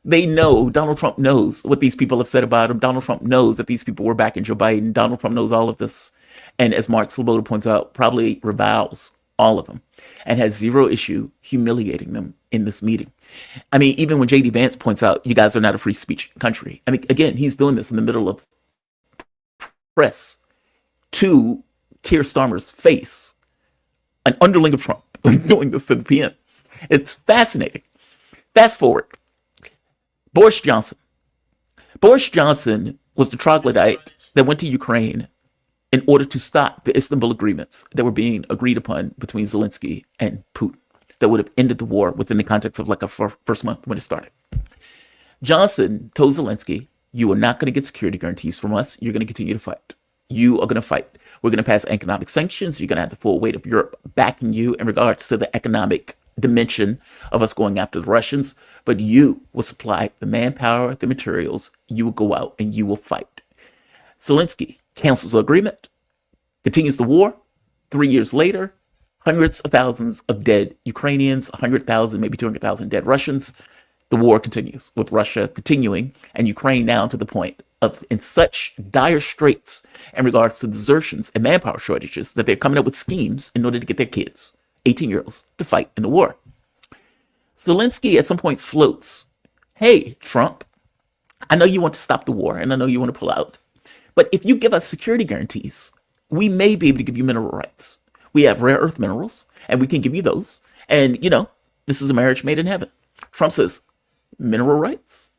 [SPEAKER 1] They know, Donald Trump knows what these people have said about him. Donald Trump knows that these people were backing Joe Biden. Donald Trump knows all of this. And as Mark Sloboda points out, probably reviles all of them and has zero issue humiliating them in this meeting. I mean, even when JD Vance points out, you guys are not a free speech country. I mean, again, he's doing this in the middle of press to Keir Starmer's face, an underling of Trump doing this to the PM. It's fascinating. Fast forward. Boris Johnson. Boris Johnson was the troglodyte that went to Ukraine in order to stop the Istanbul agreements that were being agreed upon between Zelensky and Putin that would have ended the war within the context of like a first month when it started. Johnson told Zelensky, you are not going to get security guarantees from us. You're going to continue to fight. You are going to fight. We're going to pass economic sanctions. You're going to have the full weight of Europe backing you in regards to the economic dimension of us going after the Russians, but you will supply the manpower, the materials, you will go out and you will fight. Zelensky cancels the agreement, continues the war. 3 years later, hundreds of thousands of dead Ukrainians, 100,000, maybe 200,000 dead Russians. The war continues, with Russia continuing and Ukraine now to the point of in such dire straits in regards to desertions and manpower shortages that they're coming up with schemes in order to get their kids, 18-year-olds, to fight in the war. Zelensky at some point floats, hey, Trump, I know you want to stop the war and I know you want to pull out, but if you give us security guarantees, we may be able to give you mineral rights. We have rare earth minerals and we can give you those. And, this is a marriage made in heaven. Trump says, mineral rights?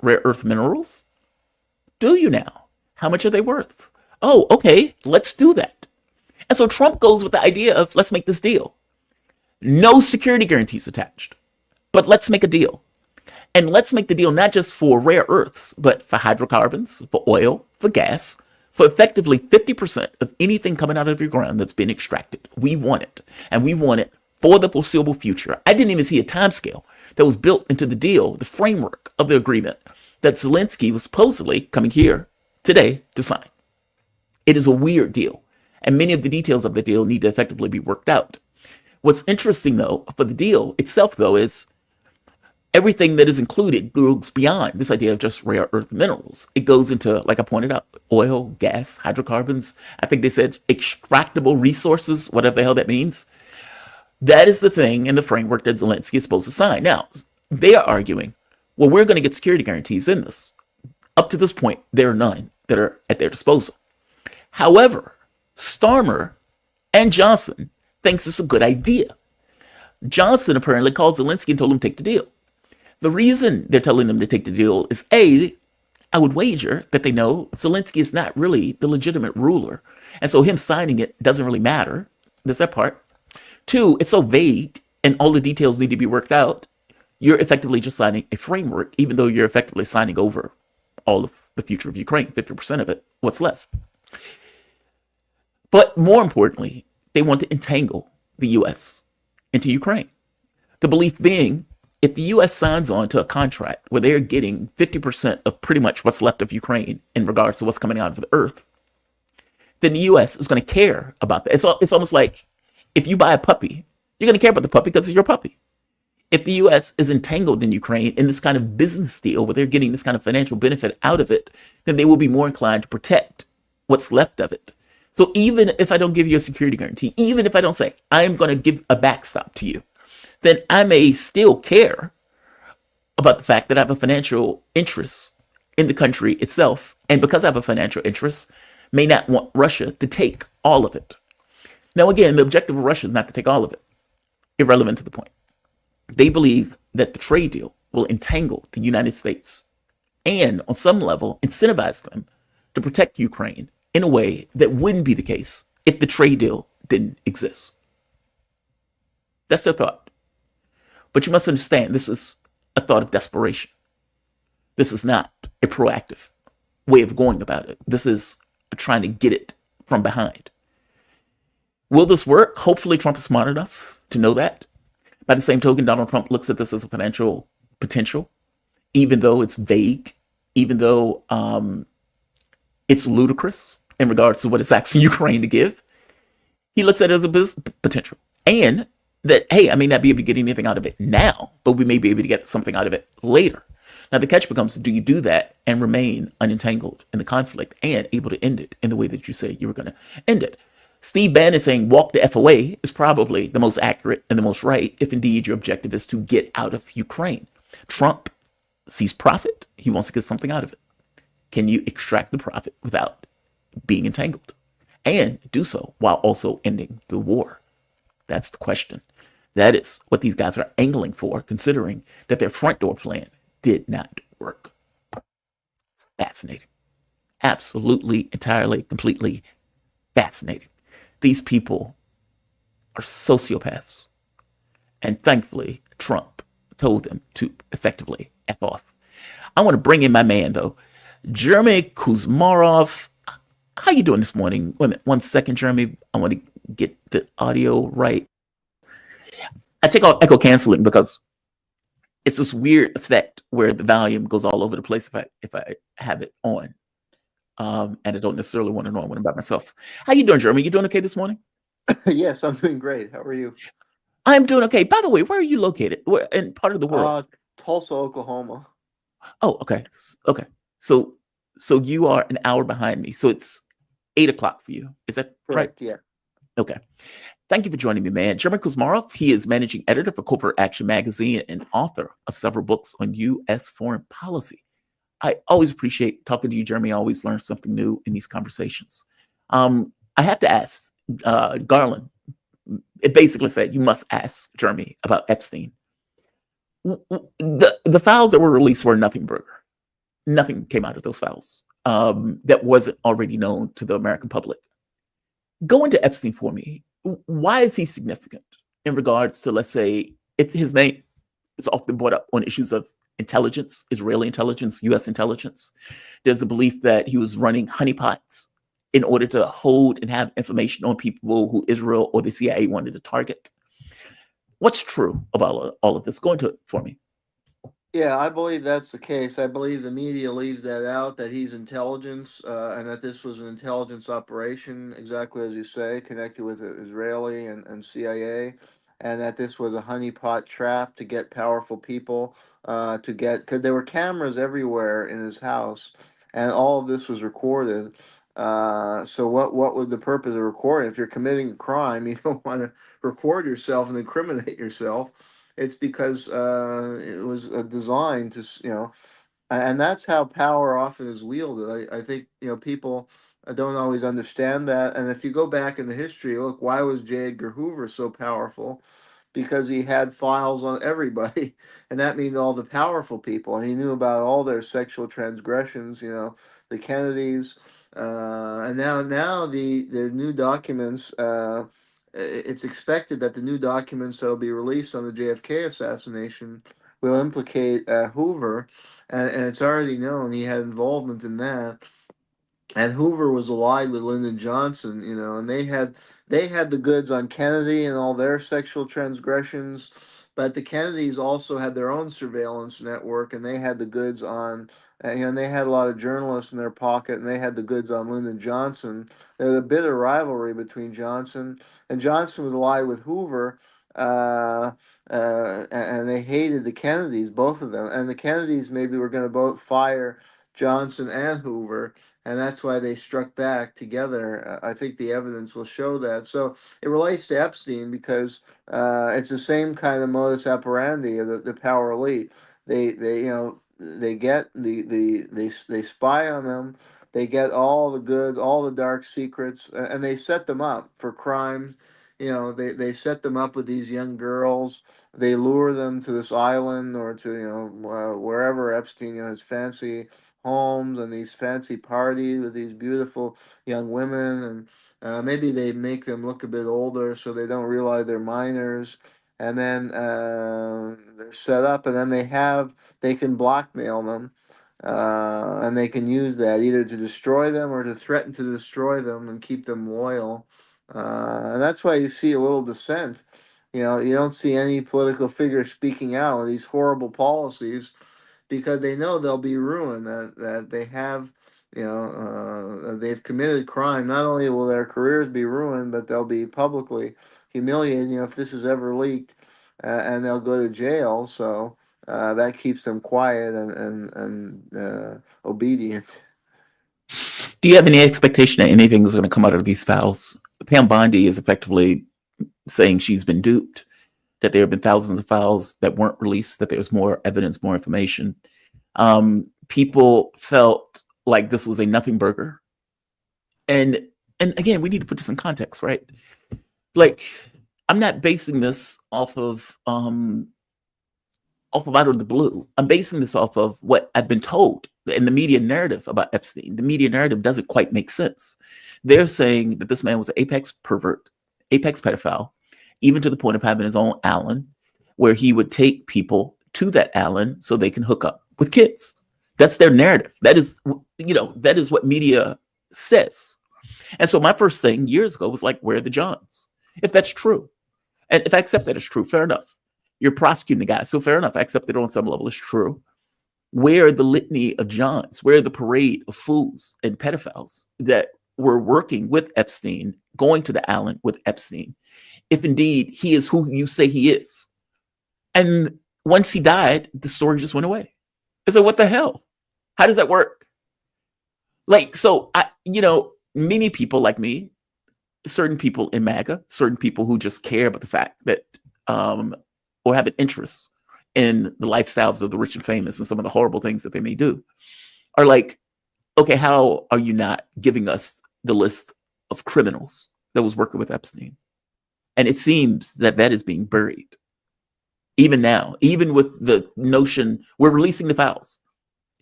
[SPEAKER 1] Rare earth minerals? Do you now? How much are they worth? Oh, okay, let's do that. And so Trump goes with the idea of let's make this deal. No security guarantees attached, but let's make a deal. And let's make the deal not just for rare earths, but for hydrocarbons, for oil, for gas, for effectively 50% of anything coming out of your ground that's been extracted. We want it. And we want it for the foreseeable future. I didn't even see a timescale that was built into the deal, the framework of the agreement that Zelensky was supposedly coming here today to sign. It is a weird deal, and many of the details of the deal need to effectively be worked out. What's interesting, though, for the deal itself, though, is everything that is included goes beyond this idea of just rare earth minerals. It goes into, like I pointed out, oil, gas, hydrocarbons. I think they said extractable resources, whatever the hell that means. That is the thing in the framework that Zelensky is supposed to sign. Now, they are arguing, well, we're going to get security guarantees in this. Up to this point, there are none that are at their disposal. However, Starmer and Johnson thinks it's a good idea. Johnson apparently called Zelensky and told him to take the deal. The reason they're telling him to take the deal is, A, I would wager that they know Zelensky is not really the legitimate ruler. And so him signing it doesn't really matter. There's that part. 2, it's so vague and all the details need to be worked out. You're effectively just signing a framework, even though you're effectively signing over all of the future of Ukraine, 50% of it, what's left. But more importantly, they want to entangle the U.S. into Ukraine. The belief being, if the U.S. signs on to a contract where they're getting 50% of pretty much what's left of Ukraine in regards to what's coming out of the earth, then the U.S. is going to care about that. It's almost like if you buy a puppy, you're going to care about the puppy because it's your puppy. If the U.S. is entangled in Ukraine in this kind of business deal where they're getting this kind of financial benefit out of it, then they will be more inclined to protect what's left of it. So even if I don't give you a security guarantee, even if I don't say I'm going to give a backstop to you, then I may still care about the fact that I have a financial interest in the country itself. And because I have a financial interest, may not want Russia to take all of it. Now, again, the objective of Russia is not to take all of it. Irrelevant to the point. They believe that the trade deal will entangle the United States and, on some level, incentivize them to protect Ukraine in a way that wouldn't be the case if the trade deal didn't exist. That's their thought. But you must understand, this is a thought of desperation. This is not a proactive way of going about it. This is trying to get it from behind. Will this work? Hopefully Trump is smart enough to know that. By the same token, Donald Trump looks at this as a financial potential, even though it's vague, even though it's ludicrous in regards to what it's asking Ukraine to give. He looks at it as a business potential. And that, hey, I may not be able to get anything out of it now, but we may be able to get something out of it later. Now, the catch becomes, do you do that and remain unentangled in the conflict and able to end it in the way that you say you were going to end it? Steve Bannon saying walk the F away is probably the most accurate and the most right if indeed your objective is to get out of Ukraine. Trump sees profit. He wants to get something out of it. Can you extract the profit without being entangled? And do so while also ending the war? That's the question. That is what these guys are angling for, considering that their front door plan did not work. It's fascinating. Absolutely, entirely, completely fascinating. These people are sociopaths. And thankfully, Trump told them to effectively F off. I want to bring in my man, though. Jeremy Kuzmarov. How you doing this morning? Wait a minute, 1 second, Jeremy. I want to get the audio right. I take off echo canceling because it's this weird effect where the volume goes all over the place if I have it on. And I don't necessarily want to know when I'm by myself. How you doing, Jeremy? You doing okay this morning?
[SPEAKER 9] Yes, I'm doing great. How are you?
[SPEAKER 1] I'm doing okay. By the way, where are you located? Where in part of the world?
[SPEAKER 9] Tulsa, Oklahoma.
[SPEAKER 1] Oh, okay. Okay. So you are an hour behind me. So it's 8 o'clock for you. Is that right?
[SPEAKER 9] Correct. Yeah.
[SPEAKER 1] Okay. Thank you for joining me, man. Jeremy Kuzmarov, he is managing editor for Covert Action Magazine and author of several books on U.S. foreign policy. I always appreciate talking to you, Jeremy. I always learn something new in these conversations. I have to ask, Garland, it basically said you must ask Jeremy about Epstein. The files that were released were nothing burger. Nothing came out of those files that wasn't already known to the American public. Go into Epstein for me. Why is he significant in regards to, let's say, his name is often brought up on issues of intelligence, Israeli intelligence, U.S. intelligence. There's a belief that he was running honeypots in order to hold and have information on people who Israel or the CIA wanted to target. What's true about all of this? Go into it for me.
[SPEAKER 9] Yeah, I believe that's the case. I believe the media leaves that out, that he's intelligence, and that this was an intelligence operation, exactly as you say, connected with the Israeli and CIA, and that this was a honeypot trap to get powerful people, because there were cameras everywhere in his house, and all of this was recorded. So what was the purpose of recording? If you're committing a crime, you don't want to record yourself and incriminate yourself. It's because it was designed to, and that's how power often is wielded. I think, people don't always understand that. And if you go back in the history, look, why was J. Edgar Hoover so powerful? Because he had files on everybody, and that means all the powerful people, and he knew about all their sexual transgressions. The Kennedys, and now the new documents. It's expected that the new documents that will be released on the JFK assassination will implicate Hoover, and it's already known he had involvement in that. And Hoover was allied with Lyndon Johnson, and they had the goods on Kennedy and all their sexual transgressions, but the Kennedys also had their own surveillance network, and they had the goods on, and they had a lot of journalists in their pocket, and they had the goods on Lyndon Johnson. There was a bit of rivalry between Johnson, and Johnson was allied with Hoover, and they hated the Kennedys, both of them, and the Kennedys maybe were going to both fire Johnson and Hoover, and that's why they struck back together. I think the evidence will show that. So it relates to Epstein because it's the same kind of modus operandi of the power elite. They get they spy on them. They get all the goods, all the dark secrets, and they set them up for crimes. They set them up with these young girls. They lure them to this island or to wherever Epstein his fancy homes and these fancy parties with these beautiful young women, and maybe they make them look a bit older so they don't realize they're minors, and then they're set up, and then they can blackmail them, and they can use that either to destroy them or to threaten to destroy them and keep them loyal, and that's why you see a little dissent. You don't see any political figure speaking out on these horrible policies because they know they'll be ruined, that they have, they've committed crime. Not only will their careers be ruined, but they'll be publicly humiliated, if this is ever leaked, and they'll go to jail. So that keeps them quiet and obedient.
[SPEAKER 1] Do you have any expectation that anything is going to come out of these files? Pam Bondi is effectively saying she's been duped, that there have been thousands of files that weren't released, that there's more evidence, more information. People felt like this was a nothing burger. And again, we need to put this in context, right? Like, I'm not basing this off of out of the blue. I'm basing this off of what I've been told in the media narrative about Epstein. The media narrative doesn't quite make sense. They're saying that this man was an apex pervert, apex pedophile, even to the point of having his own Allen, where he would take people to that Allen so they can hook up with kids. That's their narrative. That is what media says. And so my first thing years ago was like, where are the Johns? If that's true. And if I accept that it's true, fair enough. You're prosecuting the guy. So fair enough. I accept it on some level. It's true. Where are the litany of Johns? Where are the parade of fools and pedophiles that were working with Epstein going to the island with Epstein, if indeed he is who you say he is. And once he died, the story just went away. It's like, what the hell? How does that work? Like, so many people like me, certain people in MAGA, certain people who just care about the fact that, or have an interest in the lifestyles of the rich and famous and some of the horrible things that they may do, are like, okay, how are you not giving us the list of criminals that was working with Epstein? And it seems that that is being buried. Even now, even with the notion we're releasing the files,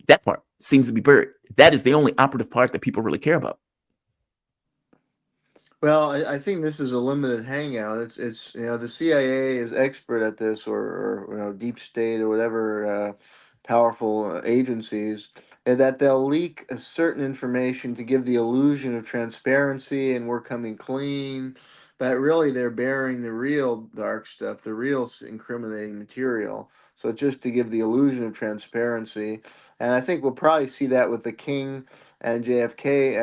[SPEAKER 1] that part seems to be buried. That is the only operative part that people really care about.
[SPEAKER 9] Well, I think this is a limited hangout. It's the CIA is expert at this, or deep state or whatever powerful agencies, and that they'll leak a certain information to give the illusion of transparency and we're coming clean, but really they're bearing the real dark stuff, the real incriminating material. So just to give the illusion of transparency, and I think we'll probably see that with the King and JFK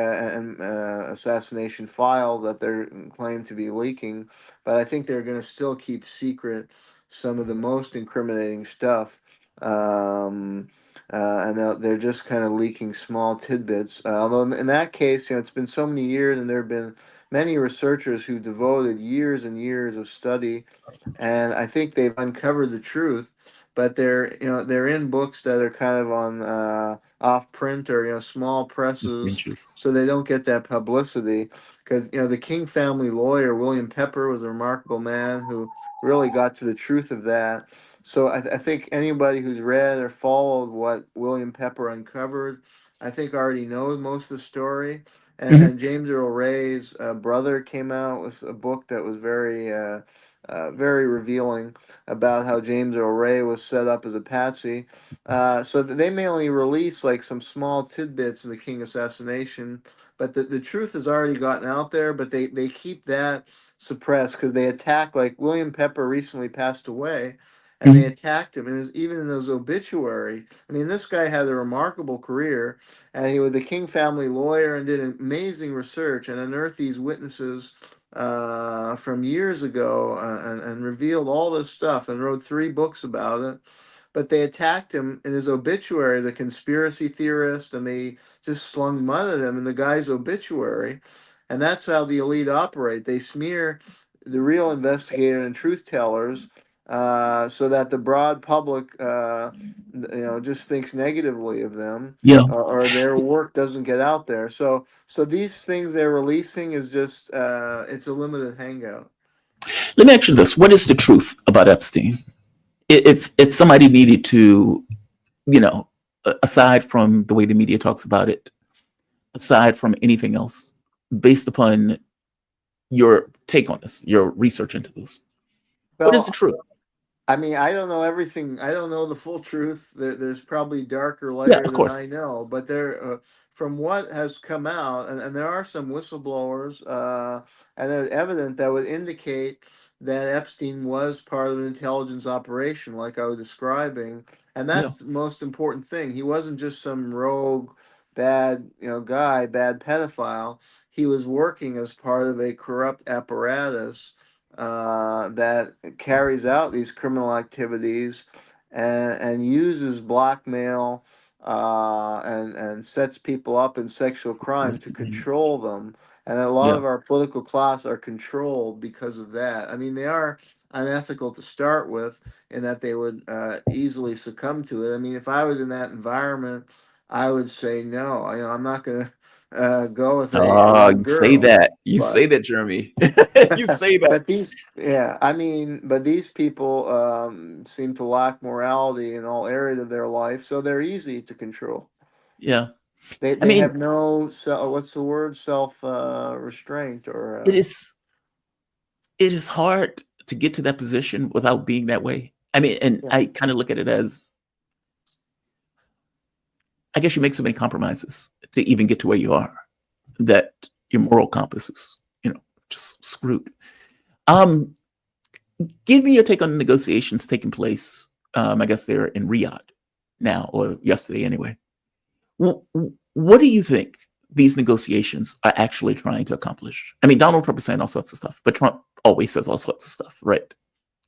[SPEAKER 9] assassination file that they're claimed to be leaking, but I think they're going to still keep secret some of the most incriminating stuff, and they're just kind of leaking small tidbits. Although in that case, it's been so many years, and there have been many researchers who devoted years and years of study, and I think they've uncovered the truth. But they're in books that are kind of on off print or small presses, so they don't get that publicity. Because the King family lawyer William Pepper was a remarkable man who really got to the truth of that. So I think anybody who's read or followed what William Pepper uncovered, I think already knows most of the story. And James Earl Ray's brother came out with a book that was very revealing about how James Earl Ray was set up as a patsy. So that they may only release like some small tidbits of the King assassination, but the truth has already gotten out there, but they keep that suppressed because they attack, like William Pepper recently passed away, and they attacked him. And even in his obituary, I mean, this guy had a remarkable career, and he was the King family lawyer and did amazing research and unearthed these witnesses from years ago, and revealed all this stuff and wrote 3 books about it. But they attacked him in his obituary as a conspiracy theorist, and they just slung mud at him in the guy's obituary. And that's how the elite operate. They smear the real investigator and truth tellers, so that the broad public just thinks negatively of them,
[SPEAKER 1] Yeah.
[SPEAKER 9] or their work doesn't get out there. So these things they're releasing is just it's a limited hangout.
[SPEAKER 1] Let me ask you this: what is the truth about Epstein? If somebody needed to, aside from the way the media talks about it, aside from anything else, based upon your take on this, your research into this, what is the truth?
[SPEAKER 9] I mean, I don't know everything. I don't know the full truth. There's probably darker
[SPEAKER 1] Yeah,
[SPEAKER 9] layer
[SPEAKER 1] of
[SPEAKER 9] than
[SPEAKER 1] course.
[SPEAKER 9] I know, but from what has come out, and there are some whistleblowers, and it's evident that would indicate that Epstein was part of an intelligence operation, like I was describing, and
[SPEAKER 1] Yeah.
[SPEAKER 9] that's the most important thing. He wasn't just some rogue, bad, guy, bad pedophile. He was working as part of a corrupt apparatus that carries out these criminal activities and uses blackmail and sets people up in sexual crime to control them. And a lot
[SPEAKER 1] Yeah.
[SPEAKER 9] of our political class are controlled because of that. I mean, they are unethical to start with, in that they would easily succumb to it. I mean, if I was in that environment, I would say no. I'm not going to go with a
[SPEAKER 1] Oh,
[SPEAKER 9] young
[SPEAKER 1] you say
[SPEAKER 9] girl.
[SPEAKER 1] that. You
[SPEAKER 9] But
[SPEAKER 1] say that, Jeremy. You say that.
[SPEAKER 9] but these people seem to lack morality in all areas of their life, so they're easy to control.
[SPEAKER 1] Yeah. I
[SPEAKER 9] They
[SPEAKER 1] mean,
[SPEAKER 9] have no what's the word, self restraint, or
[SPEAKER 1] it is hard to get to that position without being that way. I mean, and
[SPEAKER 9] yeah.
[SPEAKER 1] I kind of look at it as, I guess you make so many compromises to even get to where you are that your moral compass is, just screwed. Give me your take on the negotiations taking place. I guess they're in Riyadh now, or yesterday anyway. What do you think these negotiations are actually trying to accomplish. I mean, Donald Trump is saying all sorts of stuff, but Trump always says all sorts of stuff, right?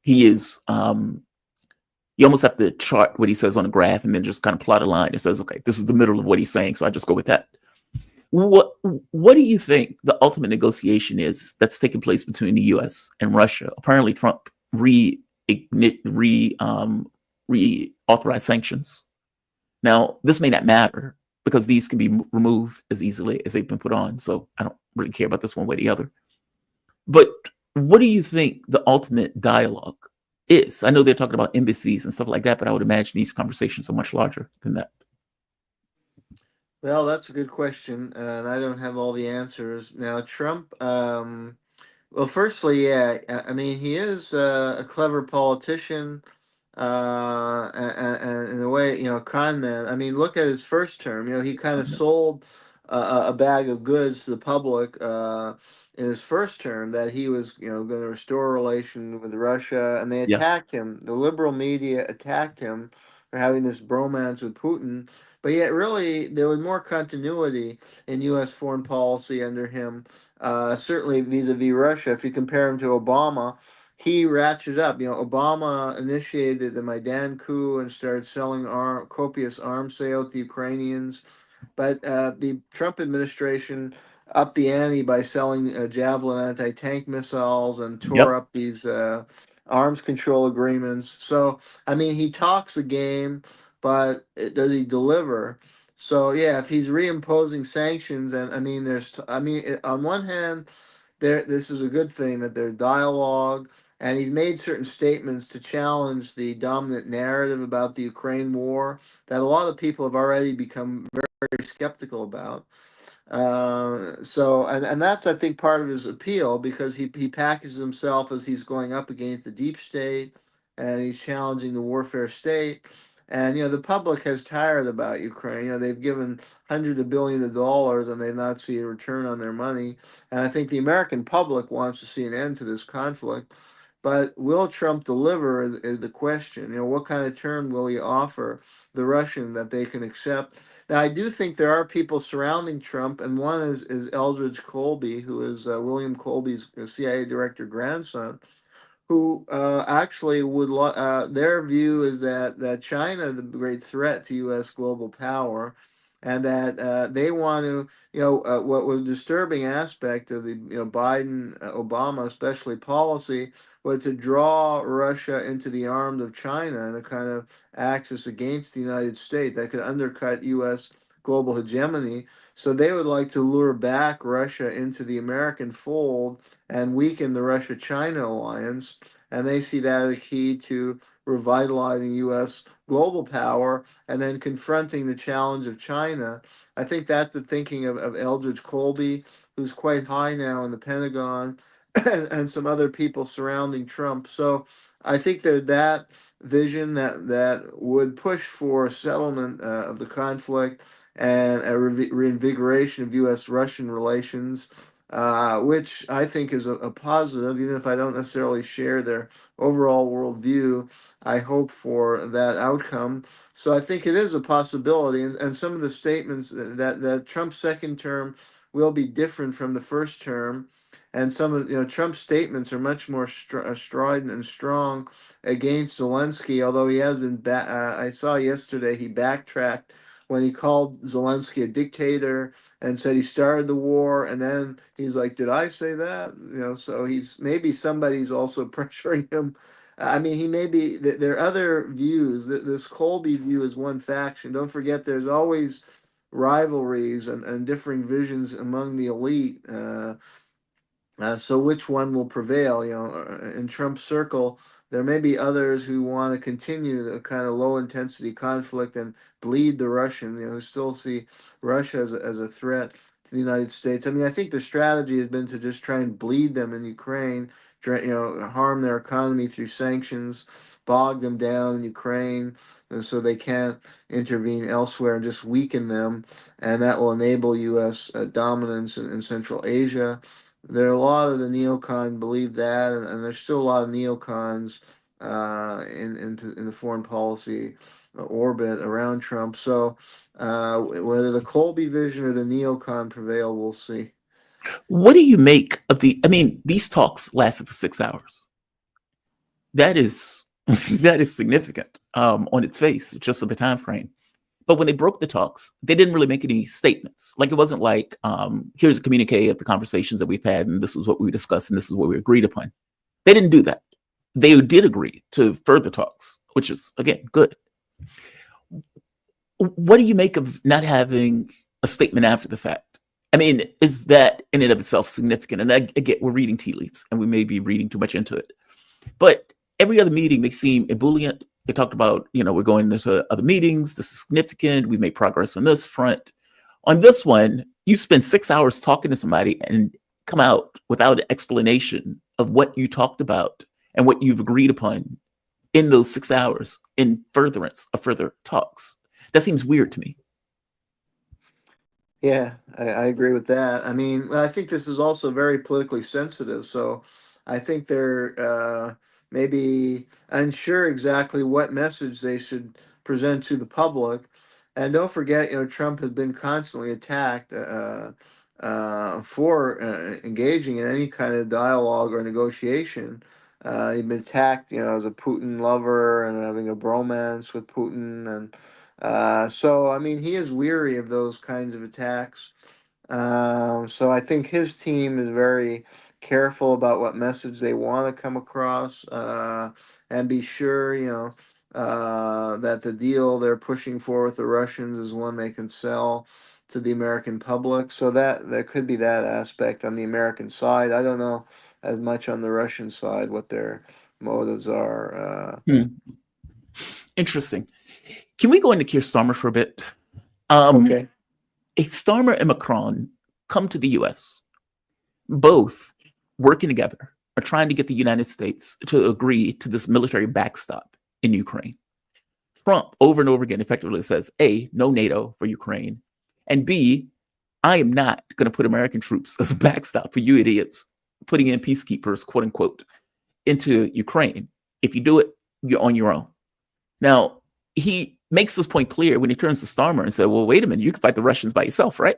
[SPEAKER 1] He is, you almost have to chart what he says on a graph and then just kind of plot a line that says, okay, this is the middle of what he's saying, so I just go with that. What do you think the ultimate negotiation is that's taking place between the U.S. and Russia? Apparently, Trump reauthorized sanctions. Now, this may not matter because these can be removed as easily as they've been put on. So I don't really care about this one way or the other. But what do you think the ultimate dialogue is? I know they're talking about embassies and stuff like that, but I would imagine these conversations are much larger than that.
[SPEAKER 9] Well, that's a good question, and I don't have all the answers. Now, Trump, well, firstly, yeah, I mean, he is a clever politician, and in a way, a con man. I mean, look at his first term. He kind of sold a bag of goods to the public in his first term that he was, going to restore a relation with Russia, and they
[SPEAKER 1] Yeah.
[SPEAKER 9] attacked him. The liberal media attacked him for having this bromance with Putin. But yet, really, there was more continuity in U.S. foreign policy under him, certainly vis-a-vis Russia. If you compare him to Obama, he ratcheted up. Obama initiated the Maidan coup and started selling copious arms sales to Ukrainians. But the Trump administration upped the ante by selling Javelin anti-tank missiles and tore up these arms control agreements. So, I mean, he talks a game, but does he deliver? So, yeah, if he's reimposing sanctions, and I mean, on one hand, this is a good thing that there's dialogue, and he's made certain statements to challenge the dominant narrative about the Ukraine war that a lot of people have already become very skeptical about. And that's, I think, part of his appeal, because he packages himself as he's going up against the deep state and he's challenging the warfare state. And the public has tired about Ukraine. They've given hundreds of billions of dollars and they've not seen a return on their money. And I think the American public wants to see an end to this conflict. But will Trump deliver is the question. What kind of term will he offer the Russian that they can accept? Now, I do think there are people surrounding Trump, and one is Eldridge Colby, who is William Colby's CIA director grandson, who actually would their view is that China is the great threat to U.S. global power, and that they want to, what was a disturbing aspect of the Biden Obama especially policy was to draw Russia into the arms of China and a kind of axis against the United States that could undercut U.S. global hegemony. So they would like to lure back Russia into the American fold and weaken the Russia-China alliance, and they see that as a key to revitalizing U.S. global power and then confronting the challenge of China. I think that's the thinking of Eldridge Colby, who's quite high now in the Pentagon, and some other people surrounding Trump. So I think there's that vision that would push for a settlement of the conflict and a reinvigoration of U.S.-Russian relations, which I think is a positive, even if I don't necessarily share their overall worldview. I hope for that outcome. So I think it is a possibility, and some of the statements that Trump's second term will be different from the first term, and some of Trump's statements are much more strident and strong against Zelensky. Although he has been, I saw yesterday he backtracked when he called Zelensky a dictator and said he started the war, and then he's like, "Did I say that?" So he's maybe somebody's also pressuring him. I mean, he may be. There are other views. This Colby view is one faction. Don't forget, there's always rivalries and differing visions among the elite. So which one will prevail? In Trump's circle, there may be others who want to continue the kind of low intensity conflict and bleed the Russians, who still see Russia as a threat to the United States. I mean, I think the strategy has been to just try and bleed them in Ukraine, harm their economy through sanctions, bog them down in Ukraine, and so they can't intervene elsewhere, and just weaken them, and that will enable U.S. Dominance in Central Asia. There are a lot of the neocon believe that, and there's still a lot of neocons in the foreign policy orbit around Trump. So whether the Colby vision or the neocon prevail, we'll see.
[SPEAKER 1] What do you make of these talks lasted for 6 hours. That is that is significant on its face, just for the time frame. But when they broke the talks, they didn't really make any statements. Like, it wasn't like, here's a communique of the conversations that we've had, and this is what we discussed, and this is what we agreed upon. They didn't do that. They did agree to further talks, which is, again, good. What do you make of not having a statement after the fact? I mean, is that in and of itself significant? And I get we're reading tea leaves, and we may be reading too much into it. But every other meeting, they seem ebullient. They talked about, we're going into other meetings. This is significant. We made progress on this front. On this one, you spend 6 hours talking to somebody and come out without an explanation of what you talked about and what you've agreed upon in those 6 hours in furtherance of further talks. That seems weird to me.
[SPEAKER 9] Yeah, I agree with that. I mean, I think this is also very politically sensitive. So I think they're maybe unsure exactly what message they should present to the public. And don't forget, Trump has been constantly attacked for engaging in any kind of dialogue or negotiation. He's been attacked, as a Putin lover and having a bromance with Putin. And so, I mean, he is weary of those kinds of attacks. So I think his team is very careful about what message they want to come across, and be sure, that the deal they're pushing for with the Russians is one they can sell to the American public. So that there could be that aspect on the American side. I don't know as much on the Russian side what their motives are.
[SPEAKER 1] Interesting. Can we go into Keir Starmer for a bit?
[SPEAKER 9] Okay.
[SPEAKER 1] Starmer and Macron come to the U.S., both working together, are trying to get the United States to agree to this military backstop in Ukraine. Trump, over and over again, effectively says, A, no NATO for Ukraine, and B, I am not going to put American troops as a backstop for you idiots putting in peacekeepers, quote unquote, into Ukraine. If you do it, you're on your own. Now, he makes this point clear when he turns to Starmer and said, well, wait a minute, you can fight the Russians by yourself, right?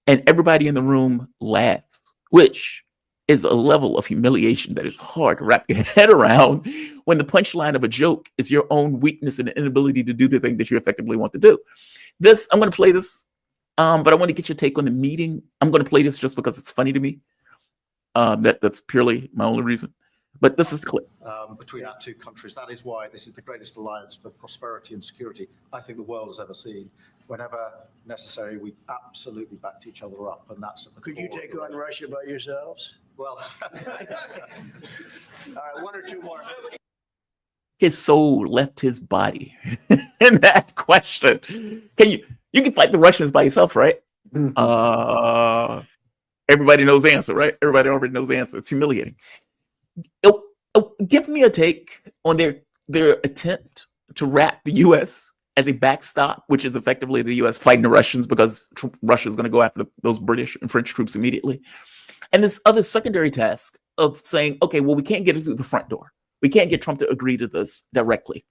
[SPEAKER 1] And everybody in the room laughs, which is a level of humiliation that is hard to wrap your head around when the punchline of a joke is your own weakness and inability to do the thing that you effectively want to do. I'm going to play this, but I want to get your take on the meeting. I'm going to play this just because it's funny to me. That's purely my only reason. But this is the clip.
[SPEAKER 5] Between our two countries. That is why this is the greatest alliance for prosperity and security I think the world has ever seen. Whenever necessary, we absolutely backed each other up, and that's at the
[SPEAKER 6] Could you
[SPEAKER 5] core
[SPEAKER 6] take
[SPEAKER 5] of the
[SPEAKER 6] on Russia by yourselves?
[SPEAKER 5] Well,
[SPEAKER 6] All right, one or two more.
[SPEAKER 1] His soul left his body in that question. You can fight the Russians by yourself, right? Everybody knows the answer, right? Everybody already knows the answer. It's humiliating. Give me a take on their attempt to wrap the U.S. as a backstop, which is effectively the U.S. fighting the Russians because Russia is going to go after those British and French troops immediately. And this other secondary task of saying, okay, well, we can't get it through the front door. We can't get Trump to agree to this directly.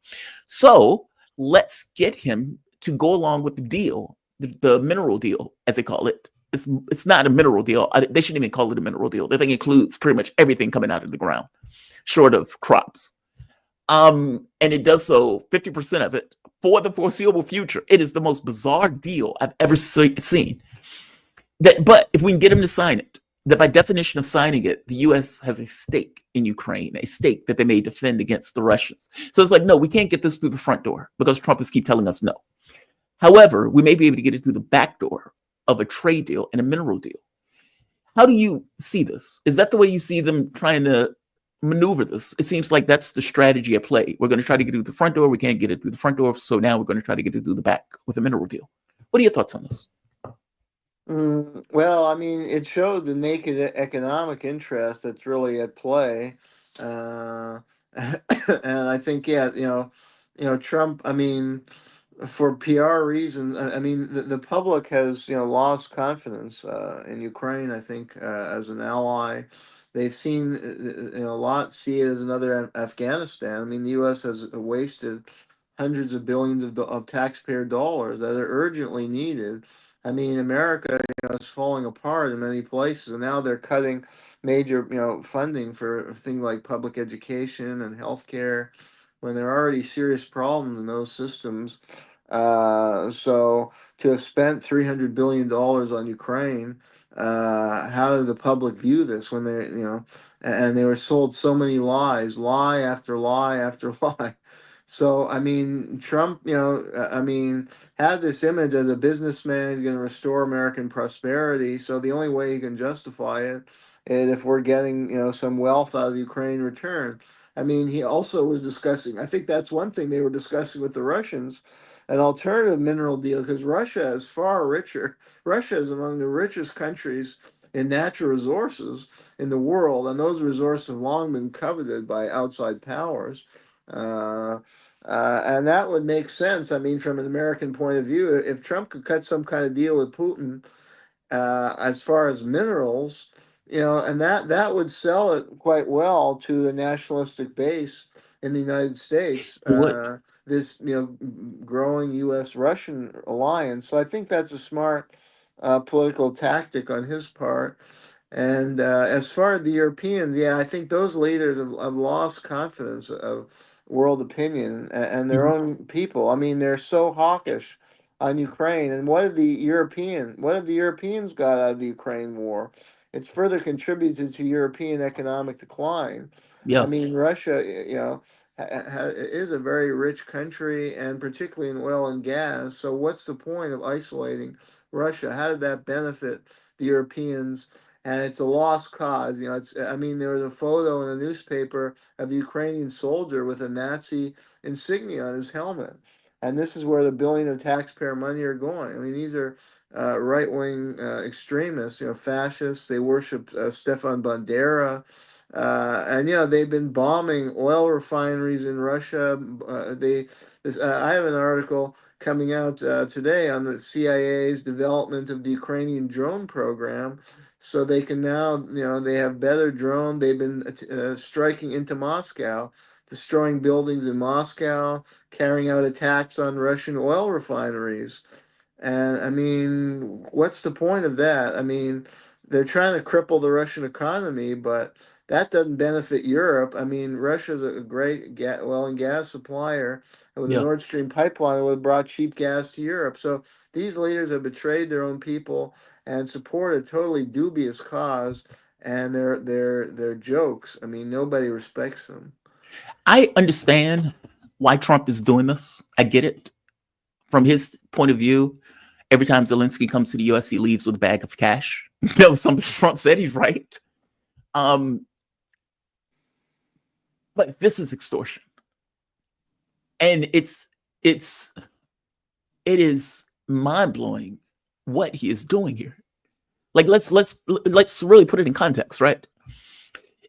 [SPEAKER 1] So let's get him to go along with the deal, the mineral deal, as they call it. It's not a mineral deal. They shouldn't even call it a mineral deal. The thing includes pretty much everything coming out of the ground, short of crops. And it does so 50% of it for the foreseeable future. It is the most bizarre deal I've ever seen. But if we can get him to sign it, that by definition of signing it, the U.S. has a stake in Ukraine, a stake that they may defend against the Russians. So it's like, no, we can't get this through the front door because Trump is keep telling us no. However, we may be able to get it through the back door of a trade deal and a mineral deal. How do you see this? Is that the way you see them trying to maneuver this? It seems like that's the strategy at play. We're going to try to get it through the front door. We can't get it through the front door. So now we're going to try to get it through the back with a mineral deal. What are your thoughts on this?
[SPEAKER 9] Well, I mean, it showed the naked economic interest that's really at play, and I think, Trump. I mean, for PR reasons, I mean, the public has lost confidence in Ukraine. I think as an ally, they've seen a lot see it as another Afghanistan. I mean, the U.S. has wasted hundreds of billions of taxpayer dollars that are urgently needed. I mean, America, is falling apart in many places, and now they're cutting major, funding for things like public education and healthcare when there are already serious problems in those systems. So to have spent $300 billion on Ukraine, how did the public view this when they, and they were sold so many lies, lie after lie after lie. So, I mean, Trump, had this image as a businessman, he's going to restore American prosperity. So the only way he can justify it is if we're getting, some wealth out of the Ukraine return. I mean, he also was discussing, I think that's one thing they were discussing with the Russians, an alternative mineral deal, because Russia is far richer. Russia is among the richest countries in natural resources in the world, and those resources have long been coveted by outside powers. And that would make sense. I mean, from an American point of view, if Trump could cut some kind of deal with Putin as far as minerals, and that would sell it quite well to a nationalistic base in the United States.
[SPEAKER 1] It would.
[SPEAKER 9] This growing U.S.-Russian alliance. So I think that's a smart political tactic on his part. And as far as the Europeans, yeah, I think those leaders have lost confidence of world opinion and their
[SPEAKER 1] Mhm.
[SPEAKER 9] own people. I mean, they're so hawkish on Ukraine. And what have the Europeans got out of the Ukraine war? It's further contributed to European economic decline. I
[SPEAKER 1] Yeah.
[SPEAKER 9] mean, Russia, is a very rich country, and particularly in oil and gas. So, what's the point of isolating Russia? How did that benefit the Europeans? And it's a lost cause. I mean, there was a photo in a newspaper of a Ukrainian soldier with a Nazi insignia on his helmet. And this is where the billion of taxpayer money are going. I mean, these are right-wing extremists, fascists. They worship Stefan Bandera. And they've been bombing oil refineries in Russia. I have an article coming out today on the CIA's development of the Ukrainian drone program. So they can now, they have better drone. They've been striking into Moscow, destroying buildings in Moscow, carrying out attacks on Russian oil refineries. And I mean, what's the point of that? I mean, they're trying to cripple the Russian economy, but that doesn't benefit Europe. I mean, Russia's a great oil and gas supplier. And with the
[SPEAKER 1] Yeah.
[SPEAKER 9] Nord Stream pipeline, it would have brought cheap gas to Europe. So these leaders have betrayed their own people and support a totally dubious cause. And they're jokes. I mean, nobody respects them.
[SPEAKER 1] I understand why Trump is doing this. I get it. From his point of view, every time Zelensky comes to the US, he leaves with a bag of cash. Trump said he's right. But this is extortion. And it is mind-blowing what he is doing here. Like, let's really put it in context, right?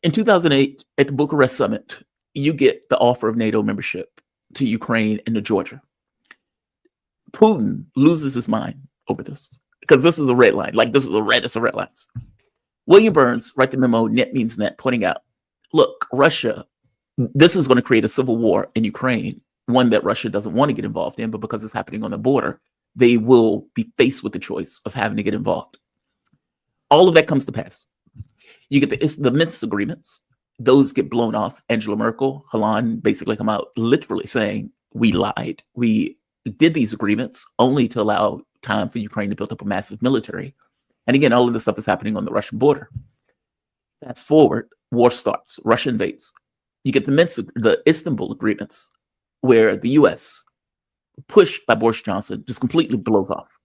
[SPEAKER 1] In 2008, at the Bucharest summit, you get the offer of NATO membership to Ukraine and to Georgia. Putin loses his mind over this because this is a red line. Like, this is the reddest of red lines. William Burns write the memo, Net Means Net, pointing out, look, Russia, this is going to create a civil war in Ukraine, one that Russia doesn't want to get involved in, but because it's happening on the border, they will be faced with the choice of having to get involved. All of that comes to pass. You get the Minsk agreements. Those get blown off. Angela Merkel, Hollande basically come out literally saying, we lied. We did these agreements only to allow time for Ukraine to build up a massive military. And again, all of this stuff is happening on the Russian border. Fast forward, war starts. Russia invades. You get the Istanbul agreements, where the U.S., pushed by Boris Johnson, just completely blows off.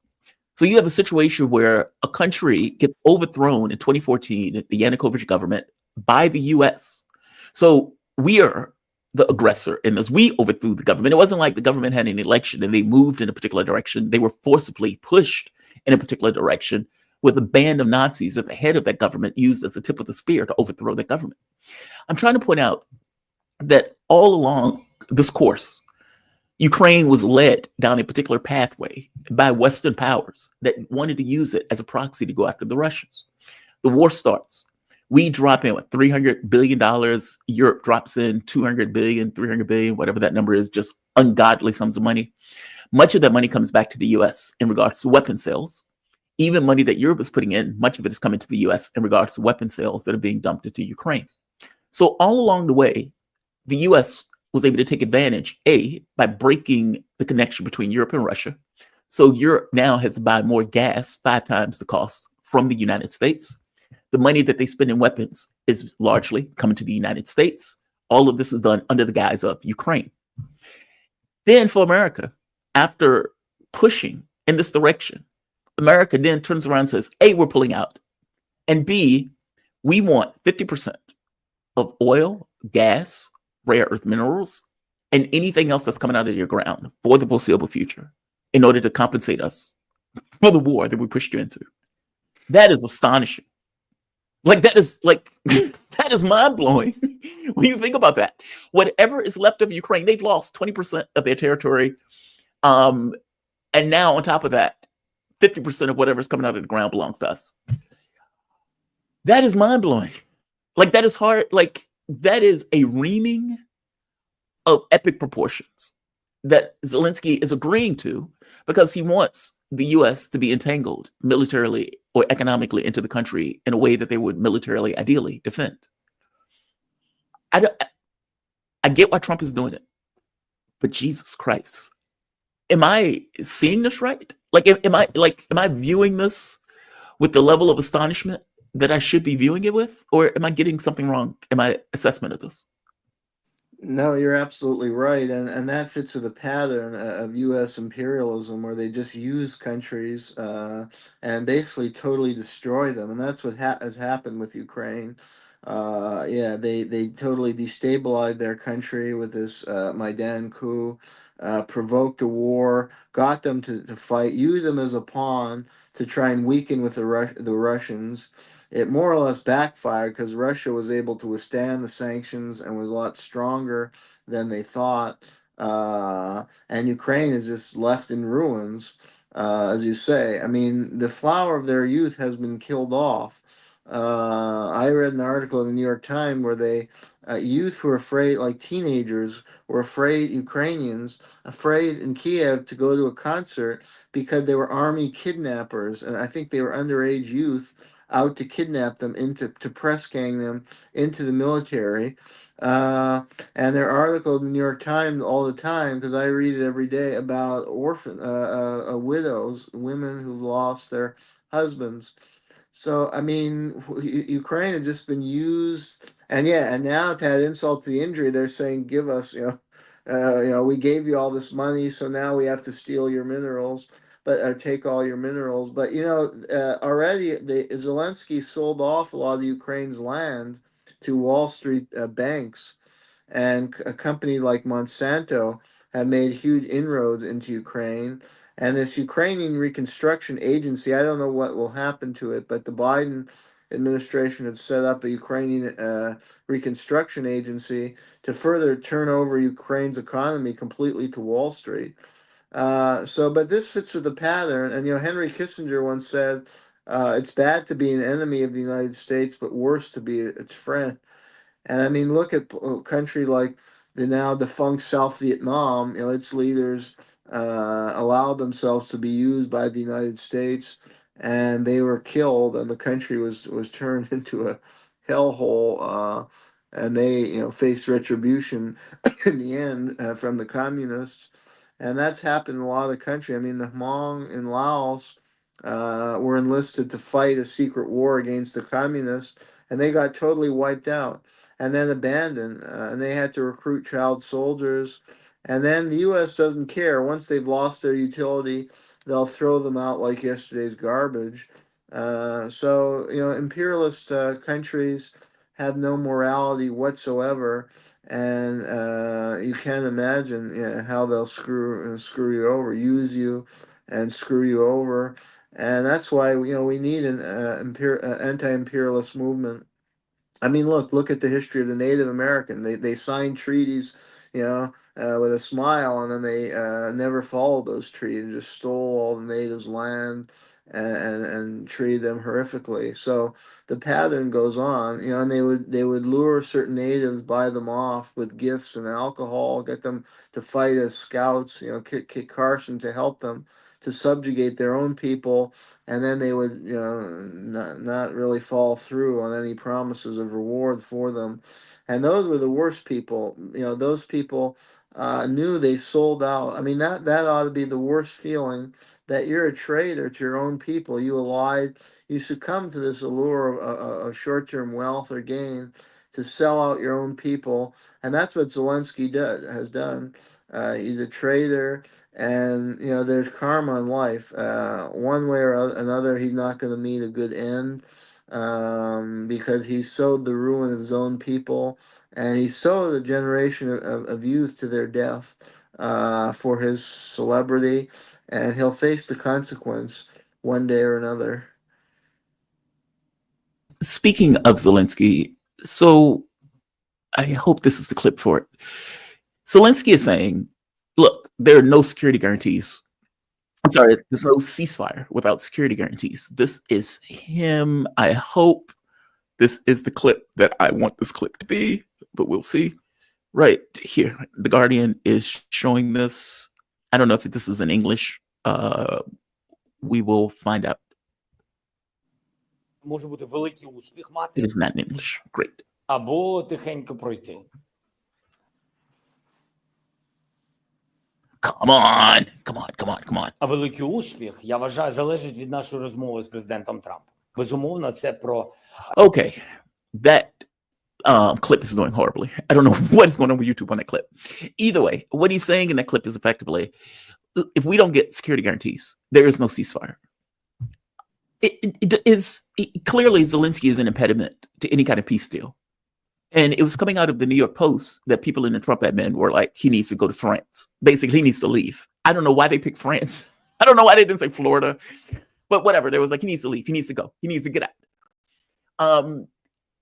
[SPEAKER 1] So you have a situation where a country gets overthrown in 2014, the Yanukovych government, by the U.S. So we are the aggressor in this. We overthrew the government. It wasn't like the government had an election and they moved in a particular direction. They were forcibly pushed in a particular direction with a band of Nazis at the head of that government used as the tip of the spear to overthrow that government. I'm trying to point out that all along this course, Ukraine was led down a particular pathway by Western powers that wanted to use it as a proxy to go after the Russians. The war starts. We drop in $300 billion. Europe drops in $200 billion, $300 billion, whatever that number is, just ungodly sums of money. Much of that money comes back to the US in regards to weapon sales. Even money that Europe is putting in, much of it is coming to the US in regards to weapon sales that are being dumped into Ukraine. So all along the way, the US was able to take advantage, A, by breaking the connection between Europe and Russia. So Europe now has to buy more gas, 5 times the cost from the United States. The money that they spend in weapons is largely coming to the United States. All of this is done under the guise of Ukraine. Then for America, after pushing in this direction, America then turns around and says, A, we're pulling out. And B, we want 50% of oil, gas, rare earth minerals, and anything else that's coming out of your ground for the foreseeable future in order to compensate us for the war that we pushed you into. That is astonishing. Like, that is like, that is mind blowing when you think about that. Whatever is left of Ukraine, they've lost 20% of their territory. And now, on top of that, 50% of whatever's coming out of the ground belongs to us. That is mind blowing. Like, that is hard. Like, that is a reaming of epic proportions that Zelensky is agreeing to because he wants the US to be entangled militarily or economically into the country in a way that they would militarily ideally defend. I get why Trump is doing it, but Jesus Christ, am I seeing this right? Like, am I viewing this with the level of astonishment that I should be viewing it with, or am I getting something wrong in my assessment of this?
[SPEAKER 9] No, you're absolutely right, and that fits with a pattern of U.S. imperialism where they just use countries and basically totally destroy them, and that's what has happened with Ukraine. Yeah, they totally destabilized their country with this Maidan coup, provoked a war, got them to fight, used them as a pawn to try and weaken with the Russians. It more or less backfired because Russia was able to withstand the sanctions and was a lot stronger than they thought. And Ukraine is just left in ruins, as you say. I mean, the flower of their youth has been killed off. I read an article in the New York Times where youth were afraid, like teenagers were afraid, Ukrainians, afraid in Kiev to go to a concert because they were army kidnappers. And I think they were underage youth out to kidnap them to press gang them into the military. And there are articles in the New York Times all the time because I read it every day about widows, women who've lost their husbands. So I mean, Ukraine has just been used, and yeah, and now to add insult to the injury, they're saying, "Give us, we gave you all this money, so now we have to steal your minerals, but take all your minerals." But already Zelensky sold off a lot of Ukraine's land to Wall Street banks, and a company like Monsanto have made huge inroads into Ukraine. And this Ukrainian Reconstruction Agency, I don't know what will happen to it, but the Biden administration had set up a Ukrainian Reconstruction Agency to further turn over Ukraine's economy completely to Wall Street. But this fits with the pattern. And, Henry Kissinger once said, it's bad to be an enemy of the United States, but worse to be its friend. And I mean, look at a country like the now defunct South Vietnam. Its leaders allowed themselves to be used by the United States, and they were killed, and the country was turned into a hellhole. And they, faced retribution in the end from the communists, and that's happened in a lot of the country. I mean, the Hmong in Laos were enlisted to fight a secret war against the communists, and they got totally wiped out and then abandoned, and they had to recruit child soldiers. And then the U.S. doesn't care. Once they've lost their utility, they'll throw them out like yesterday's garbage. Imperialist countries have no morality whatsoever, and you can't imagine how they'll screw you over, use you, and screw you over. And that's why we need an anti-imperialist movement. I mean, look at the history of the Native American. They signed treaties, with a smile, and then they never followed those treaties and just stole all the natives' land and treated them horrifically. So the pattern goes on, and they would lure certain natives, buy them off with gifts and alcohol, get them to fight as scouts, Kit Carson to help them to subjugate their own people, and then they would, not really fall through on any promises of reward for them. And those were the worst people. Those people knew they sold out. I mean, that ought to be the worst feeling, that you're a traitor to your own people. You lied. You succumb to this allure of short-term wealth or gain to sell out your own people, and that's what Zelensky has done. He's a traitor, and there's karma in life. One way or another, he's not going to meet a good end, because he sowed the ruin of his own people, and he sowed a generation of youth to their death for his celebrity, and he'll face the consequence one day or another.
[SPEAKER 1] Speaking of Zelensky, so I hope this is the clip for it. Zelensky is saying, look, there are no security guarantees. I'm sorry, there's no ceasefire without security guarantees. This is him. I hope this is the clip that I want this clip to be, but we'll see. Right here, The Guardian is showing this. I don't know if this is in English. We will find out.
[SPEAKER 10] Може бути великий успіх
[SPEAKER 1] It
[SPEAKER 10] мати,
[SPEAKER 1] is not in English. Great.
[SPEAKER 10] або тихенько пройти.
[SPEAKER 1] Come on. Come on. Come on. Come on.
[SPEAKER 10] А великий успіх, я вважаю, залежить від нашої розмови з президентом Трампом. Безумовно, це про
[SPEAKER 1] Okay. That clip is going horribly. I don't know what is going on with YouTube on that clip. Either way, what he's saying in that clip is effectively, if we don't get security guarantees, there is no ceasefire. Clearly Zelensky is an impediment to any kind of peace deal. And it was coming out of the New York Post that people in the Trump admin were like, he needs to go to France. Basically, he needs to leave. I don't know why they picked France. I don't know why they didn't say Florida. But whatever. There was like, he needs to leave. He needs to go. He needs to get out.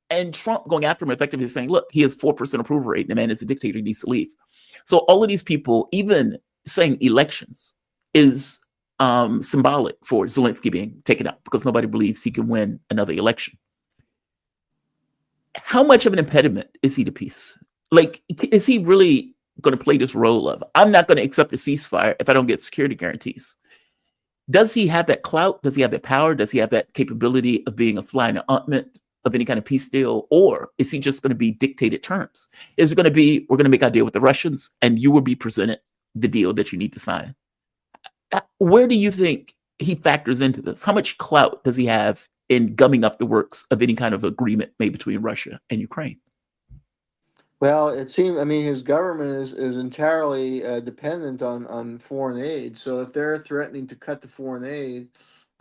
[SPEAKER 1] And Trump going after him effectively saying, look, he has 4% approval rate. The man is a dictator. He needs to leave. So all of these people, even saying elections, is symbolic for Zelensky being taken out because nobody believes he can win another election. How much of an impediment is he to peace? Like, is he really going to play this role of, I'm not going to accept a ceasefire if I don't get security guarantees? Does he have that clout? Does he have that power? Does he have that capability of being a flying ointment of any kind of peace deal? Or is he just going to be dictated terms? Is it going to be, we're going to make a deal with the Russians and you will be presented the deal that you need to sign? Where do you think he factors into this? How much clout does he have in gumming up the works of any kind of agreement made between Russia and Ukraine?
[SPEAKER 9] Well, it seems, his government is entirely dependent on foreign aid. So if they're threatening to cut the foreign aid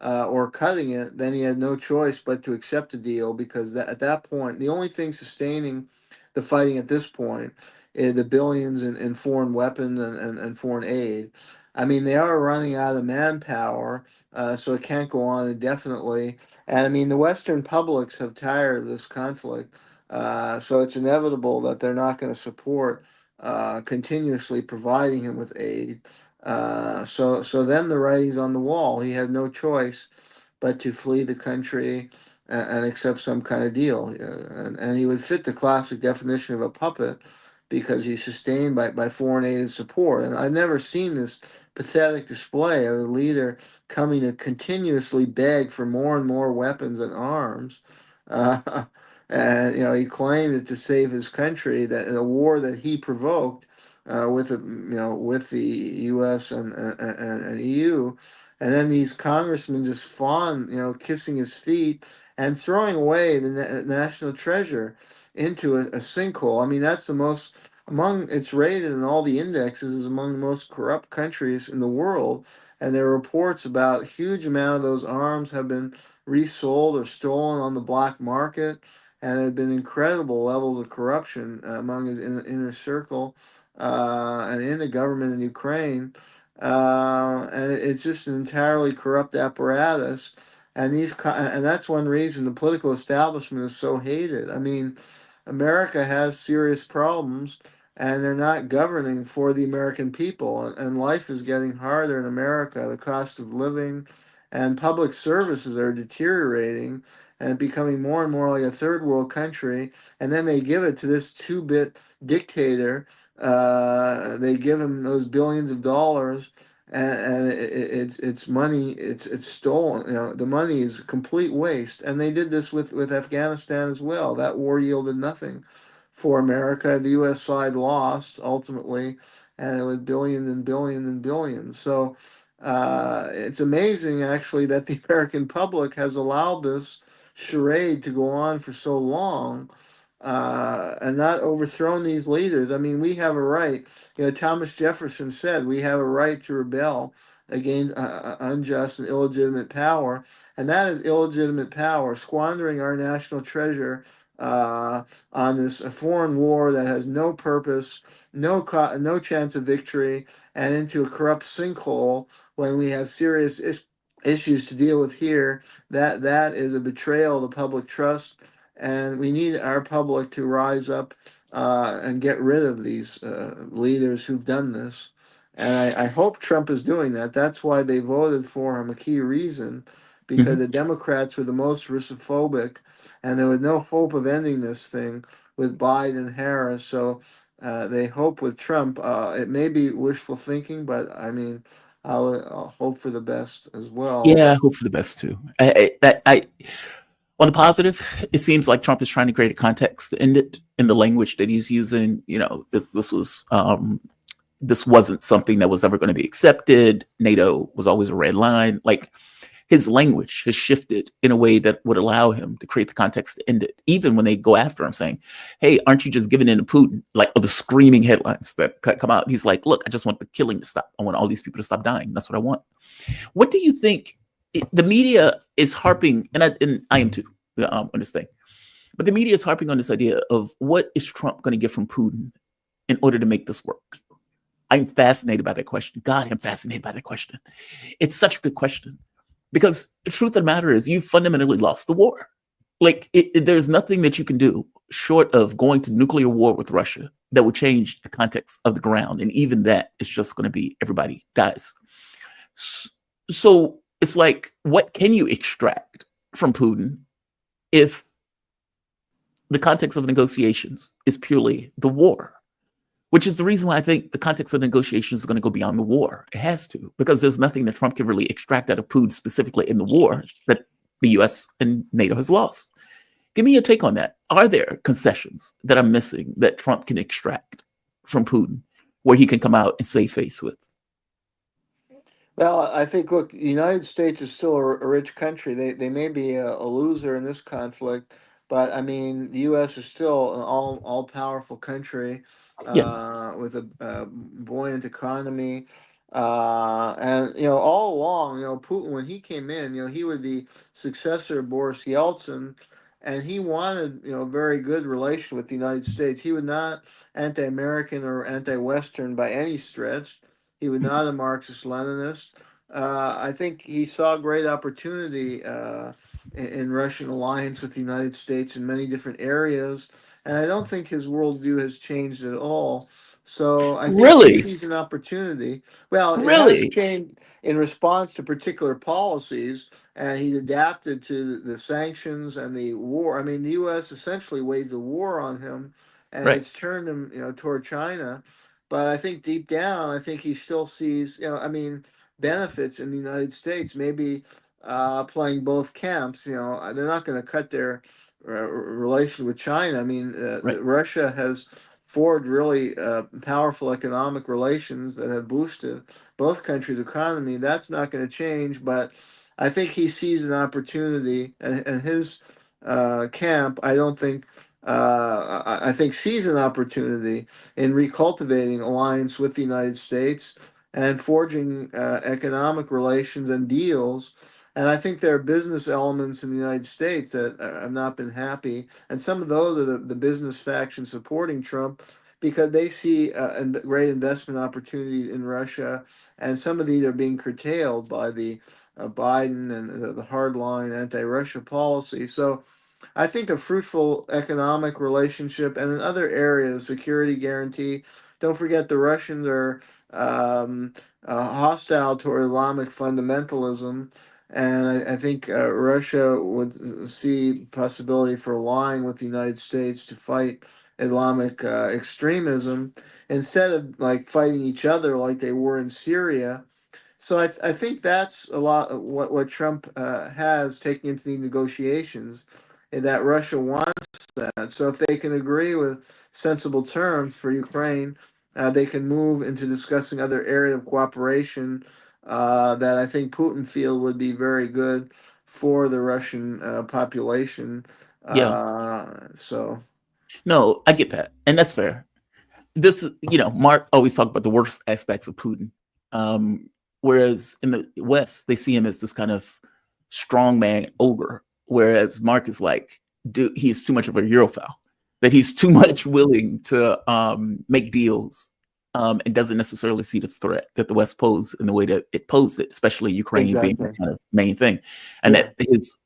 [SPEAKER 9] or cutting it, then he had no choice but to accept a deal, because at that point, the only thing sustaining the fighting at this point is the billions in foreign weapons and foreign aid. They are running out of manpower, so it can't go on indefinitely. And the Western publics have tired of this conflict. So it's inevitable that they're not going to support continuously providing him with aid. So then the writing's on the wall. He had no choice but to flee the country and accept some kind of deal. And he would fit the classic definition of a puppet, because he's sustained by foreign aid and support. And I've never seen this pathetic display of the leader coming to continuously beg for more and more weapons and arms. And he claimed it to save his country, that in a war that he provoked with the U.S. and EU, and then these congressmen just fawn, kissing his feet and throwing away the national treasure into a sinkhole. That's the most, it's rated in all the indexes as among the most corrupt countries in the world. And there are reports about a huge amount of those arms have been resold or stolen on the black market. And there have been incredible levels of corruption among his inner circle and in the government in Ukraine. And it's just an entirely corrupt apparatus. And that's one reason the political establishment is so hated. America has serious problems, and they're not governing for the American people. And life is getting harder in America. The cost of living and public services are deteriorating and becoming more and more like a third world country. And then they give it to this two-bit dictator. They give him those billions of dollars, and it's money. It's stolen. You know, the money is complete waste. And they did this with Afghanistan as well. That war yielded nothing for America. The U.S. side lost ultimately, and it was billions and billions and billions. So it's amazing, actually, that the American public has allowed this charade to go on for so long, and not overthrown these leaders. I mean, we have a right. You know, Thomas Jefferson said we have a right to rebel against unjust and illegitimate power, and that is illegitimate power, squandering our national treasure on this foreign war that has no purpose, no chance of victory, and into a corrupt sinkhole when we have serious issues to deal with here. That is a betrayal of the public trust, and we need our public to rise up and get rid of these leaders who've done this. And I hope Trump is doing that. That's why they voted for him, a key reason, because the Democrats were the most Russophobic, and there was no hope of ending this thing with Biden and Harris. So they hope with Trump. It may be wishful thinking, but I mean, I'll hope for the best as well.
[SPEAKER 1] Yeah, I hope for the best too. On the positive, it seems like Trump is trying to create a context to end it in the language that he's using. You know, this wasn't something that was ever going to be accepted. NATO was always a red line. Like, his language has shifted in a way that would allow him to create the context to end it. Even when they go after him saying, hey, aren't you just giving in to Putin? Like, the screaming headlines that come out. He's like, look, I just want the killing to stop. I want all these people to stop dying. That's what I want. What do you think? The media is harping, and I am too, on this thing. But the media is harping on this idea of what is Trump going to get from Putin in order to make this work? I'm fascinated by that question. God, I'm fascinated by that question. It's such a good question. Because the truth of the matter is, you fundamentally lost the war. Like, there's nothing that you can do short of going to nuclear war with Russia that will change the context of the ground. And even that is just going to be everybody dies. So it's like, what can you extract from Putin if the context of negotiations is purely the war? Which is the reason why I think the context of negotiations is going to go beyond the war. It has to, because there's nothing that Trump can really extract out of Putin specifically in the war that the U.S. and NATO has lost. Give me your take on that. Are there concessions that I'm missing that Trump can extract from Putin where he can come out and save face with?
[SPEAKER 9] Well, I think, look, the United States is still a rich country. They may be a loser in this conflict, but I mean, the U.S. is still an all powerful country with a buoyant economy. And all along, Putin, when he came in, he was the successor of Boris Yeltsin, and he wanted, a very good relation with the United States. He was not anti-American or anti-Western by any stretch. He was not a Marxist-Leninist. I think he saw great opportunity in Russian alliance with the United States in many different areas, and I don't think his worldview has changed at all. So I think he sees an opportunity. Well, it has changed in response to particular policies, and he's adapted to the sanctions and the war. I mean, the U.S. essentially waged a war on him, and it's turned him, toward China. But I think deep down, I think he still sees, benefits in the United States. Maybe playing both camps. They're not going to cut their relation with China. I mean, Russia has forged really powerful economic relations that have boosted both countries' economy. That's not going to change, but I think he sees an opportunity, and his camp, I don't think. I think sees an opportunity in recultivating alliance with the United States and forging economic relations and deals. And I think there are business elements in the United States that have not been happy. And some of those are the business faction supporting Trump because they see great investment opportunities in Russia. And some of these are being curtailed by the Biden and the hardline anti-Russia policy. So I think a fruitful economic relationship and in other areas, security guarantee. Don't forget the Russians are hostile toward Islamic fundamentalism, And I think Russia would see possibility for allying with the United States to fight Islamic extremism instead of like fighting each other like they were in Syria. So I think that's a lot of what Trump has taken into the negotiations, and that Russia wants that. So if they can agree with sensible terms for Ukraine, they can move into discussing other area of cooperation that I think Putin feel would be very good for the Russian population.
[SPEAKER 1] Yeah.
[SPEAKER 9] So
[SPEAKER 1] No, I get that, and that's fair. This, Mark always talked about the worst aspects of Putin, um, whereas in the West they see him as this kind of strongman ogre, whereas Mark is like, dude, he's too much of a Europhile, that he's too much willing to make deals, and doesn't necessarily see the threat that the West posed in the way that it posed it, especially Ukraine being the
[SPEAKER 9] exactly,
[SPEAKER 1] kind of main thing, and
[SPEAKER 9] yeah.
[SPEAKER 1] that his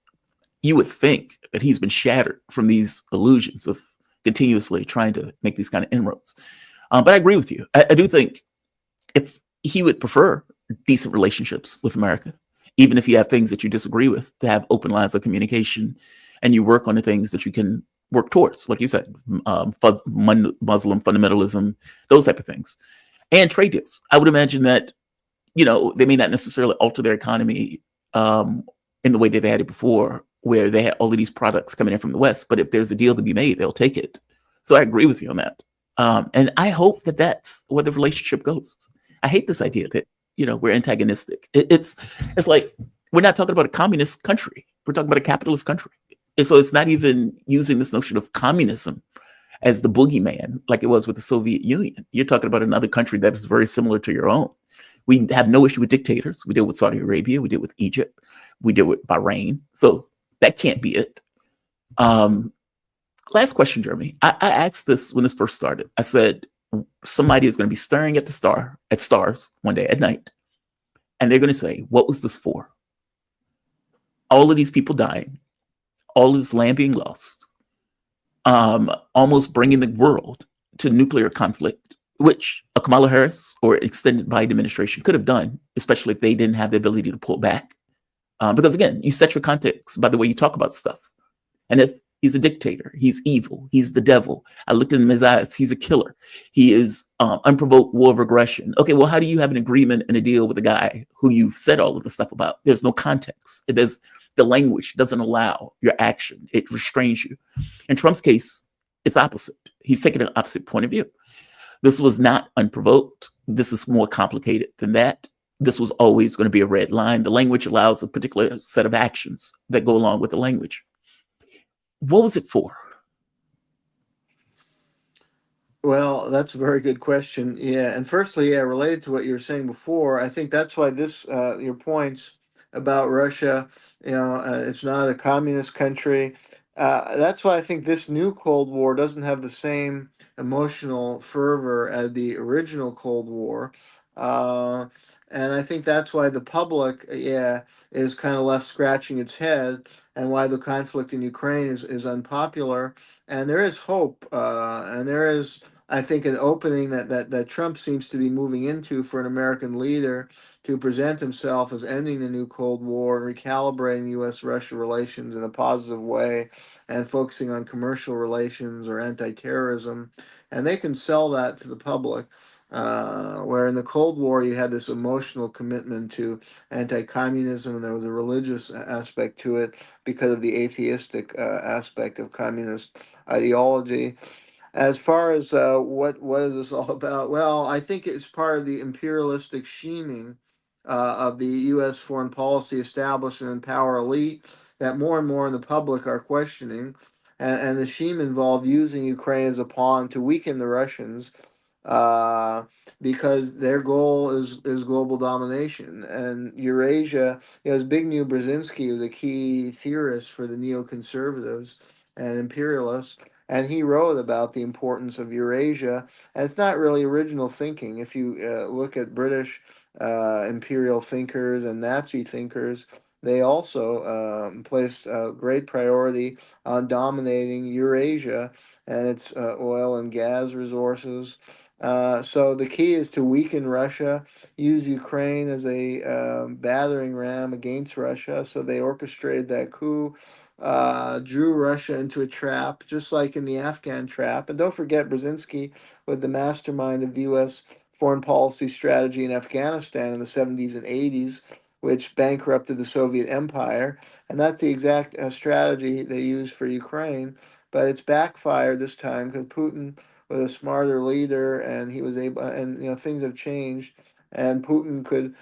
[SPEAKER 1] you would think that he's been shattered from these illusions of continuously trying to make these kind of inroads. But I agree with you. I do think if he would prefer decent relationships with America, even if you have things that you disagree with, to have open lines of communication and you work on the things that you can work towards, like you said, Muslim fundamentalism, those type of things, and trade deals. I would imagine that they may not necessarily alter their economy in the way that they had it before, where they had all of these products coming in from the West. But if there's a deal to be made, they'll take it. So I agree with you on that. And I hope that that's where the relationship goes. I hate this idea that we're antagonistic. It's like we're not talking about a communist country. We're talking about a capitalist country. And so it's not even using this notion of communism as the boogeyman like it was with the Soviet Union. You're talking about another country that is very similar to your own. We have no issue with dictators. We deal with Saudi Arabia. We deal with Egypt. We deal with Bahrain. So that can't be it. Last question, Jeremy. I asked this when this first started. I said somebody is going to be staring at stars one day at night, and they're going to say, "What was this for?" All of these people dying, all of this land being lost, almost bringing the world to nuclear conflict, which a Kamala Harris or extended Biden administration could have done, especially if they didn't have the ability to pull back. Because again, you set your context by the way you talk about stuff. And if he's a dictator, he's evil, he's the devil. I looked in his eyes, he's a killer. He is unprovoked war of aggression. Okay, well, how do you have an agreement and a deal with a guy who you've said all of this stuff about? There's no context. The language doesn't allow your action. It restrains you. In Trump's case, it's opposite. He's taking an opposite point of view. This was not unprovoked. This is more complicated than that. This was always going to be a red line. The language allows a particular set of actions that go along with the language. What was it for?
[SPEAKER 9] Well, that's a very good question. Yeah, and firstly, yeah, related to what you were saying before, I think that's why your points about Russia, it's not a communist country. That's why I think this new Cold War doesn't have the same emotional fervor as the original Cold War. Uh, and I think that's why the public, yeah, is kind of left scratching its head, and why the conflict in Ukraine is unpopular. And there is hope, and there is, I think, an opening that Trump seems to be moving into for an American leader to present himself as ending the new Cold War and recalibrating U.S.-Russia relations in a positive way, and focusing on commercial relations or anti-terrorism. And they can sell that to the public. Where in the Cold War you had this emotional commitment to anti-communism, and there was a religious aspect to it because of the atheistic aspect of communist ideology. As far as what is this all about? Well, I think it's part of the imperialistic scheming of the U.S. foreign policy establishment and power elite that more and more in the public are questioning, and the scheme involved using Ukraine as a pawn to weaken the Russians, uh, because their goal is global domination. And Eurasia, Zbigniew Brzezinski was a key theorist for the neoconservatives and imperialists, and he wrote about the importance of Eurasia. And it's not really original thinking. If you look at British imperial thinkers and Nazi thinkers, they also placed great priority on dominating Eurasia and its oil and gas resources. So the key is to weaken Russia, use Ukraine as a battering ram against Russia. So they orchestrated that coup, drew Russia into a trap, just like in the Afghan trap. And don't forget Brzezinski was the mastermind of the U.S. foreign policy strategy in Afghanistan in the 70s and 80s, which bankrupted the Soviet Empire. And that's the exact strategy they used for Ukraine. But it's backfired this time because Putin was a smarter leader, and he was able, and things have changed, and Putin could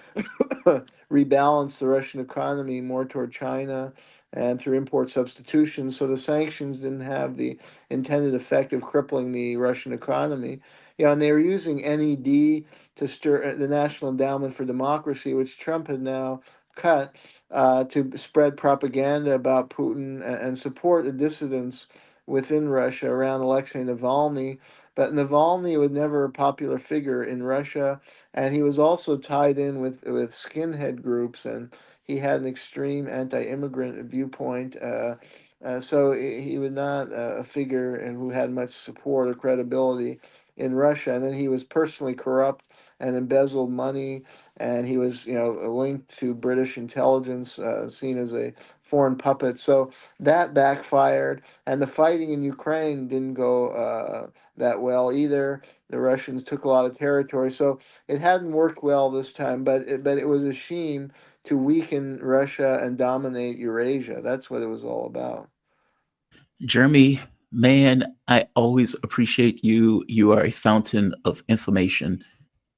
[SPEAKER 9] rebalance the Russian economy more toward China and through import substitution. So the sanctions didn't have the intended effect of crippling the Russian economy. And they were using NED to stir the National Endowment for Democracy, which Trump has now cut, to spread propaganda about Putin and support the dissidents within Russia around Alexei Navalny. But Navalny was never a popular figure in Russia, and he was also tied in with skinhead groups, and he had an extreme anti-immigrant viewpoint. So he was not a figure and who had much support or credibility in Russia. And then he was personally corrupt and embezzled money, and he was, linked to British intelligence, seen as a foreign puppet. So that backfired, and the fighting in Ukraine didn't go that well either. The Russians took a lot of territory, so it hadn't worked well this time. But it was a shame to weaken Russia and dominate Eurasia. That's what it was all about.
[SPEAKER 1] Jeremy, man, I always appreciate you. You are a fountain of information.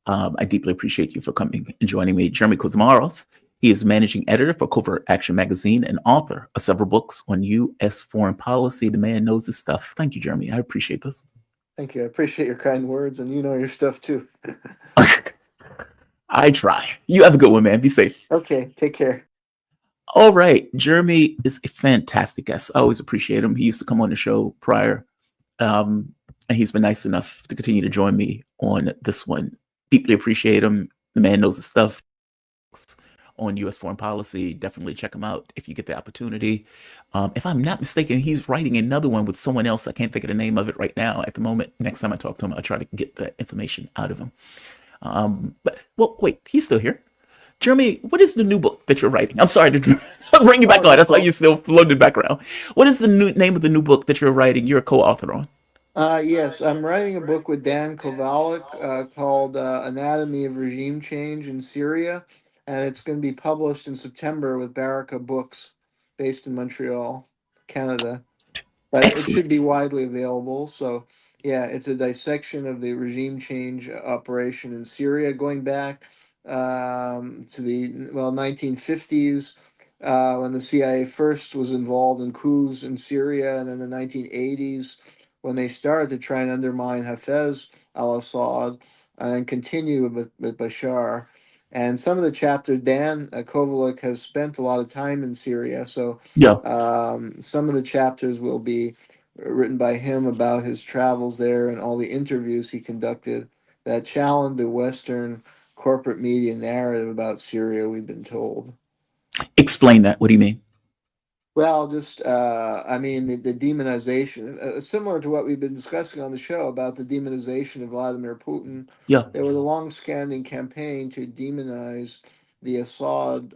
[SPEAKER 1] I deeply appreciate you for coming and joining me. Jeremy Kuzmarov, he is managing editor for Covert Action Magazine and author of several books on U.S. foreign policy. The man knows his stuff. Thank you, Jeremy. I appreciate this.
[SPEAKER 9] Thank you. I appreciate your kind words, and you know your stuff too.
[SPEAKER 1] I try. You have a good one, man. Be safe.
[SPEAKER 9] Okay, take care.
[SPEAKER 1] All right. Jeremy is a fantastic guest. I always appreciate him. He used to come on the show prior, and he's been nice enough to continue to join me on this one. Deeply appreciate him. The man knows his stuff on U.S. foreign policy. Definitely check him out if you get the opportunity. If I'm not mistaken, he's writing another one with someone else. I can't think of the name of it right now at the moment. Next time I talk to him, I'll try to get the information out of him. Wait, he's still here. Jeremy, what is the new book that you're writing? I'm sorry to bring you back on. That's why you're still floating background. What is the name of the new book that you're writing? You're a co-author on.
[SPEAKER 9] Yes, I'm writing a book with Dan Kovalik called Anatomy of Regime Change in Syria, and it's going to be published in September with Baraka Books, based in Montreal, Canada. But
[SPEAKER 1] Excellent.
[SPEAKER 9] it should be widely available. So, yeah, it's a dissection of the regime change operation in Syria, going back to the 1950s, when the CIA first was involved in coups in Syria, and then the 1980s when they started to try and undermine Hafez al-Assad and continue with Bashar. And some of the chapters, Dan Kovalik has spent a lot of time in Syria, so
[SPEAKER 1] Yeah.
[SPEAKER 9] some of the chapters will be written by him about his travels there and all the interviews he conducted that challenged the Western corporate media narrative about Syria, we've been told.
[SPEAKER 1] Explain that. What do you mean?
[SPEAKER 9] Well, just, the demonization, similar to what we've been discussing on the show about the demonization of Vladimir Putin.
[SPEAKER 1] Yeah.
[SPEAKER 9] There was a long-standing campaign to demonize the Assad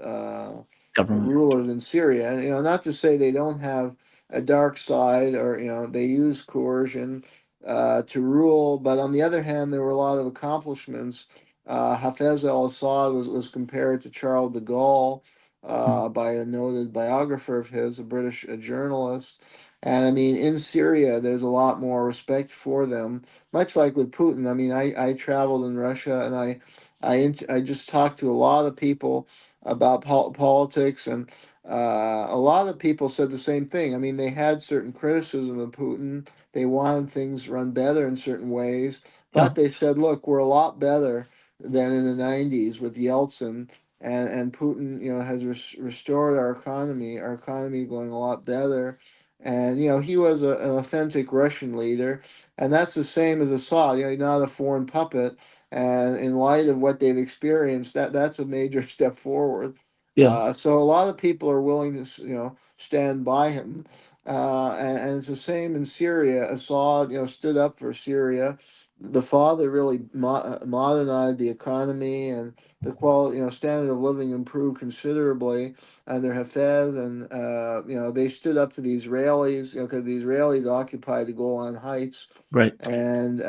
[SPEAKER 1] Government.
[SPEAKER 9] rulers in Syria. And, not to say they don't have a dark side or, they use coercion to rule. But on the other hand, there were a lot of accomplishments. Hafez al-Assad was compared to Charles de Gaulle by a noted biographer of his, a British journalist. And in Syria, there's a lot more respect for them, much like with Putin. I traveled in Russia, and I just talked to a lot of people about politics, and a lot of people said the same thing. They had certain criticism of Putin. They wanted things run better in certain ways, but they said, look, we're a lot better than in the 90s with Yeltsin. And Putin, has restored our economy going a lot better. And, he was an authentic Russian leader. And that's the same as Assad, not a foreign puppet. And in light of what they've experienced, that's a major step forward.
[SPEAKER 1] Yeah.
[SPEAKER 9] So a lot of people are willing to, stand by him. And it's the same in Syria. Assad, stood up for Syria. the father really modernized the economy, and the quality, standard of living improved considerably under Hafez, and they stood up to the Israelis, because the Israelis occupied the Golan Heights,
[SPEAKER 1] Right.
[SPEAKER 9] and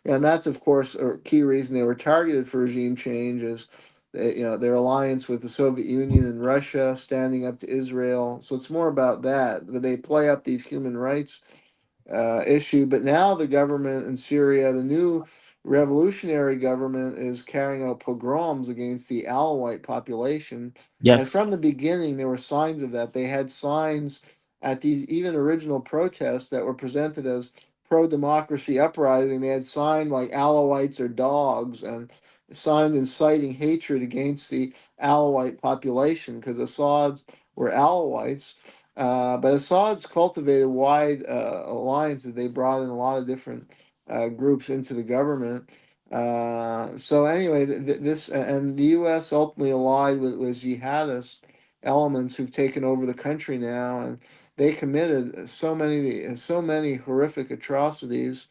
[SPEAKER 9] that's of course a key reason they were targeted for regime change is their alliance with the Soviet Union and Russia, standing up to Israel. So it's more about that, but they play up these human rights issue. But now the government in Syria, the new revolutionary government, is carrying out pogroms against the Alawite population. And
[SPEAKER 1] Yes.
[SPEAKER 9] from the beginning, there were signs of that. They had signs at these even original protests that were presented as pro-democracy uprising. They had signed like Alawites are dogs, and signed inciting hatred against the Alawite population, because Assad's were Alawites. But Assad's cultivated wide alliances. They brought in a lot of different groups into the government. So anyway, this and the U.S. ultimately allied with jihadist elements who've taken over the country now, and they committed so many horrific atrocities.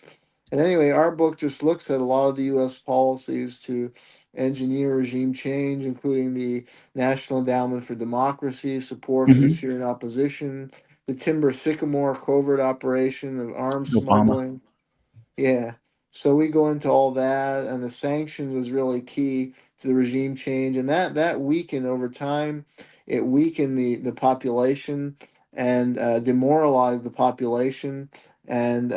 [SPEAKER 9] And anyway, our book just looks at a lot of the U.S. policies to engineer regime change, including the National Endowment for Democracy, support for the
[SPEAKER 1] Hmm.
[SPEAKER 9] Syrian opposition, the Timber Sycamore covert operation of arms
[SPEAKER 1] Obama.
[SPEAKER 9] smuggling. Yeah. So we go into all that, and the sanctions was really key to the regime change, and that weakened over time. It weakened the population and demoralized the population, and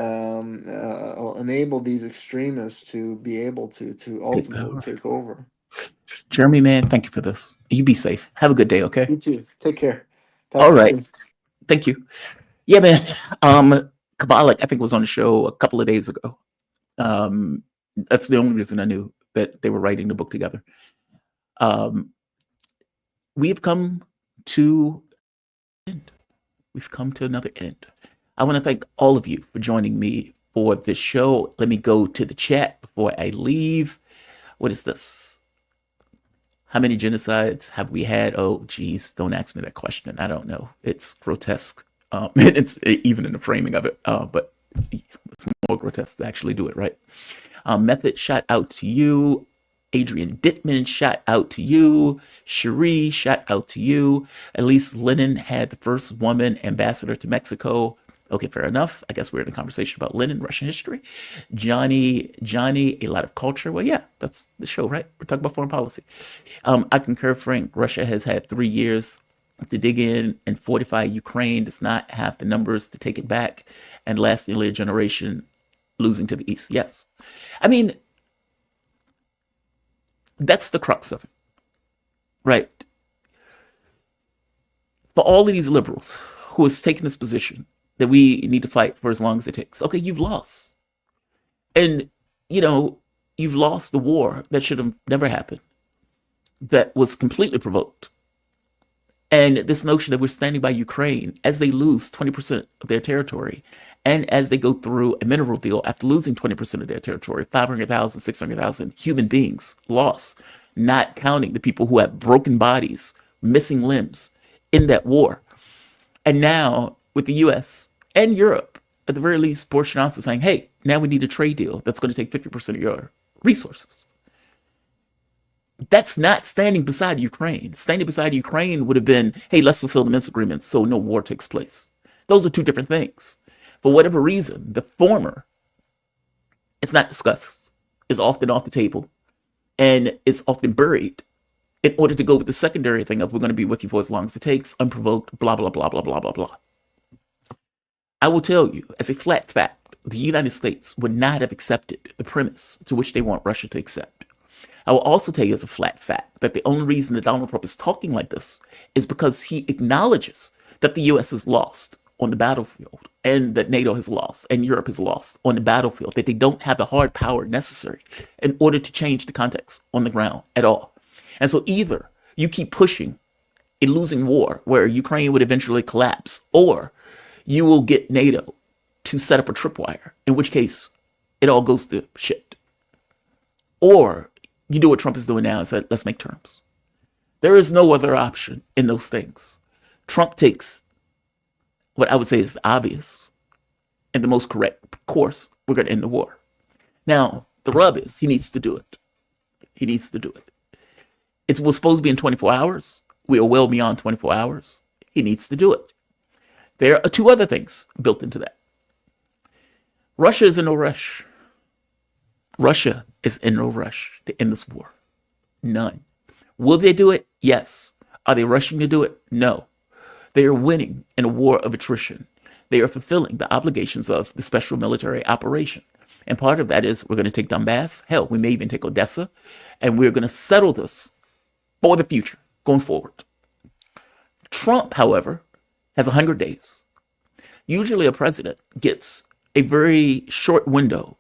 [SPEAKER 9] enabled these extremists to be able to
[SPEAKER 1] Take
[SPEAKER 9] ultimately
[SPEAKER 1] power.
[SPEAKER 9] take over.
[SPEAKER 1] Jeremy, man, thank you for this. You be safe. Have a good day, okay?
[SPEAKER 9] You too. Take care. Talk
[SPEAKER 1] All
[SPEAKER 9] to you
[SPEAKER 1] right.
[SPEAKER 9] soon.
[SPEAKER 1] Thank you. Yeah, man. Kabalik, I think, was on the show a couple of days ago. That's the only reason I knew that they were writing the book together. Um, we've come to end. We've come to another end. I want to thank all of you for joining me for this show. Let me go to the chat before I leave. What is this? How many genocides have we had? Oh, geez, don't ask me that question. I don't know. It's grotesque. And it's even in the framing of it, but it's more grotesque to actually do it, right? Method, shout out to you. Adrian Dittman, shout out to you. Cherie, shout out to you. Elise Lennon had the first woman ambassador to Mexico. Okay, fair enough. I guess we're in a conversation about Lenin, Russian history. Johnny, a lot of culture. Well, yeah, that's the show, right? We're talking about foreign policy. I concur, Frank. Russia has had 3 years to dig in and fortify Ukraine, does not have the numbers to take it back, and last nearly a generation losing to the East. Yes. I mean, that's the crux of it, right? For all of these liberals who has taken this position that we need to fight for as long as it takes, okay, you've lost. And, you've lost the war that should have never happened, that was completely provoked. And this notion that we're standing by Ukraine as they lose 20% of their territory, and as they go through a mineral deal after losing 20% of their territory, 500,000, 600,000 human beings lost, not counting the people who have broken bodies, missing limbs in that war. And now with the US and Europe, at the very least, Boris Johnson saying, hey, now we need a trade deal that's going to take 50% of your resources. That's not standing beside Ukraine. Standing beside Ukraine would have been, hey, let's fulfill the Minsk agreement so no war takes place. Those are two different things. For whatever reason, the former, it's not discussed, is often off the table, and is often buried in order to go with the secondary thing of we're going to be with you for as long as it takes, unprovoked, blah, blah, blah, blah, blah, blah, blah. I will tell you, as a flat fact, the United States would not have accepted the premise to which they want Russia to accept. I will also tell you as a flat fact that the only reason that Donald Trump is talking like this is because he acknowledges that the U.S. has lost on the battlefield, and that NATO has lost, and Europe has lost on the battlefield, that they don't have the hard power necessary in order to change the context on the ground at all. And so either you keep pushing a losing war where Ukraine would eventually collapse, or you will get NATO to set up a tripwire, in which case it all goes to shit. Or you do what Trump is doing now and say, let's make terms. There is no other option in those things. Trump takes what I would say is obvious and the most correct course. We're going to end the war. Now, the rub is he needs to do it. He needs to do it. It was supposed to be in 24 hours. We are well beyond 24 hours. He needs to do it. There are two other things built into that. Russia is in no rush. Russia is in no rush to end this war. None. Will they do it? Yes. Are they rushing to do it? No. They are winning in a war of attrition. They are fulfilling the obligations of the special military operation. And part of that is we're going to take Donbass. Hell, we may even take Odessa. And we're going to settle this for the future going forward. Trump, however, has 100 days. Usually a president gets a very short window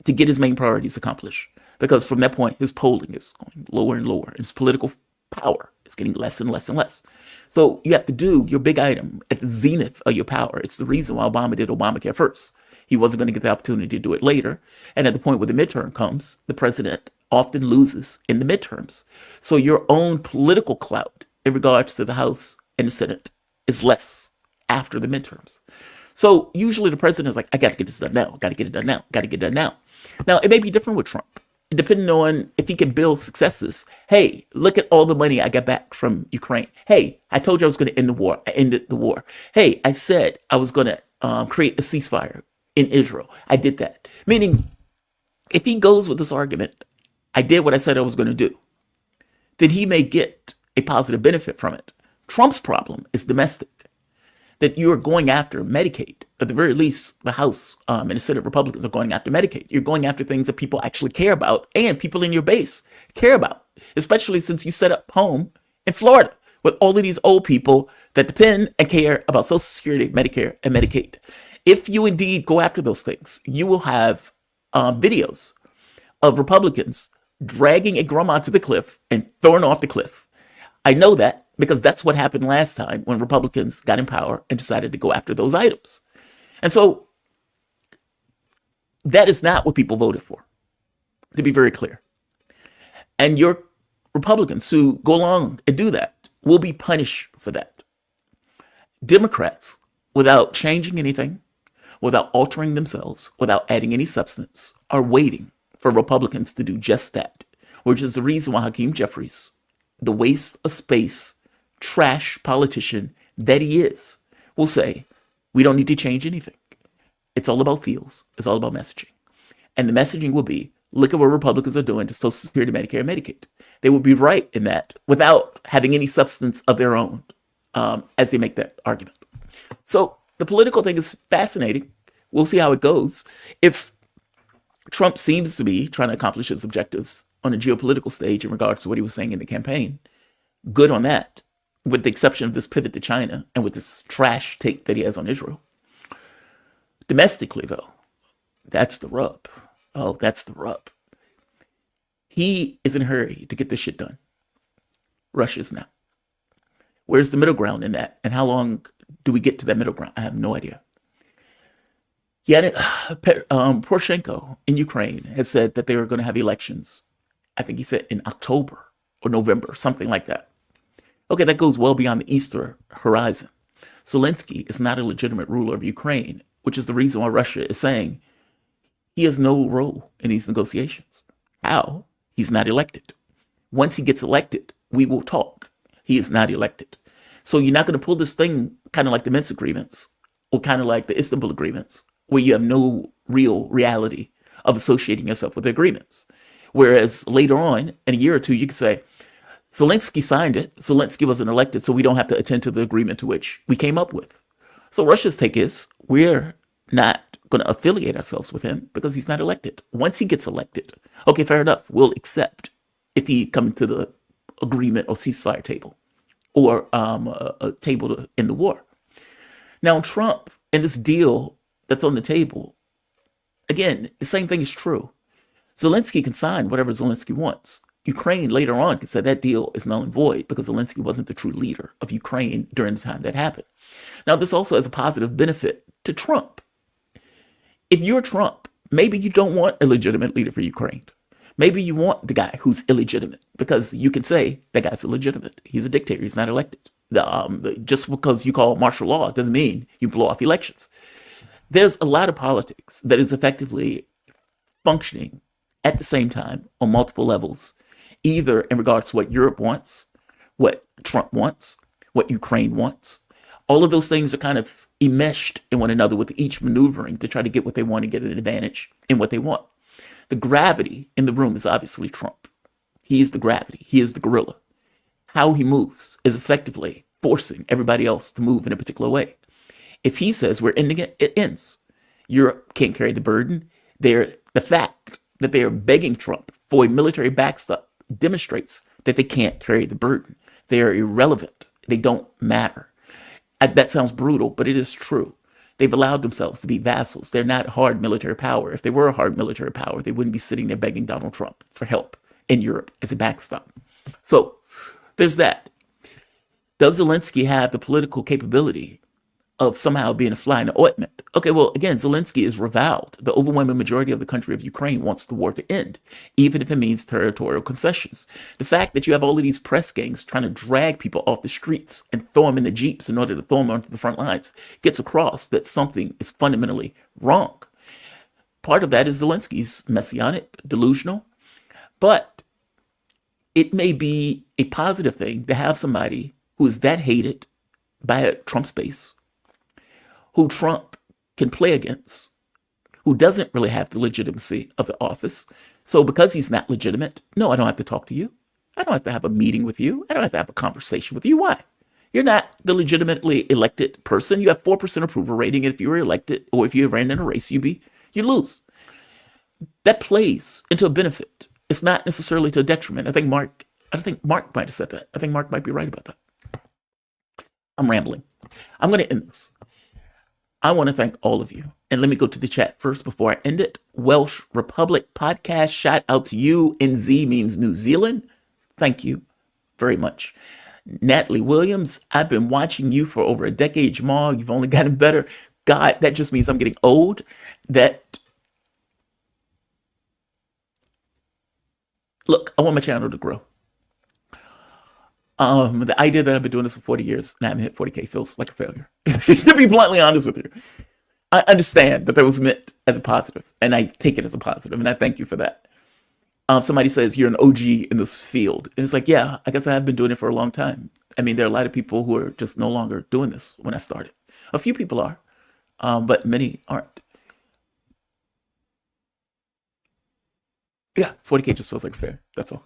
[SPEAKER 1] to get his main priorities accomplished, because from that point, his polling is going lower and lower, and his political power is getting less and less and less. So you have to do your big item at the zenith of your power. It's the reason why Obama did Obamacare first. He wasn't going to get the opportunity to do it later. And at the point where the midterm comes, the president often loses in the midterms. So your own political clout in regards to the House and the Senate is less after the midterms. So usually the president is like, I got to get this done now. Got to get it done now. Got to get it done now. Now, it may be different with Trump, depending on if he can build successes. Hey, look at all the money I got back from Ukraine. Hey, I told you I was going to end the war. I ended the war. Hey, I said I was going to create a ceasefire in Israel. I did that. Meaning, if he goes with this argument, I did what I said I was going to do, then he may get a positive benefit from it. Trump's problem is domestic, that you are going after Medicaid. At the very least, the House and the Senate Republicans are going after Medicaid. You're going after things that people actually care about and people in your base care about, especially since you set up home in Florida with all of these old people that depend and care about Social Security, Medicare, and Medicaid. If you indeed go after those things, you will have videos of Republicans dragging a grandma to the cliff and throwing her off the cliff. I know that because that's what happened last time when Republicans got in power and decided to go after those items. And so that is not what people voted for, to be very clear. And your Republicans who go along and do that will be punished for that. Democrats, without changing anything, without altering themselves, without adding any substance, are waiting for Republicans to do just that, which is the reason why Hakeem Jeffries, the waste of space, trash politician that he is, will say, we don't need to change anything. It's all about feels. It's all about messaging. And the messaging will be, look at what Republicans are doing to Social Security, Medicare, and Medicaid. They will be right in that without having any substance of their own as they make that argument. So the political thing is fascinating. We'll see how it goes. If Trump seems to be trying to accomplish his objectives on a geopolitical stage in regards to what he was saying in the campaign, good on that, with the exception of this pivot to China and with this trash take that he has on Israel. Domestically, though, that's the rub. Oh, that's the rub. He is in a hurry to get this shit done. Russia's not. Where's the middle ground in that? And how long do we get to that middle ground? I have no idea. Yet, Poroshenko in Ukraine has said that they are going to have elections. I think he said in October or November, something like that. Okay, that goes well beyond the Easter horizon. Zelensky is not a legitimate ruler of Ukraine, which is the reason why Russia is saying he has no role in these negotiations. How? He's not elected. Once he gets elected, we will talk. He is not elected. So you're not going to pull this thing kind of like the Minsk agreements or kind of like the Istanbul agreements, where you have no real reality of associating yourself with the agreements. Whereas later on, in a year or two, you could say, Zelensky signed it. Zelensky wasn't elected, so we don't have to attend to the agreement to which we came up with. So Russia's take is, we're not going to affiliate ourselves with him because he's not elected. Once he gets elected, okay, fair enough, we'll accept if he comes to the agreement or ceasefire table or a table to end the war. Now, Trump and this deal that's on the table, again, the same thing is true. Zelensky can sign whatever Zelensky wants. Ukraine later on can say that deal is null and void because Zelensky wasn't the true leader of Ukraine during the time that happened. Now, this also has a positive benefit to Trump. If you're Trump, maybe you don't want a legitimate leader for Ukraine. Maybe you want the guy who's illegitimate because you can say that guy's illegitimate. He's a dictator. He's not elected. Just because you call martial law doesn't mean you blow off elections. There's a lot of politics that is effectively functioning at the same time on multiple levels, either in regards to what Europe wants, what Trump wants, what Ukraine wants. All of those things are kind of enmeshed in one another, with each maneuvering to try to get what they want and get an advantage in what they want. The gravity in the room is obviously Trump. He is the gravity. He is the gorilla. How he moves is effectively forcing everybody else to move in a particular way. If he says we're ending it, it ends. Europe can't carry the burden. The fact that they are begging Trump for a military backstop demonstrates that they can't carry the burden. They are irrelevant. They don't matter. That sounds brutal, but it is true. They've allowed themselves to be vassals. They're not hard military power. If they were a hard military power, they wouldn't be sitting there begging Donald Trump for help in Europe as a backstop. So there's that. Does Zelensky have the political capability of somehow being a fly in the ointment? Okay, well, again, Zelensky is reviled. The overwhelming majority of the country of Ukraine wants the war to end, even if it means territorial concessions. The fact that you have all of these press gangs trying to drag people off the streets and throw them in the jeeps in order to throw them onto the front lines gets across that something is fundamentally wrong. Part of that is Zelensky's messianic, delusional, but it may be a positive thing to have somebody who is that hated by Trump's base, who Trump can play against, who doesn't really have the legitimacy of the office. So because he's not legitimate, no, I don't have to talk to you. I don't have to have a meeting with you. I don't have to have a conversation with you. Why? You're not the legitimately elected person. You have 4% approval rating. And if you were elected or if you ran in a race, you lose. That plays into a benefit. It's not necessarily to a detriment. I think Mark might have said that. I think Mark might be right about that. I'm rambling. I'm going to end this. I want to thank all of you. And let me go to the chat first before I end it. Welsh Republic Podcast, shout out to you. NZ means New Zealand. Thank you very much. Natalie Williams, I've been watching you for over a decade, Jamal. You've only gotten better. God, that just means I'm getting old. Look, I want my channel to grow. The idea that I've been doing this for 40 years and I haven't hit 40K feels like a failure. To be bluntly honest with you. I understand that was meant as a positive, and I take it as a positive, and I thank you for that. Somebody says you're an OG in this field. And it's like, yeah, I guess I have been doing it for a long time. I mean, there are a lot of people who are just no longer doing this when I started. A few people are, but many aren't. Yeah, 40K just feels like fair. That's all.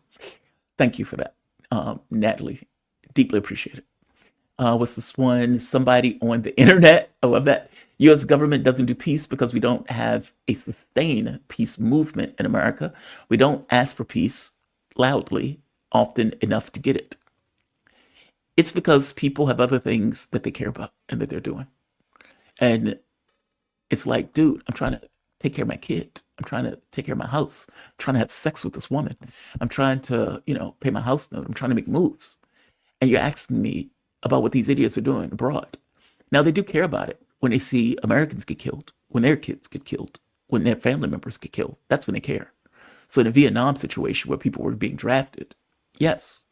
[SPEAKER 1] Thank you for that. Natalie, deeply appreciate it. What's this one? Somebody on the internet. I love that. U.S. government doesn't do peace because we don't have a sustained peace movement in America. We don't ask for peace loudly, often enough to get it. It's because people have other things that they care about and that they're doing. And it's like, dude, I'm trying to take care of my kid. I'm trying to take care of my house. I'm trying to have sex with this woman. I'm trying to, pay my house note. I'm trying to make moves. And you're asking me about what these idiots are doing abroad. Now, they do care about it when they see Americans get killed, when their kids get killed, when their family members get killed. That's when they care. So in a Vietnam situation where people were being drafted, yes.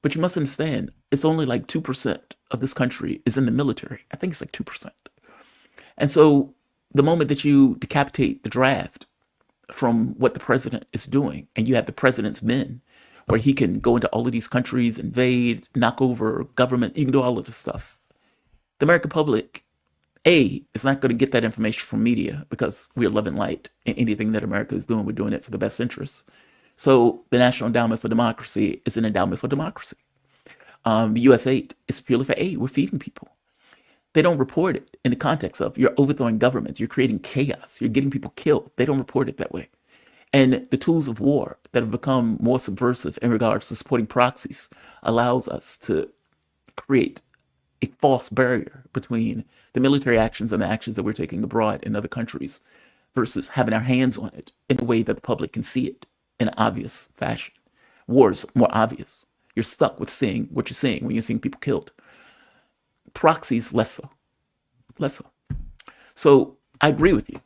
[SPEAKER 1] But you must understand, it's only like 2% of this country is in the military. I think it's like 2%. And so the moment that you decapitate the draft from what the president is doing, and you have the president's men, where he can go into all of these countries, invade, knock over government, you can do all of this stuff. The American public, is not going to get that information from media because we're loving light, and anything that America is doing, we're doing it for the best interests. So the National Endowment for Democracy is an endowment for democracy. The U.S. aid is purely for aid. We're feeding people. They don't report it in the context of you're overthrowing government, you're creating chaos, you're getting people killed. They don't report it that way. And the tools of war that have become more subversive in regards to supporting proxies allows us to create a false barrier between the military actions and the actions that we're taking abroad in other countries versus having our hands on it in a way that the public can see it in an obvious fashion. War is more obvious. You're stuck with seeing what you're seeing when you're seeing people killed. Proxies, less so. Less so. So I agree with you.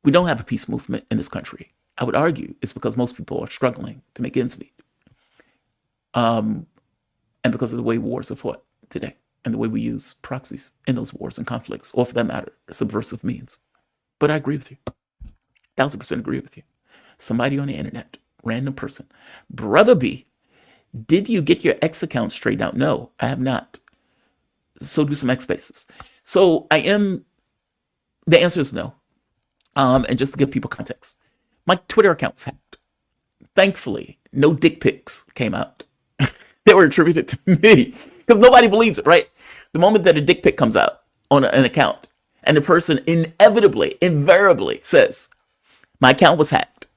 [SPEAKER 1] We don't have a peace movement in this country. I would argue it's because most people are struggling to make ends meet. And because of the way wars are fought today and the way we use proxies in those wars and conflicts, or for that matter, subversive means. But I agree with you. 1000% agree with you. Somebody on the internet, random person. Brother B, did you get your X account straightened out? No, I have not. So do some X spaces. So the answer is no. And just to give people context, my Twitter account was hacked. Thankfully, no dick pics came out. They were attributed to me because nobody believes it, right? The moment that a dick pic comes out on an account and the person invariably says, my account was hacked.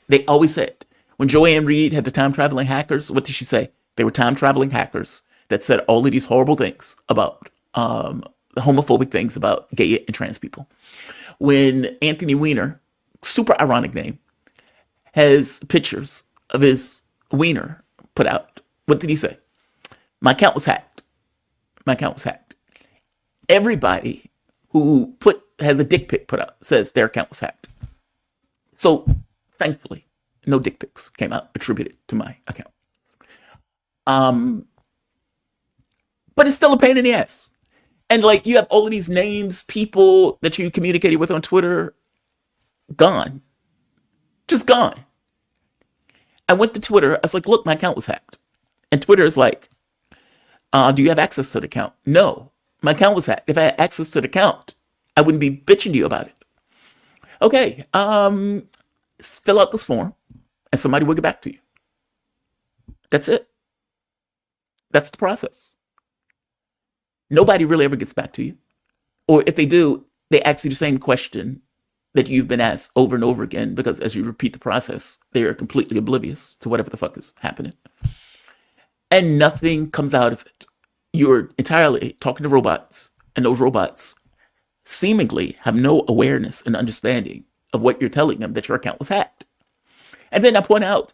[SPEAKER 1] They always said, when Joanne Reed had the time traveling hackers, what did she say? They were time traveling hackers that said all of these horrible things about homophobic things about gay and trans people. When Anthony Weiner, super ironic name, has pictures of his wiener put out, what did he say? My account was hacked. My account was hacked. Everybody who has a dick pic put out says their account was hacked. So thankfully, no dick pics came out attributed to my account. But it's still a pain in the ass. And like, you have all of these names, people that you communicated with on Twitter, gone. Just gone. I went to Twitter. I was like, look, my account was hacked. And Twitter is like, do you have access to the account? No, my account was hacked. If I had access to the account, I wouldn't be bitching to you about it. Okay, fill out this form and somebody will get back to you. That's it. That's the process. Nobody really ever gets back to you. Or if they do, they ask you the same question that you've been asked over and over again, because as you repeat the process, they are completely oblivious to whatever the fuck is happening. And nothing comes out of it. You're entirely talking to robots, and those robots seemingly have no awareness and understanding of what you're telling them, that your account was hacked. And then I point out,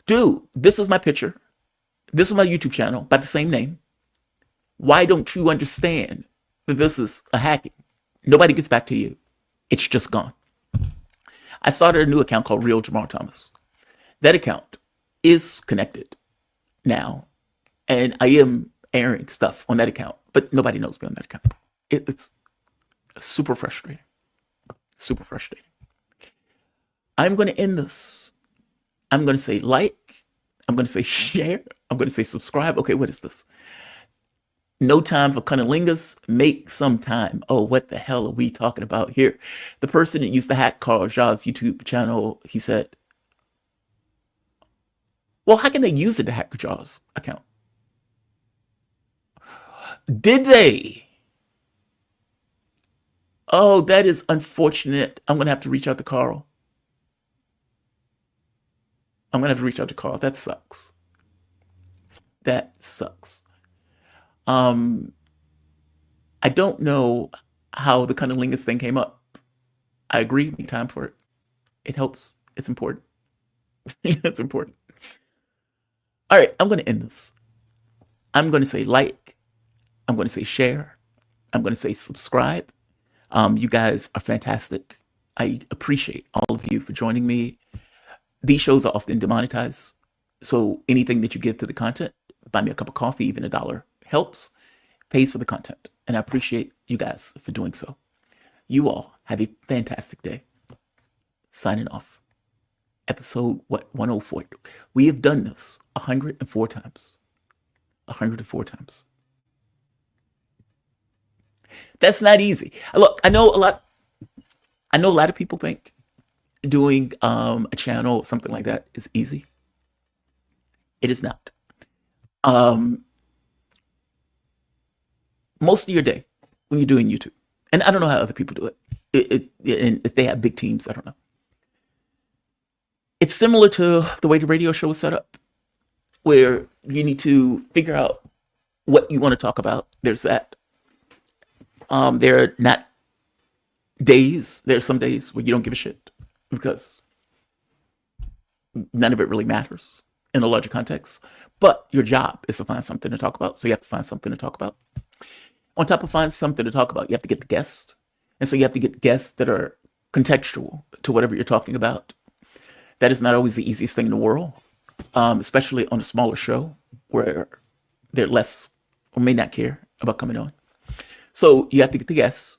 [SPEAKER 1] dude, this is my picture. This is my YouTube channel by the same name. Why don't you understand that this is a hacking? Nobody gets back to you. It's just gone. I started a new account called Real Jamal Thomas. That account is connected now, and I am airing stuff on that account, but nobody knows me on that account. It's super frustrating. Super frustrating. I'm going to end this. I'm going to say like. I'm going to say share. I'm going to say subscribe. Okay, what is this? No time for cunnilingus. Make some time. Oh, what the hell are we talking about here? The person that used to hack Carl Jah's YouTube channel, he said, well, how can they use it to hack Jah's account? Did they? Oh, that is unfortunate. I'm going to have to reach out to Carl. I'm going to have to reach out to Carl. That sucks. That sucks. I don't know how the cunnilingus thing came up. I agree. Make time for it. It helps. It's important. It's important. All right, I'm going to end this. I'm going to say like. I'm going to say share. I'm going to say subscribe. You guys are fantastic. I appreciate all of you for joining me. These shows are often demonetized, so anything that you give to the content, buy me a cup of coffee, even $1 helps, pays for the content, and I appreciate you guys for doing so. You all have a fantastic day. Signing off. Episode 104. We have done this 104 times. 104 times. That's not easy. Look, I know a lot of people think doing a channel, something like that, is easy. It is not. Most of your day when you're doing YouTube, and I don't know how other people do it, and if they have big teams, I don't know. It's similar to the way the radio show is set up, where you need to figure out what you want to talk about. There's that. There are not days. There's some days where you don't give a shit because none of it really matters in a larger context. But your job is to find something to talk about. So you have to find something to talk about. On top of find something to talk about, you have to get the guests. And so you have to get guests that are contextual to whatever you're talking about. That is not always the easiest thing in the world, especially on a smaller show where they're less or may not care about coming on. So you have to get the guests.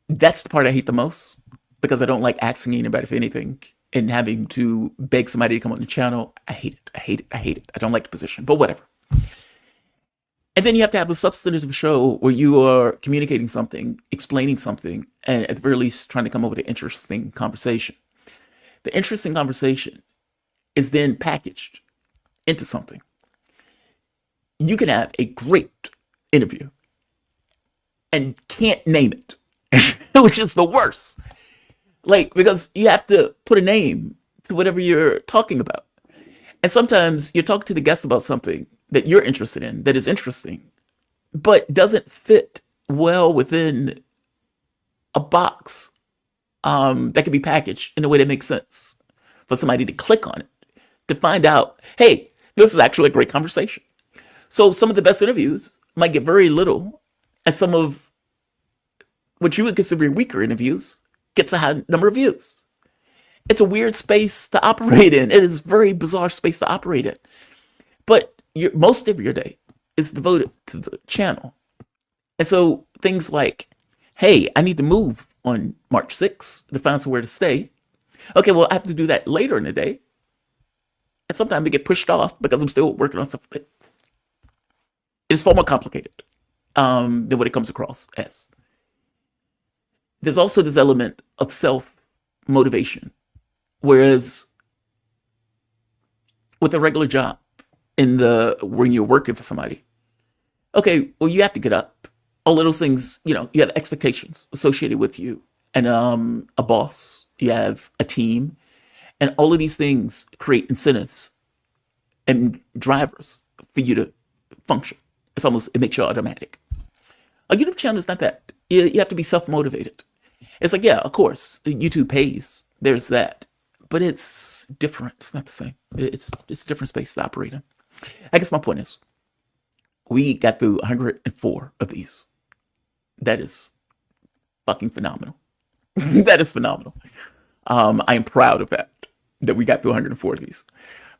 [SPEAKER 1] That's the part I hate the most, because I don't like asking anybody for anything and having to beg somebody to come on the channel. I hate it. I hate it. I hate it. I don't like the position, but whatever. And then you have to have the substantive show where you are communicating something, explaining something, and at the very least trying to come up with an interesting conversation. The interesting conversation is then packaged into something. You can have a great interview and can't name it, which is the worst. Like, because you have to put a name to whatever you're talking about. And sometimes you're talking to the guest about something that you're interested in, that is interesting, but doesn't fit well within a box that can be packaged in a way that makes sense for somebody to click on it, to find out, hey, this is actually a great conversation. So some of the best interviews might get very little, and some of what you would consider weaker interviews gets a high number of views. It's a weird space to operate in. It is a very bizarre space to operate in. But most of your day is devoted to the channel. And so things like, hey, I need to move on March 6th to find somewhere to stay. Okay, well, I have to do that later in the day. And sometimes they get pushed off because I'm still working on stuff. It's far more complicated than what it comes across as. There's also this element of self-motivation. Whereas with a regular job when you're working for somebody, okay, well, you have to get up. All of those things, you have expectations associated with you, and a boss, you have a team, and all of these things create incentives and drivers for you to function. It makes you automatic. A YouTube channel is not that. You have to be self-motivated. It's like, yeah, of course, YouTube pays. There's that. But it's different. It's not the same. It's a different space to operate in. I guess my point is, we got through 104 of these. That is fucking phenomenal. That is phenomenal. I am proud of that we got through 104 of these.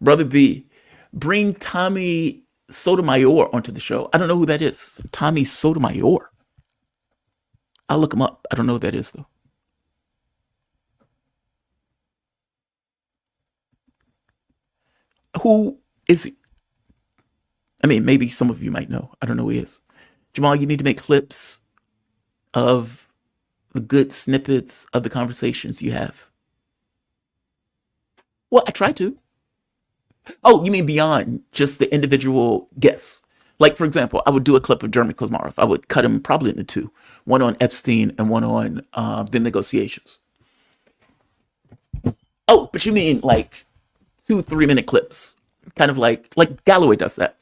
[SPEAKER 1] Brother B, bring Tommy Sotomayor onto the show. I don't know who that is. Tommy Sotomayor. I'll look him up. I don't know who that is, though. Who is he? I mean, maybe some of you might know. I don't know who he is. Jamal, you need to make clips of the good snippets of the conversations you have. Well, I try to. Oh, you mean beyond just the individual guests? Like, for example, I would do a clip of Jeremy Kuzmarov. I would cut him probably into two. One on Epstein and one on the negotiations. Oh, but you mean like 2-3 minute clips. Kind of like Galloway does that.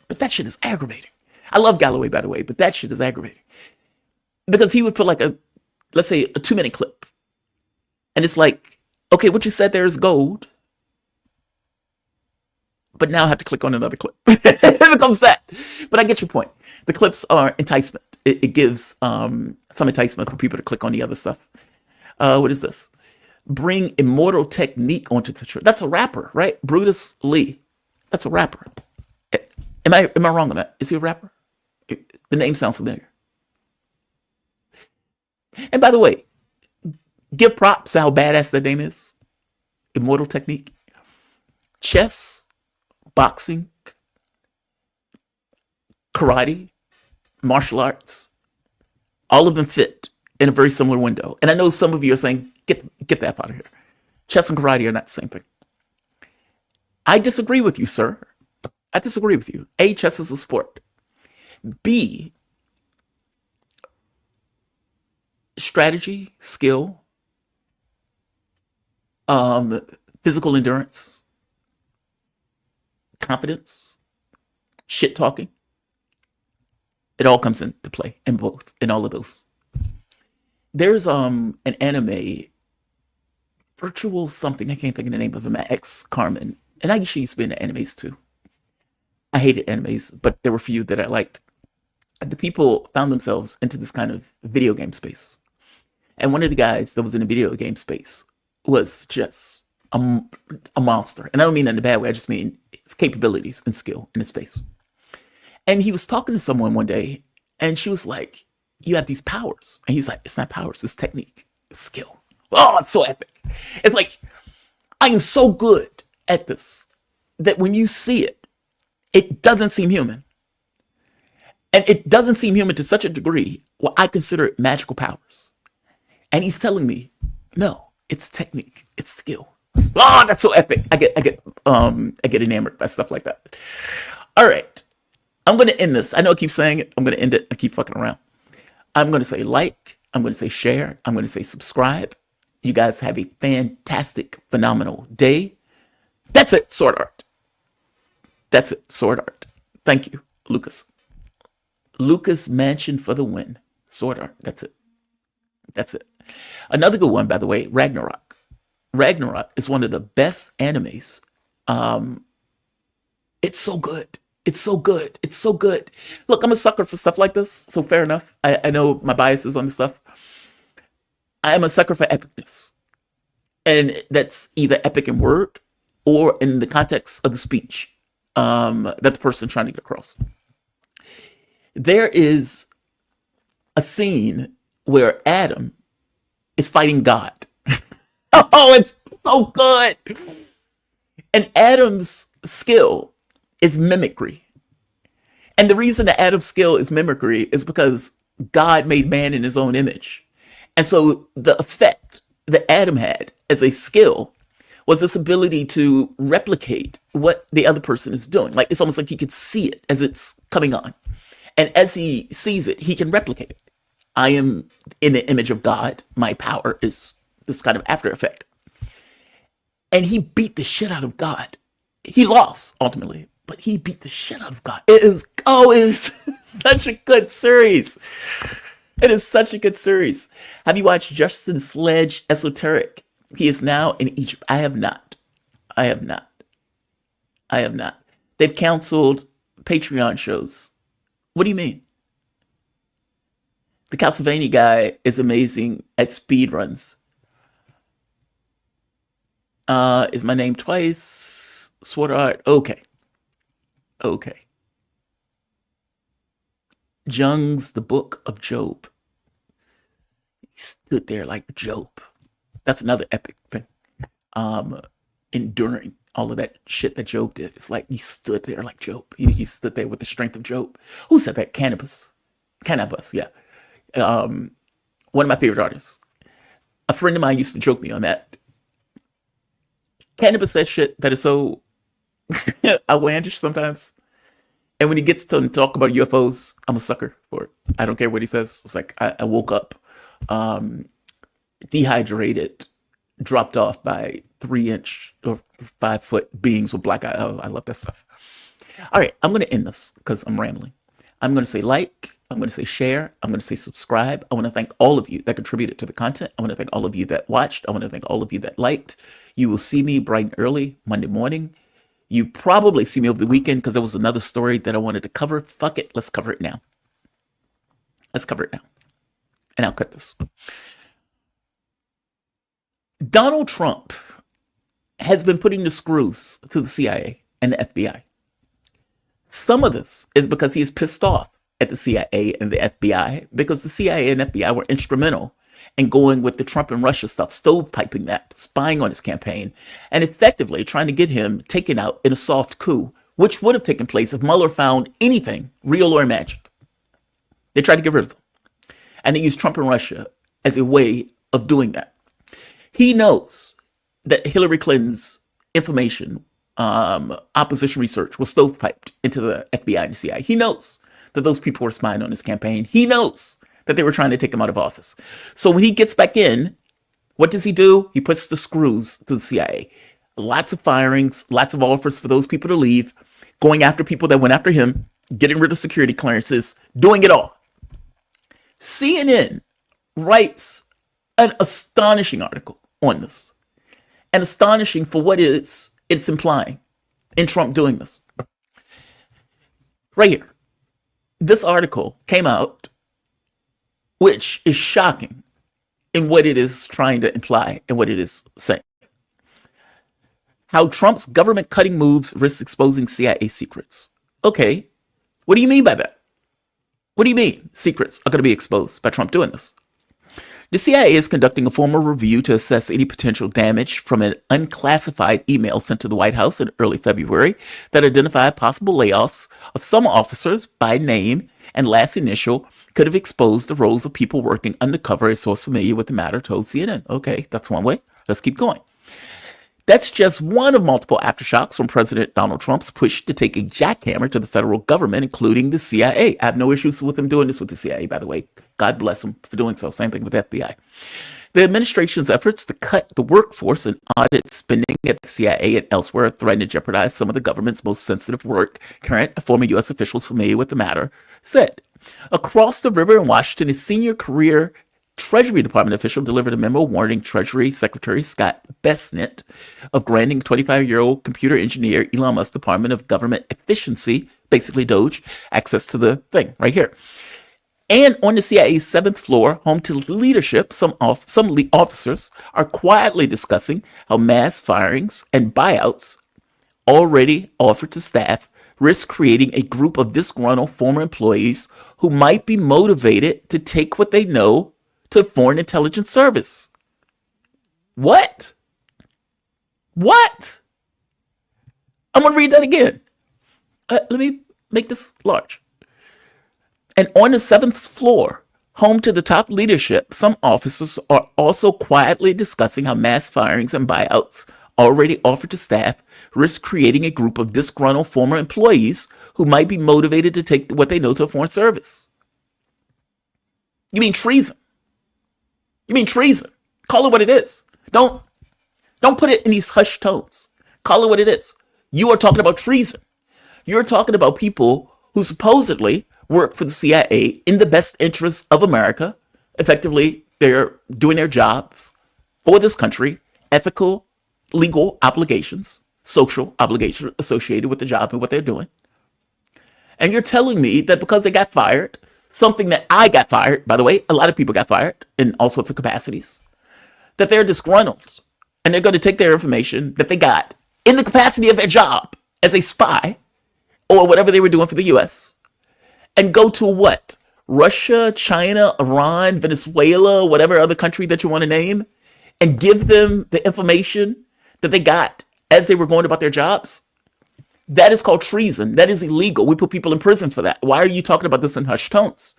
[SPEAKER 1] But that shit is aggravating. I love Galloway, by the way, but that shit is aggravating. Because he would put like let's say a 2-minute clip. And it's like, okay, what you said there is gold. But now I have to click on another clip. It becomes that. But I get your point. The clips are enticement. It gives some enticement for people to click on the other stuff. What is this? Bring Immortal Technique onto the show. That's a rapper, right? Brutus Lee. That's a rapper. Am I wrong on that? Is he a rapper? The name sounds familiar. And by the way, give props to how badass that name is. Immortal Technique. Chess, boxing, karate, martial arts, all of them fit in a very similar window. And I know some of you are saying, get that out of here. Chess and karate are not the same thing. I disagree with you, sir. I disagree with you. A, chess is a sport. B, strategy, skill, physical endurance, confidence, shit talking. It all comes into play in all of those. There's an anime, virtual something, I can't think of the name of it, my ex Carmen, and I actually used to be into animes too. I hated animes, but there were a few that I liked. And the people found themselves into this kind of video game space. And one of the guys that was in the video game space was just a monster. And I don't mean that in a bad way, I just mean his capabilities and skill in the space. And he was talking to someone one day, and she was like, you have these powers. And he's like, it's not powers, it's technique, it's skill. Oh, it's so epic. It's like, I am so good at this that when you see it, it doesn't seem human. And it doesn't seem human to such a degree where I consider it magical powers. And he's telling me, no, it's technique, it's skill. Oh, that's so epic. I get enamored by stuff like that. All right. I'm going to end this. I know I keep saying it. I'm going to end it. I keep fucking around. I'm going to say like. I'm going to say share. I'm going to say subscribe. You guys have a fantastic, phenomenal day. That's it, Sword Art. That's it, Sword Art. Thank you, Lucas. Lucas Mansion for the win. Sword Art. That's it. That's it. Another good one, by the way, Ragnarok. Ragnarok is one of the best animes. It's so good. It's so good. It's so good. Look, I'm a sucker for stuff like this, so fair enough. I know my biases on this stuff. I am a sucker for epicness. And that's either epic in word or in the context of the speech that the person's trying to get across. There is a scene where Adam is fighting God. Oh, it's so good. And Adam's skill is mimicry. And the reason that Adam's skill is mimicry is because God made man in his own image. And so the effect that Adam had as a skill was this ability to replicate what the other person is doing. Like, it's almost like he could see it as it's coming on. And as he sees it, he can replicate it. I am in the image of God. My power is this kind of after effect. And he beat the shit out of God. He lost ultimately, but he beat the shit out of God. It is such a good series. It is such a good series. Have you watched Justin Sledge Esoteric? He is now in Egypt. I have not. They've canceled Patreon shows. What do you mean? The Castlevania guy is amazing at speed runs. Is my name twice? Sword Art. Okay. Jung's The Book of Job. He stood there like Job. That's another epic thing. Enduring all of that shit that Job did. It's like he stood there like Job. He stood there with the strength of Job. Who said that? Cannabis, yeah. One of my favorite artists. A friend of mine used to joke me on that. Cannabis says shit that is so outlandish sometimes. And when he gets to talk about UFOs, I'm a sucker for it. I don't care what he says. It's like I woke up dehydrated, dropped off by 3-inch or 5-foot beings with black eyes. Oh, I love that stuff. All right, I'm going to end this because I'm rambling. I'm going to say like, I'm going to say share, I'm going to say subscribe. I want to thank all of you that contributed to the content. I want to thank all of you that watched. I want to thank all of you that liked. You will see me bright and early Monday morning. You probably see me over the weekend because there was another story that I wanted to cover. Fuck it, let's cover it now. And I'll cut this. Donald Trump has been putting the screws to the CIA and the FBI. Some of this is because he is pissed off at the CIA and the FBI because the CIA and FBI were instrumental in going with the Trump and Russia stuff, stovepiping that, spying on his campaign, and effectively trying to get him taken out in a soft coup, which would have taken place if Mueller found anything real or imagined. They tried to get rid of him. And they used Trump and Russia as a way of doing that. He knows that Hillary Clinton's information, opposition research was stovepiped into the FBI and the CIA. He knows that those people were spying on his campaign. He knows that they were trying to take him out of office. So when he gets back in, what does he do? He puts the screws to the CIA. Lots of firings, lots of offers for those people to leave, going after people that went after him, getting rid of security clearances, doing it all. CNN writes an astonishing article on this. And astonishing for what it's implying in Trump doing this. Right here. This article came out, which is shocking in what it is trying to imply and what it is saying. How Trump's government cutting moves risk exposing CIA secrets. Okay, what do you mean by that? What do you mean secrets are going to be exposed by Trump doing this? The CIA is conducting a formal review to assess any potential damage from an unclassified email sent to the White House in early February that identified possible layoffs of some officers by name and last initial could have exposed the roles of people working undercover, a source familiar with the matter told CNN. Okay, that's one way. Let's keep going. That's just one of multiple aftershocks from President Donald Trump's push to take a jackhammer to the federal government, including the CIA. I have no issues with him doing this with the CIA, by the way. God bless him for doing so. Same thing with FBI. The administration's efforts to cut the workforce and audit spending at the CIA and elsewhere threaten to jeopardize some of the government's most sensitive work, current former U.S. officials familiar with the matter said. Across the river in Washington, a senior career Treasury Department official delivered a memo warning Treasury Secretary Scott Bessent of granting 25-year-old computer engineer Elon Musk's Department of Government Efficiency, basically Doge, access to the thing right here. And on the CIA's 7th floor, home to leadership, some officers are quietly discussing how mass firings and buyouts already offered to staff risk creating a group of disgruntled former employees who might be motivated to take what they know to Foreign Intelligence Service. What? What? I'm going to read that again. Let me make this large. And on the 7th floor, home to the top leadership, some officers are also quietly discussing how mass firings and buyouts already offered to staff risk creating a group of disgruntled former employees who might be motivated to take what they know to a foreign service. You mean treason? You mean treason? Call it what it is. Don't put it in these hushed tones. Call it what it is. You are talking about treason. You're talking about people who supposedly work for the CIA in the best interests of America. Effectively, they're doing their jobs for this country, ethical, legal obligations, social obligations associated with the job and what they're doing. And you're telling me that because they got fired, something that I got fired, by the way, a lot of people got fired in all sorts of capacities, that they're disgruntled and they're going to take their information that they got in the capacity of their job as a spy or whatever they were doing for the U.S. and go to what? Russia, China, Iran, Venezuela, whatever other country that you want to name, and give them the information that they got as they were going about their jobs? That is called treason. That is illegal. We put people in prison for that. Why are you talking about this in hushed tones?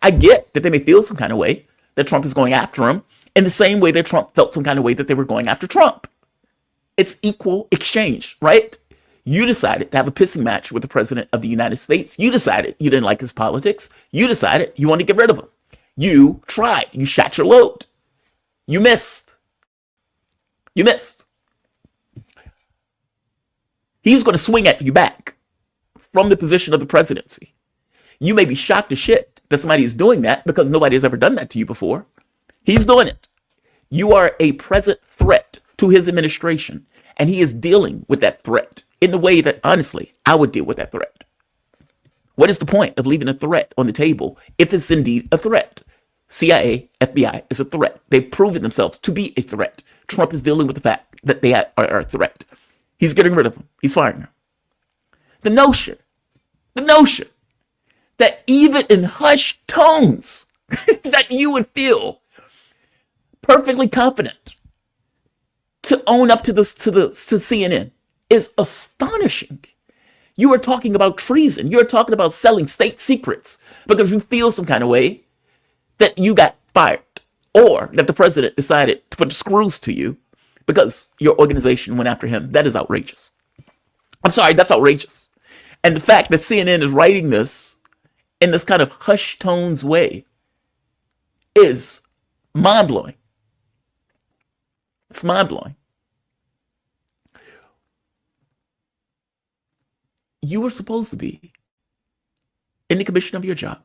[SPEAKER 1] I get that they may feel some kind of way that Trump is going after them in the same way that Trump felt some kind of way that they were going after Trump. It's equal exchange, right? You decided to have a pissing match with the president of the United States. You decided you didn't like his politics. You decided you wanted to get rid of him. You tried. You shot your load. You missed. You missed. He's going to swing at you back from the position of the presidency. You may be shocked as shit that somebody is doing that because nobody has ever done that to you before. He's doing it. You are a present threat to his administration, and he is dealing with that threat in the way that, honestly, I would deal with that threat. What is the point of leaving a threat on the table if it's indeed a threat? CIA, FBI is a threat. They've proven themselves to be a threat. Trump is dealing with the fact that they are a threat. He's getting rid of them. He's firing them. The notion that even in hushed tones that you would feel perfectly confident to own up to CNN is astonishing. You are talking about treason. You're talking about selling state secrets because you feel some kind of way that you got fired or that the president decided to put the screws to you because your organization went after him. That is outrageous. I'm sorry, that's outrageous. And the fact that CNN is writing this in this kind of hushed tones way is mind-blowing. It's mind-blowing. You were supposed to be in the commission of your job,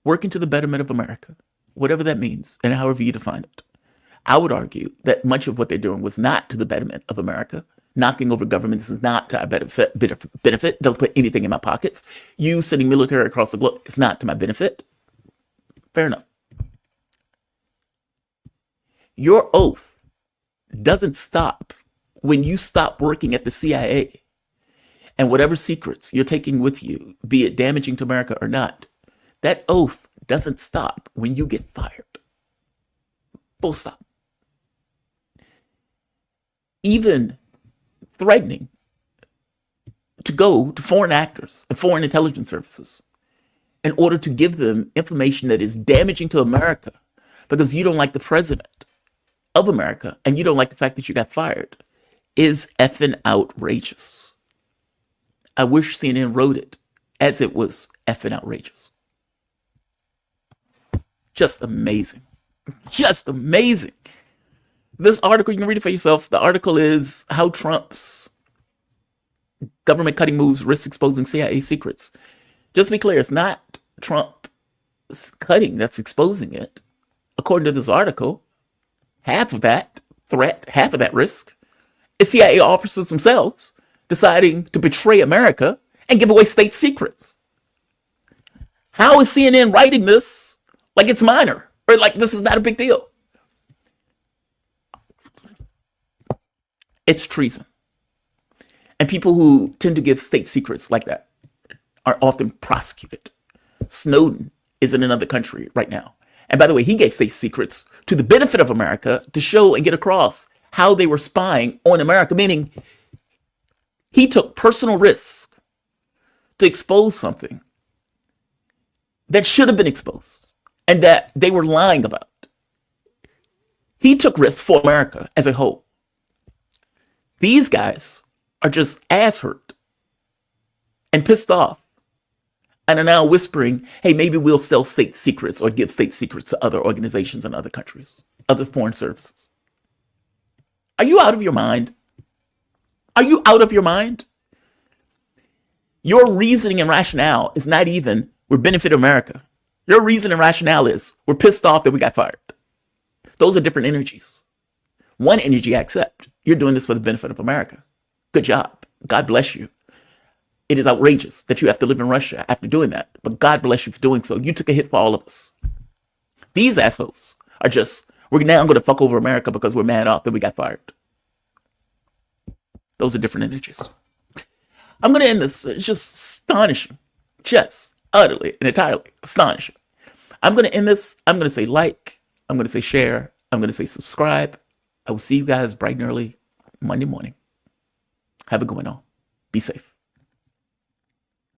[SPEAKER 1] working to the betterment of America, whatever that means, and however you define it. I would argue that much of what they're doing was not to the betterment of America. Knocking over governments is not to our benefit. Doesn't put anything in my pockets. You sending military across the globe is not to my benefit. Fair enough. Your oath doesn't stop when you stop working at the CIA. And whatever secrets you're taking with you, be it damaging to America or not, that oath doesn't stop when you get fired. Full stop. Even threatening to go to foreign actors and foreign intelligence services in order to give them information that is damaging to America because you don't like the president of America and you don't like the fact that you got fired is effing outrageous. I wish CNN wrote it as it was effing outrageous. Just amazing. Just amazing. This article, you can read it for yourself. The article is How Trump's Government Cutting Moves Risk Exposing CIA Secrets. Just to be clear, it's not Trump's cutting that's exposing it. According to this article, half of that threat, half of that risk, is CIA officers themselves deciding to betray America and give away state secrets. How is CNN writing this like it's minor or like this is not a big deal? It's treason. And people who tend to give state secrets like that are often prosecuted. Snowden is in another country right now. And by the way, he gave state secrets to the benefit of America to show and get across how they were spying on America, meaning he took personal risk to expose something that should have been exposed and that they were lying about. He took risks for America as a whole. These guys are just ass hurt and pissed off and are now whispering, hey, maybe we'll sell state secrets or give state secrets to other organizations in other countries, other foreign services. Are you out of your mind? Are you out of your mind? Your reasoning and rationale is not even we're benefit America. Your reason and rationale is we're pissed off that we got fired. Those are different energies. One energy I accept. You're doing this for the benefit of America. Good job. God bless you. It is outrageous that you have to live in Russia after doing that, but God bless you for doing so. You took a hit for all of us. These assholes are just, we're now going to fuck over America because we're mad off that we got fired. Those are different energies. I'm going to end this. It's just astonishing. Just utterly and entirely astonishing. I'm going to end this. I'm going to say like. I'm going to say share. I'm going to say subscribe. I will see you guys bright and early Monday morning. Have a good one all. Be safe.